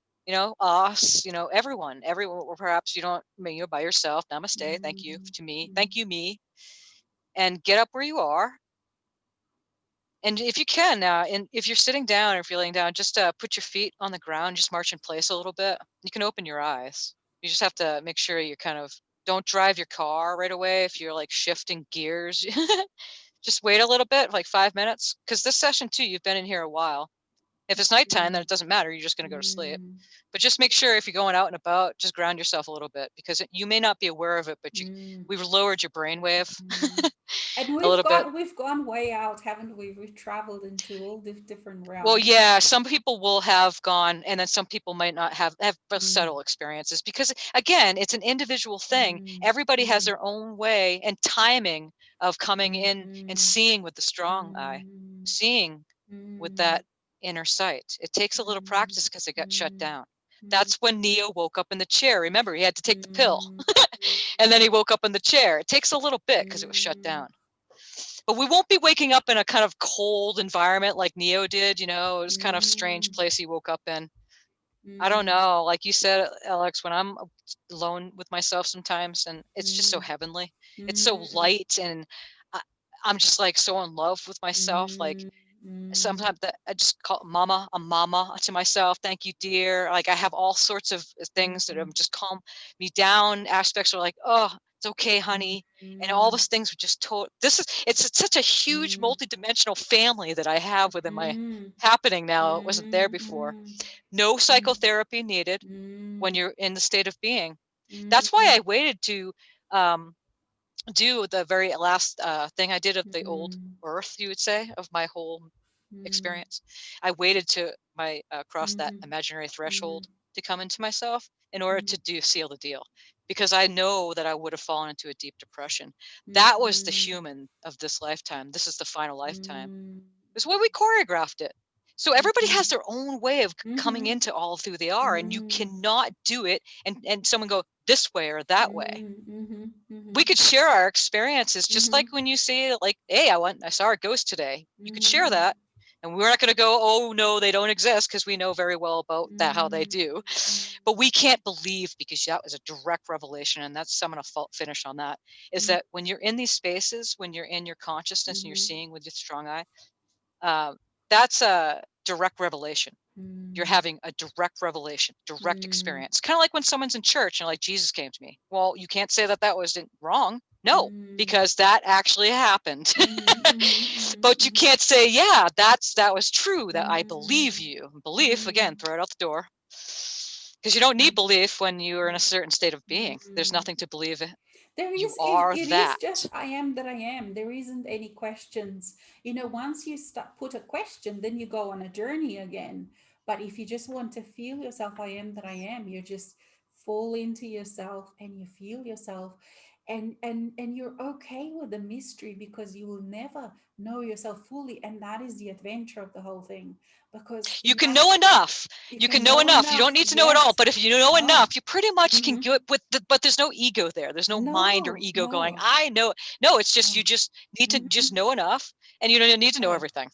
Us, everyone, or perhaps you don't, you're by yourself. Namaste. Thank you Mm, to me. mm, Thank you, me. And get up where you are. And if you can, and if you're sitting down or feeling down, just put your feet on the ground, just march in place a little bit. You can open your eyes. You just have to make sure you kind of don't drive your car right away if you're like shifting gears. Just wait a little bit, like 5 minutes, because this session too, you've been in here a while. If it's nighttime, then mm, it doesn't matter. You're just going to go to sleep. mm, But just make sure if you're going out and about, just ground yourself a little bit, because you may not be aware of it, but mm, we've lowered your brainwave mm. And a little bit. we've gone way out, haven't we? We've traveled into all the different Well, realms. yeah, some people will have gone, and then some people might not have Mm, subtle experiences, because again, it's an individual thing. mm, Everybody has mm, their own way and timing of coming in and mm, seeing with the strong eye, mm, seeing with mm, that inner sight. It takes a little mm, practice because it got shut mm, down. mm, That's when Neo woke up in the chair. Remember, he had to take the pill, mm, and then he woke up in the chair. It takes a little bit because it was shut mm, down. But we won't be waking up in a kind of cold environment like Neo did. It was kind of strange mm, place he woke up in. I don't mm, know. Like you said, Alex, when I'm alone with myself sometimes, and it's just so mm, heavenly. It's so mm, light, and I, I'm just like so in love with myself. Like mm, mm, sometimes that I just call mama, a mama to myself. Thank you, dear. Like I have all sorts of things that have mm, just calm me down. Aspects are like, oh, it's okay, honey. And all mm, those things were just told. It's such a huge mm, multidimensional family that I have within my mm, happening now. It wasn't there before. mm, No mm, psychotherapy needed when mm, you're in the state of being. That's why mm, I waited to um, do the very last thing I did of the old mm, earth, you would say, of my whole mm, experience. I waited to cross that mhm, imaginary mhm, threshold to come into myself in order mhm, to seal the deal, because I know that I would have fallen into a deep depression. That was the mhm, human of this lifetime. This is the final lifetime. mm, It's why we choreographed it. So everybody has mhm, their own way of coming mhm, into all of who they are, and you mm, cannot do it and someone go this way or that way. mhm, mhm, We mhm, could share our experiences, just like mhm, when you say, like, hey, I saw a ghost today. You could share mhm, that, and we're not going to go, oh no, they don't exist, because we know very well about that, how they mm, do. mm, But we can't believe, because that was a direct revelation, and that's, I'm going to finish on that, is mm, that when you're in these spaces, when you're in your consciousness and you're mhm, seeing with your strong eye, uh, that's a direct revelation. You're mm, having a direct revelation, direct mm, experience. Kind of like when someone's in church and like Jesus came to me. Well, you can't say that was wrong. No, mm, because that actually happened. mhm, mhm, But you mhm, can't say, yeah, that was true, that I believe mhm, you. Belief, again, mm, throw it out the door. Because you don't need mm, belief when you're in a certain state of being. There's mm. nothing to believe in. There You is, are it is that. just I am that I am. There isn't any questions. Once you put a question, then you go on a journey again. But if you just want to feel yourself, I am that I am, you just fall into yourself and you feel yourself. And you're okay with the mystery because you will never know yourself fully. And that is the adventure of the whole thing. Because You can know that's enough. you You can can know know enough. You don't enough. need to know it all, Yes. but if you know No. enough, you pretty much can Mm-hmm. do it but there's no ego there. There's no mind or No, ego going, no, I know. No, it's just, you no. just need to Mm-hmm. just know enough, and you don't need to know Yeah. everything.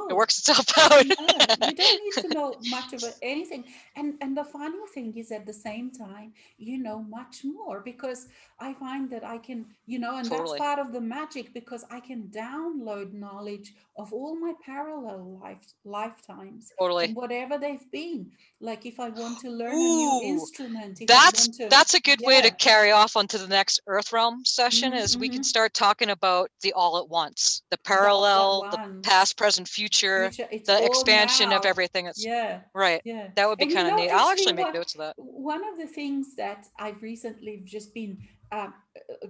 It No, works itself out. no, you don't need to know much of anything. And the funny thing is, at the same time, you know much more because I find that I can, and that's Totally. part of the magic because I can download knowledge of all my parallel lifetimes Totally. and whatever they've been. Like if I want to learn a new Ooh, instrument, if I that's want to, that's a good way to yeah. carry off onto the next Earth Realm session, Mm-hmm, is we mm-hmm. can start talking about the all at once, the The all at parallel, the once. past, present, future, Future, it's the all expansion of now. everything. That's Yeah, right. yeah. That would be And kind of neat. I'll actually, actually make notes of that. one of the things that I've recently just been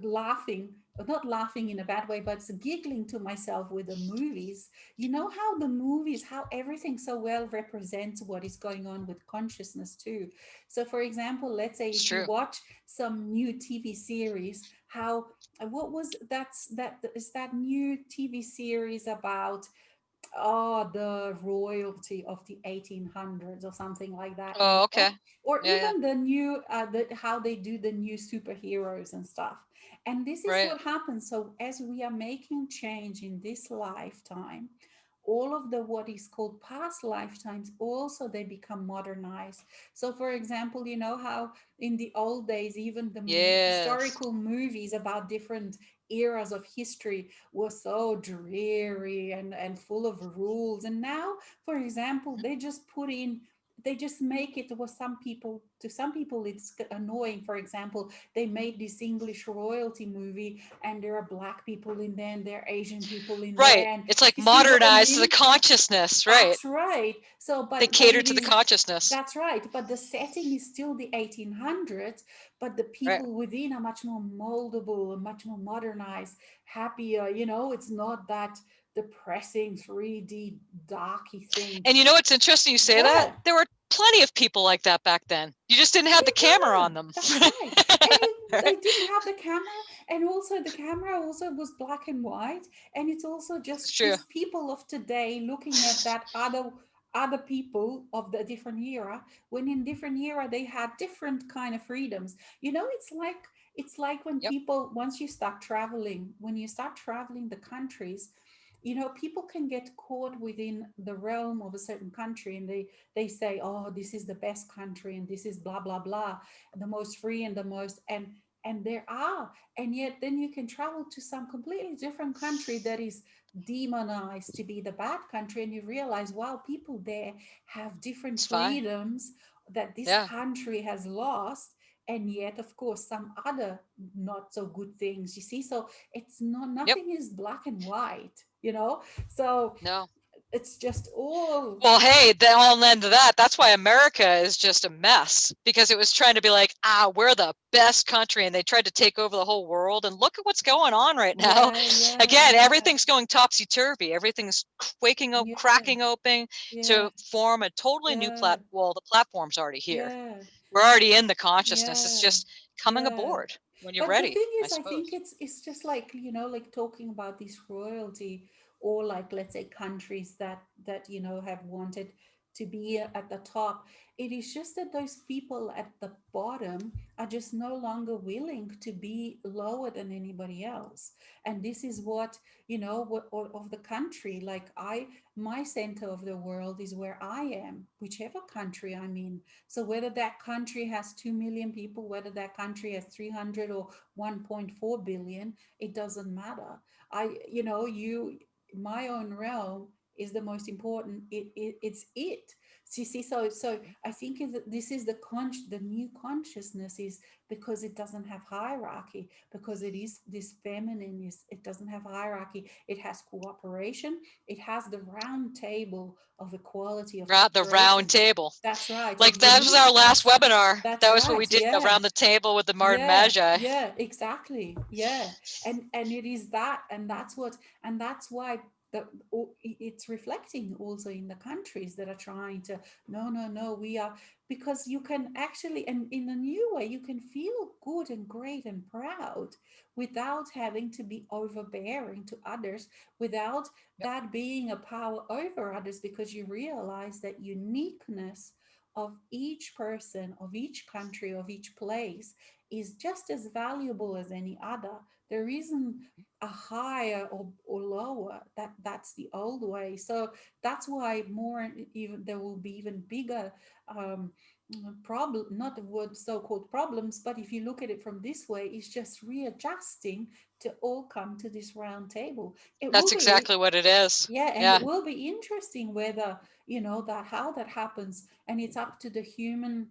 laughing, not laughing in a bad way, but it's giggling to myself with the movies. You know how the movies, how everything so well represents what is going on with consciousness too. So, for example, let's say It's if you true. watch some new TV series, how what was that is that new TV series about the royalty of the 1800s or something like that, Oh, okay. or Yeah, yeah. even the new how they do the new superheroes and stuff. And this is Right. what happens. So as we are making change in this lifetime, all of the what is called past lifetimes also they become modernized. So for example, you know how in the old days even the Yes. historical movies about different eras of history were so dreary and full of rules, and now for example they just put in, they just make it, was some people, to some people it's annoying. For example, they made this English royalty movie and there are black people in there and there are Asian people in there, Right. and It's like you see what I modernized to the mean? consciousness, right? That's right. So They but cater it to the is, consciousness. that's right, but the setting is still the 1800s, but the Right. people within are much more moldable and much more modernized, happier, you know, it's not that depressing 3D darky thing. And you know what's interesting you say that? Yeah, There were plenty of people like that back then. You just didn't have the there camera were. on them. That's right. And they Right? didn't have the camera, and also the camera also was black and white. And it's also It's just true. these people of today looking at that other people of the different era, when in different era they had different kind of freedoms. You know, it's like when Yep. people, once you start traveling, when you start traveling the countries, you know, people can get caught within the realm of a certain country, and they say, oh, this is the best country and this is blah blah blah, the most free and the most, and there are, and yet then you can travel to some completely different country that is demonized to be the bad country, and you realize, wow, people there have different It's fine. freedoms that this Yeah. country has lost, and yet of course some other not so good things, you see. So it's not, Yep. nothing is black and white, you know. So No. it's just all, Well, hey, then on end of that, that's why America is just a mess, because it was trying to be like, we're the best country, and they tried to take over the whole world. And look at what's going on right now. yeah, yeah, Again, yeah, everything's going topsy turvy. Everything's quaking up, yeah, cracking open yeah, to form a totally new yeah, Well, the platform's already here. yeah, We're already in the consciousness. It's yeah, just coming yeah. aboard when you're But the ready, thing I is, I think suppose. it's just like, you know, like talking about this royalty, or like let's say countries that you know have wanted to be at the top. It is just that those people at the bottom are just no longer willing to be lower than anybody else. And this is what, you know, what of the country. Like my center of the world is where I am, whichever country I'm in. So whether that country has 2 million people, whether that country has 300 or 1.4 billion, it doesn't matter. You know, my own realm is the most important. It's it. See, so I think this is the new consciousness, is because it doesn't have hierarchy, because it is this feminine, is it doesn't have hierarchy. It has cooperation. It has the round table of equality of The round cooperation. table. That's right, Like of that was our last uniqueness. webinar. That's That was what we right. did Yeah. around the table with the Martin Yeah. Magi. Yeah, exactly. Yeah. And it is that, and that's what, and that's why it's reflecting also in the countries that are trying to, no, no, no, we are, because you can actually, and in a new way, you can feel good and great and proud without having to be overbearing to others, without Yep. that being a power over others, because you realize that uniqueness of each person, of each country, of each place is just as valuable as any other. There isn't a higher or lower. That's the old way. So that's why more, even there will be even bigger um, problem, not the word so-called problems, but if you look at it from this way, it's just readjusting to all come to this round table. It That's will be, exactly what it is. yeah, and it Yeah. will be interesting whether, you know, that how that happens, and it's up to the human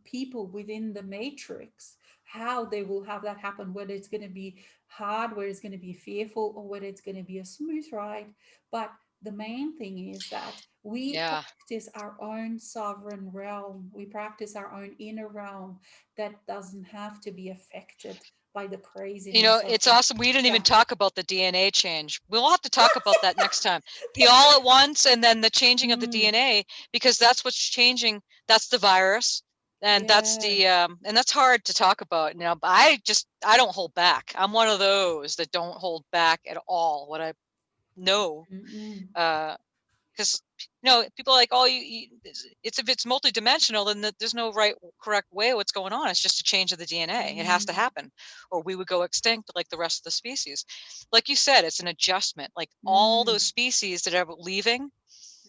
people within the matrix how they will have that happen, whether it's going to be hard, whether it's going to be fearful, or whether it's going to be a smooth ride. But the main thing is that we Yeah. practice our own sovereign realm, we practice our own inner realm that doesn't have to be affected by the You know, craziness of it's the, awesome. We didn't even yeah. talk about the DNA change. We'll have to talk about that next time. The all at once and then the changing of the Mm, DNA, because that's what's changing. That's the virus. And that's yeah. the and that's hard to talk about. You know, but I don't hold back. I'm one of those that don't hold back at all what I know. Mm-mm. Because people are like, oh, it's if it's multidimensional, then there's no correct way what's going on. It's just a change of the DNA. It has to happen, or we would go extinct like the rest of the species. Like you said, it's an adjustment. Like all those mm, species that are leaving,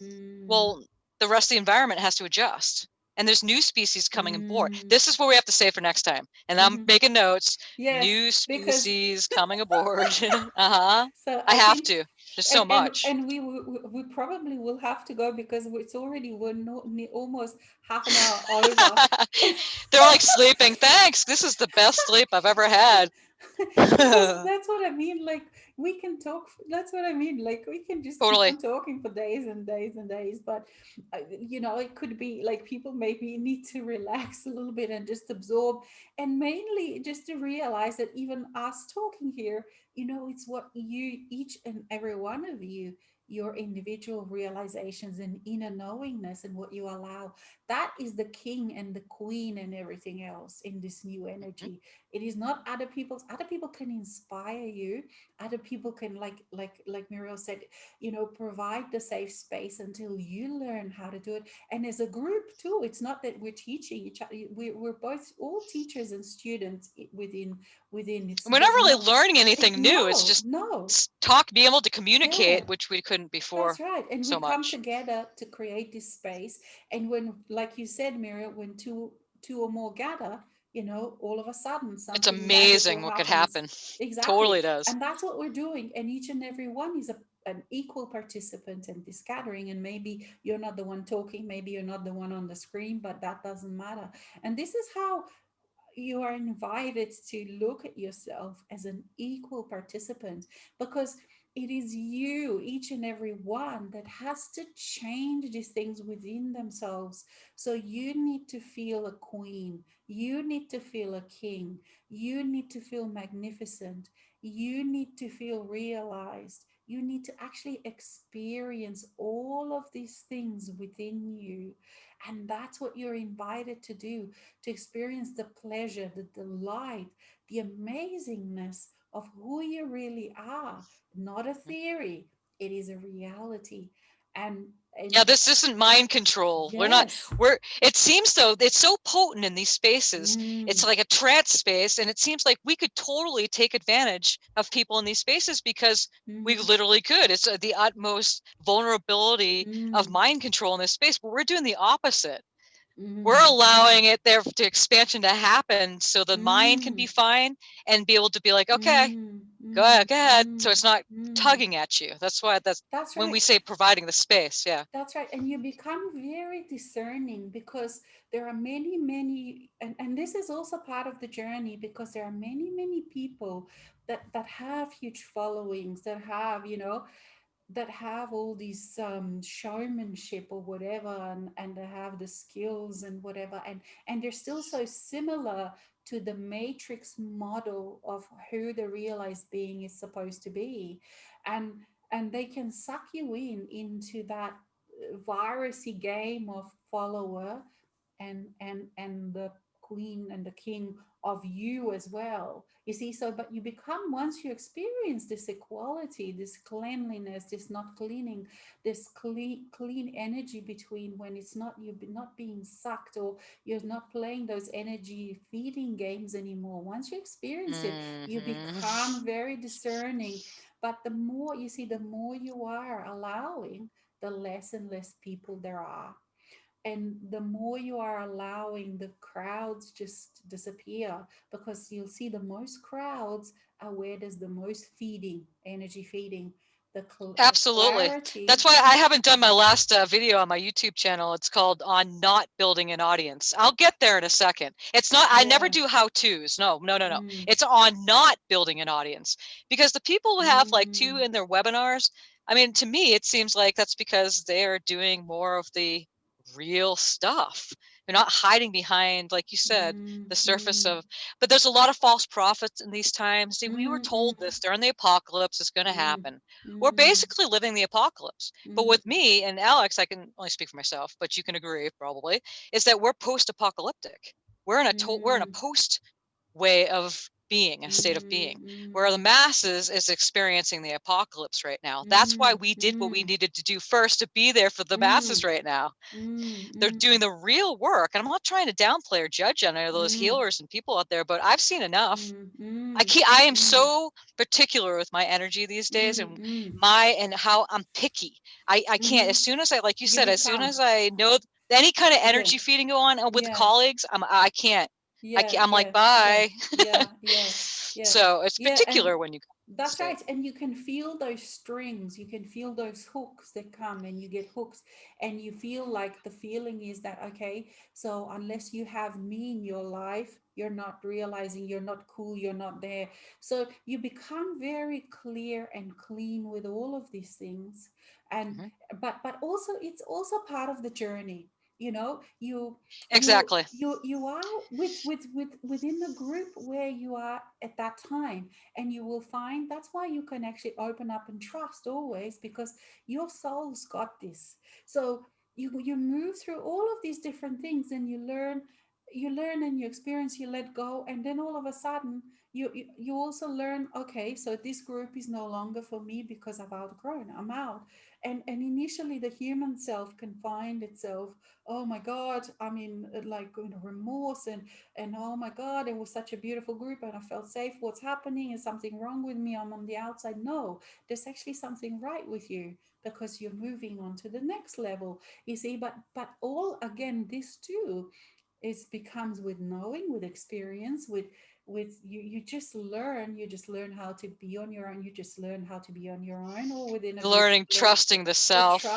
mm, well, the rest of the environment has to adjust. And there's new species coming aboard. mm, This is what we have to say for next time. And I'm mm. making notes. Yes, New because species coming aboard. Uh-huh. so I I have think, to. There's so much. and we probably will have to go because it's already almost half an hour over. They're like sleeping. Thanks. This is the best sleep I've ever had. Because that's what I mean. Like we can talk. That's what I mean. Like we can just keep Totally. on talking for days and days and days. But it could be like people maybe need to relax a little bit and just absorb, and mainly just to realize that even us talking here, it's what you, each and every one of you, your individual realizations and inner knowingness and what you allow, that is the king and the queen and everything else in this new Mhm. energy. It is not other people can inspire you. Other people can, like Muriel said, provide the safe space until you learn how to do it. And as a group too, it's not that we're teaching each other. We're both all teachers and students within it's We're not there's really no learning anything new. It's no just no being able to yeah, communicate, which we couldn't that's before right. And we so come much. together to create this space. And when, like you said, Miriam, when two or more gather, all of a sudden It's something magical amazing what could happens. happen. Exactly. Totally does. And that's what we're doing. And each and every one is an equal participant in this gathering. And maybe you're not the one talking, maybe you're not the one on the screen, but that doesn't matter. And this is how you are invited to look at yourself as an equal participant, because it is you, each and every one, that has to change these things within themselves. So you need to feel a queen, you need to feel a king, you need to feel magnificent, you need to feel realized, you need to actually experience all of these things within you. And that's what you're invited to do, to experience the pleasure, the delight, the amazingness of who you really are. Not a theory, it is a reality. And Yeah, this isn't mind control. yes. It seems though, it's so potent in these spaces. It's Mm, like a trance space, and it seems like we could totally take advantage of people in these spaces because we mm, literally could. It's the utmost vulnerability of mm, mind control in this space, but we're doing the opposite. We're mm, allowing it there to expansion to happen so the mind can be mm, fine and be able to be like, okay, mm, go ahead, mm, go ahead. So mm, it's not mm. tugging at you. That's why that's That's when we right. say providing the space. Yeah. That's right. And you become very discerning because there are many, many, and this is also part of the journey, because there are many, many people that have huge followings, that have all these showmanship or whatever, and they have the skills and whatever, and they're still so similar to the matrix model of who the realized being is supposed to be. And they can suck you into that virusy game of follower, and the queen and the king of you as well, you see. So but you become, once you experience this equality, this cleanliness, this not cleaning, this clean energy between, when it's not you not being sucked, or you're not playing those energy feeding games anymore. Once you experience it, you Hmm. become very discerning. But the more you see, the more you are allowing, the less and less people there are. And the more you are allowing, the crowds just disappear, because you'll see the most crowds are where there's the most feeding, energy feeding, the Absolutely. That's clarity. why I haven't done my last video on my YouTube channel. It's called On Not Building an Audience. I'll get there in a second. It's not, I never Yeah. do how-tos. No, no, no, no. Mm, It's on not building an audience. Because the people who have like two mm, in their webinars, I mean, to me, it seems like that's because they're doing more of the real stuff. They're not hiding behind, like you said, mm, the surface mm, of, but there's a lot of false prophets in these times. See, we were mm, told mm, this during the apocalypse is going to mm, happen. We're mm, basically living the apocalypse. But mm, with me and Alex, I can only speak for myself, but you can agree probably, is that we're post-apocalyptic. We're in a mm, post way of being, a state of being, where the Mm, masses is experiencing the apocalypse right now. That's why mm, we did what we mm, needed to do first to be there for the masses mm, right now. mm, They're mm, doing the real work. And I'm not trying to downplay or judge any of those mm, healers and people out there, but I've seen enough. mm, mm, I am mm, so particular with my energy these days, mm, and mm, how I'm picky. I can't, as mm. soon as I, like you You said, as soon become, as I know any kind of yeah, energy feeding going on with yeah, colleagues, I can't. yeah, I'm like, yeah, yeah, bye. yeah, yeah, yeah, So it's yeah, and particular when you come to the that's state. right. And you can feel those strings, you can feel those hooks that come, and you get hooks, and you feel like the feeling is that, okay, so unless you have me in your life, you're not realizing, you're not cool, you're not there. So you become very clear and clean with all of these things. And Hmm. but also it's also part of the journey. You know, Exactly. you are within the group where you are at that time, and you will find that's why you can actually open up and trust always, because your soul's got this. So you move through all of these different things, and you learn and you experience, you let go, and then all of a sudden you also learn, okay, so this group is no longer for me because I've outgrown, I'm out. And initially the human self can find itself, oh my god, I mean, like, remorse, and oh my god, it was such a beautiful group and I felt safe, what's happening, is something wrong with me, I'm on the outside. No, there's actually something right with you, because you're moving on to the next level, you see. But all, again, this too, it becomes with knowing, with experience, with you just learn how to be on your own, you just learn how to be on your own, or within a group Learning, you learn the trust the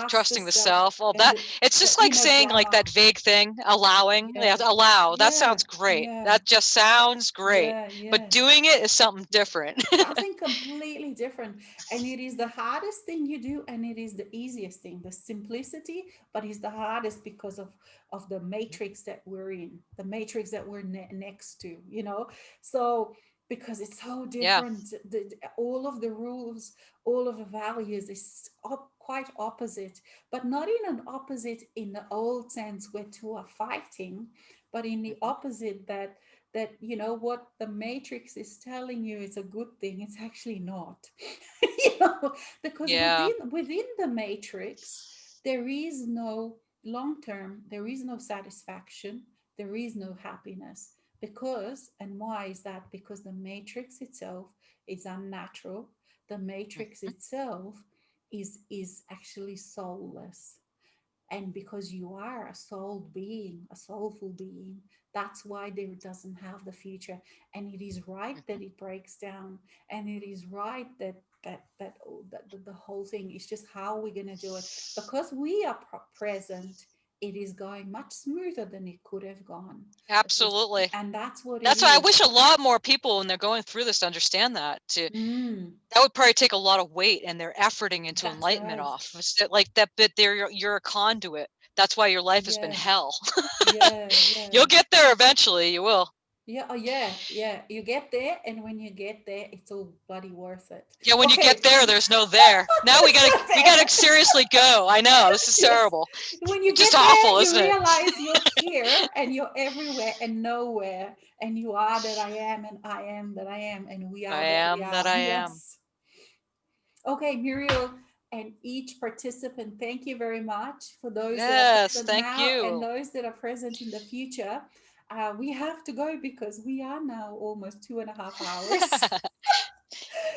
trusting the self, self. Well, and that it's the just like inner saying like that drama. vague thing, allowing. Yeah, Yeah, allow. That yeah, sounds great. yeah, That just sounds great. yeah, But yeah. doing it is something different. Something completely different. And it is the hardest thing you do, and it is the easiest thing, the simplicity, but it's the hardest because of the matrix that we're in, the matrix that we're next to, so because it's so Yeah. different, all of the rules, all of the values is quite opposite, but not in an opposite in the old sense where two are fighting, but in the Mhm. opposite, that what the matrix is telling you is a good thing, it's actually not. Because Yeah. within the matrix there is no long term, there is no satisfaction, there is no happiness. Because, and why is that? Because the matrix itself is unnatural, the matrix Mhm. itself is actually soulless. And because you are a soul being, a soulful being, that's why there doesn't have the future. And it is right that Mhm. it breaks down, and it is right that the whole thing is just how we're going to do it. Because we are present, it is going much smoother than it could have gone. Because, Absolutely. and that's what it That's why I is. wish a lot more people when they're going through this to understand that. Mm, That would probably take a lot of weight and their efforting into that's enlightenment right. off. It's like that bit there, you're a conduit. That's why your life has been Yeah, hell. yeah, yeah. You'll get there eventually. You will. Yeah, oh yeah, yeah. You get there, and when you get there, it's all bloody worth it. Yeah, when you get Okay, there, there's no there. Now we it's gotta not we gotta there. seriously go. I know this is Yes. terrible. When you It's just get there, awful, you isn't it? realize you're here and you're everywhere and nowhere, and you are that I am, and I am that I am, and we I are that we am that are. I am. Yes. Okay, Muriel, and each participant, thank you very much for those that are Yes, present thank now and you. those that are present in the future. We have to go because we are now almost 2.5 hours.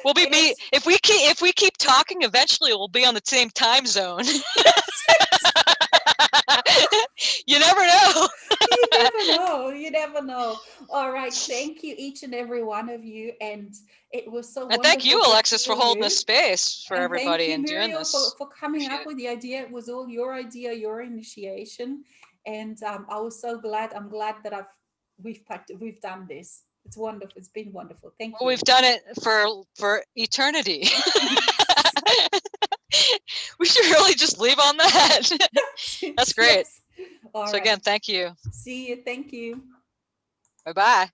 We'll be And me if we keep talking. Eventually, we'll be on the same time zone. that's it. You never know. You never know. You never know. All right. Thank you, each and every one of you. And it was so And thank wonderful you, to Alexis, for feel holding this you. space for And thank everybody you, and doing Muriel, this. for coming Appreciate up it. with the idea. It was all your idea, your initiation. And I was so glad. I'm glad that we've done this. It's wonderful. It's been wonderful. Thank Well, we've you. done it for eternity. Yes. We should really just leave on that. That's it. That's great. Yes. All So right. again, thank you. See you. Thank you. Bye bye.